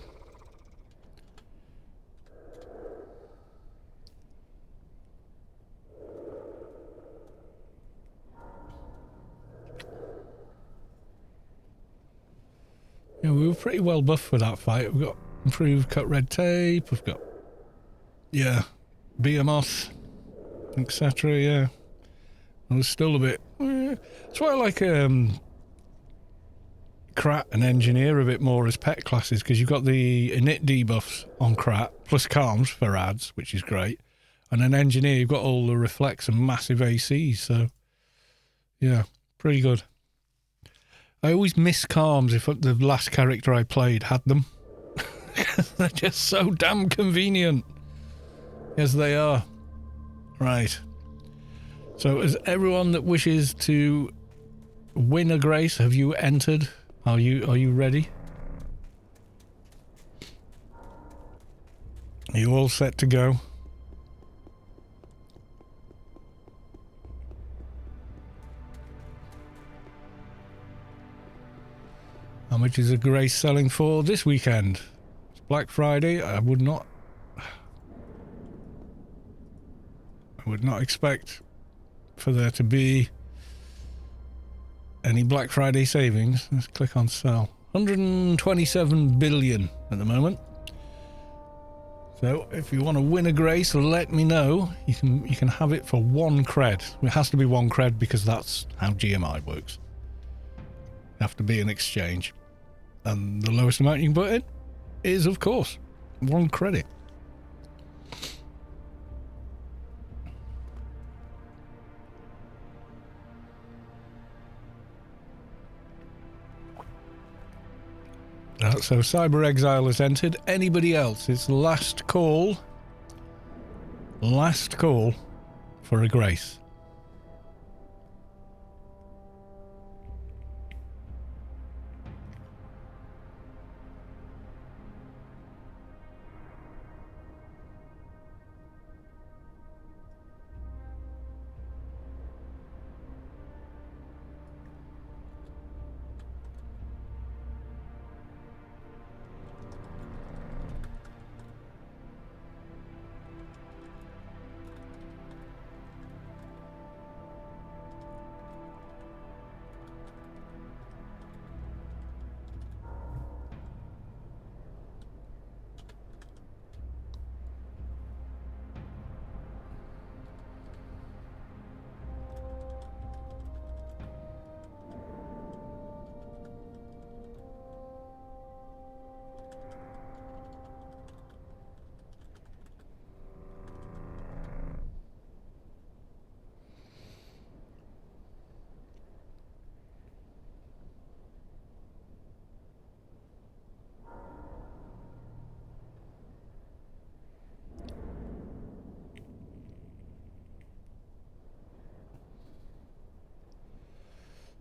Yeah, we were pretty well buffed for that fight. We've got improved cut red tape, we've got, yeah, BMOS, etc. Yeah, I was still a bit. That's why I like Krat and Engineer a bit more as pet classes, because you've got the init debuffs on Krat plus Calms for ads, which is great, and then Engineer you've got all the reflex and massive ACs. So yeah, pretty good. I always miss Calms if the last character I played had them. They're just so damn convenient. Yes, they are. Right. So, as everyone that wishes to win a grace, have you entered? Are you ready? Are you all set to go? How much is a grace selling for this weekend? It's Black Friday. I would not expect for there to be any Black Friday savings. Let's click on sell. 127 billion at the moment. So if you want to win a grace, let me know. You can have it for 1 cred. It has to be 1 cred because that's how GMI works. Have to be an exchange. And the lowest amount you can put in is, of course, 1 credit. So Cyber Exile has entered. Anybody else? It's last call. Last call for a grace.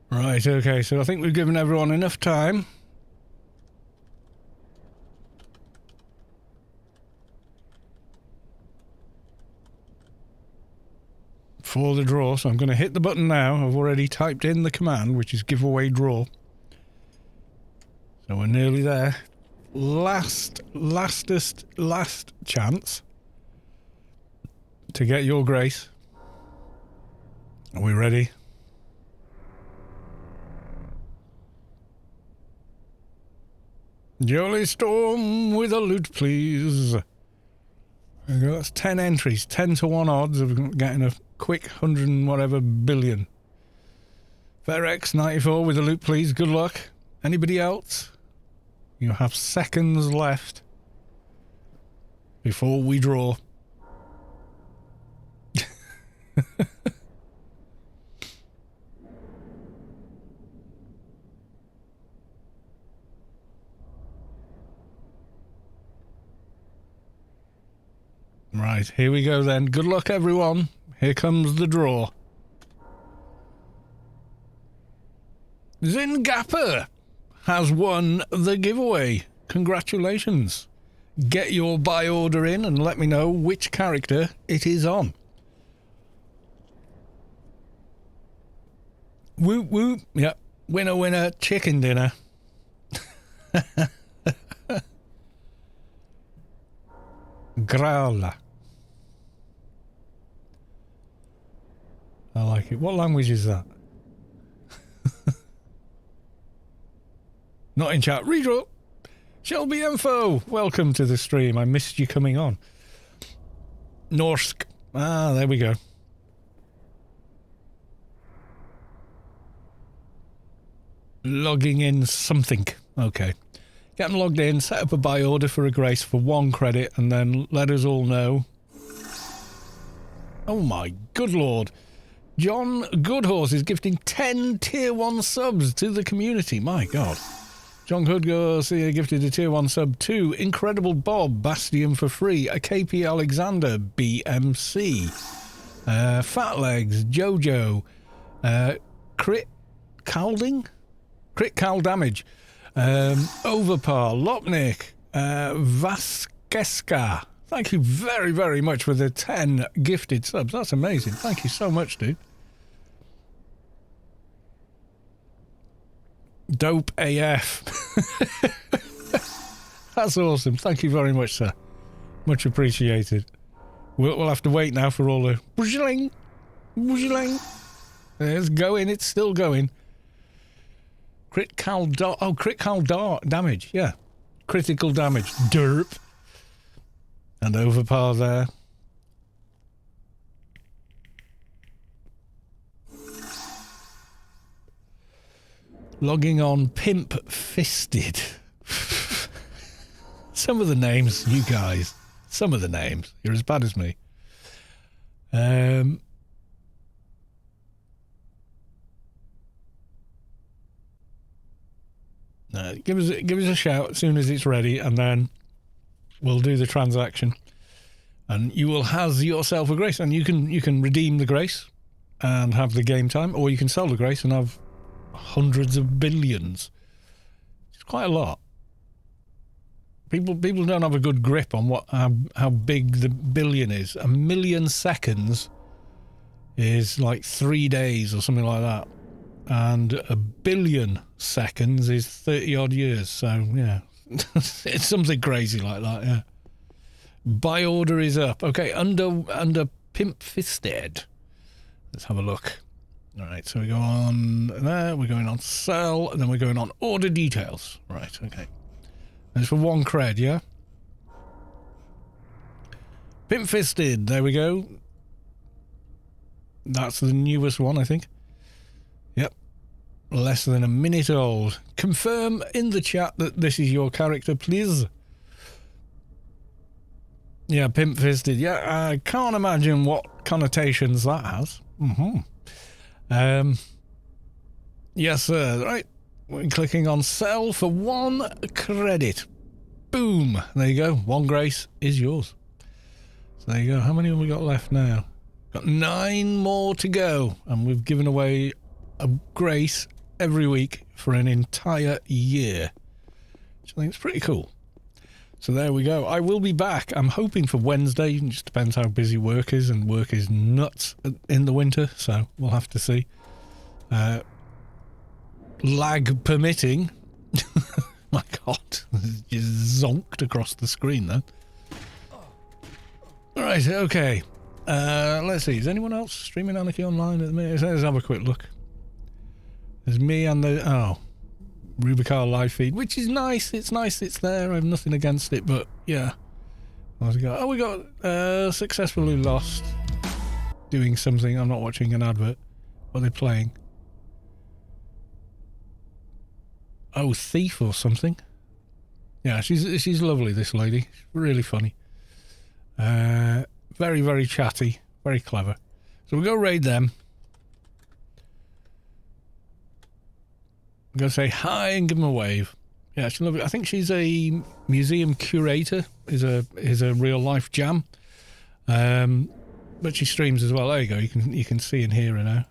Right, okay, so I think we've given everyone enough time. For the draw, so I'm going to hit the button now. I've already typed in the command, which is giveaway draw. So we're nearly there. Last chance to get your grace. Are we ready? Jolly Storm with a loot, please. There we go. That's 10 entries, 10 to 1 odds of getting a quick 100 and whatever billion. Ferex 94 with a loot, please. Good luck. Anybody else? You have seconds left before we draw. Right, here we go then. Good luck, everyone. Here comes the draw. Snyggapa has won the giveaway. Congratulations. Get your buy order in and let me know which character it is on. Whoop whoop. Yep. Winner winner, chicken dinner. Growler. I like it. What language is that? Not in chat. Redraw. Shelby Info. Welcome to the stream. I missed you coming on. Norsk. Ah, there we go. Logging in something. Okay. Get them logged in, set up a buy order for a grace for 1 credit, and then let us all know. Oh my good lord. John Goodhorse is gifting 10 tier 1 subs to the community. My god. John Goodhorse gifted a tier 1 sub to Incredible Bob, Bastion for free, a KP Alexander, BMC, Fat Legs, Jojo, Crit Calding? Crit Cal Damage, Overpar, Lopnik, Vaskeska. Thank you very, very much for the 10 gifted subs. That's amazing. Thank you so much, dude. Dope AF. That's awesome. Thank you very much, sir. Much appreciated. We'll have to wait now for all the... Bushling. It's going. It's still going. Crit Cal damage. Yeah. Critical damage. Derp. And Overpar there. Logging on Pimp Fisted. Some of the names, you guys. Some of the names. You're as bad as me. Give us a shout as soon as it's ready, and then we'll do the transaction. And you will have yourself a grace, and you can redeem the grace and have the game time, or you can sell the grace and have hundreds of billions. It's quite a lot. People don't have a good grip on how big the billion is. 1 million seconds is like 3 days or something like that, and 1 billion seconds is 30 odd years. So yeah, it's something crazy like that. Yeah. Buy order is up. Okay, under Pimp Fisted. Let's have a look. All right, so we go on there, we're going on sell, and then we're going on order details. Right, okay. And it's for 1 cred, yeah? Pimp Fisted, there we go. That's the newest one, I think. Yep. Less than a minute old. Confirm in the chat that this is your character, please. Yeah, Pimp Fisted. Yeah, I can't imagine what connotations that has. Yes, sir. Right. We're clicking on sell for 1 credit. Boom. There you go. 1 grace is yours. So there you go. How many have we got left now? Got 9 more to go. And we've given away a grace every week for an entire year. Which I think is pretty cool. So there we go. I will be back. I'm hoping for Wednesday. It just depends how busy work is, and work is nuts in the winter, so we'll have to see. Lag permitting. My God, just zonked across the screen then. Right, okay. Let's see. Is anyone else streaming Anarchy online at the minute? Let's have a quick look. There's me and the... Rubicar live feed, which is nice. It's nice it's there. I have nothing against it, but yeah. What we got? Oh, we got successfully lost doing something. I'm not watching an advert. What are they playing? Oh, Thief or something. Yeah, she's lovely, this lady. She's really funny. Very, very chatty. Very clever. So we'll go raid them. I'm going to say hi and give them a wave. Yeah, she's lovely. I think she's a museum curator. Is a real life jam. But she streams as well. There you go. You can see and hear her now.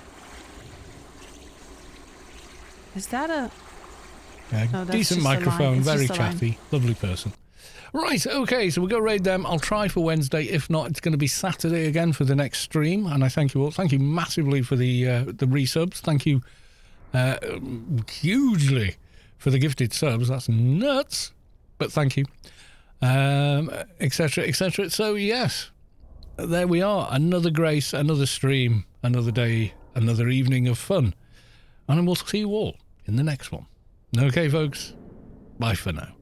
Is that a... Yeah, no, decent microphone, very chatty, lovely person. Right, okay, so we'll go raid them. I'll try for Wednesday. If not, it's going to be Saturday again for the next stream. And I thank you all. Thank you massively for the resubs. Thank you hugely for the gifted subs. That's nuts. But thank you. Etc., etc. So, yes, there we are. Another grace, another stream, another day, another evening of fun. And we'll see you all in the next one. Okay, folks? Bye for now.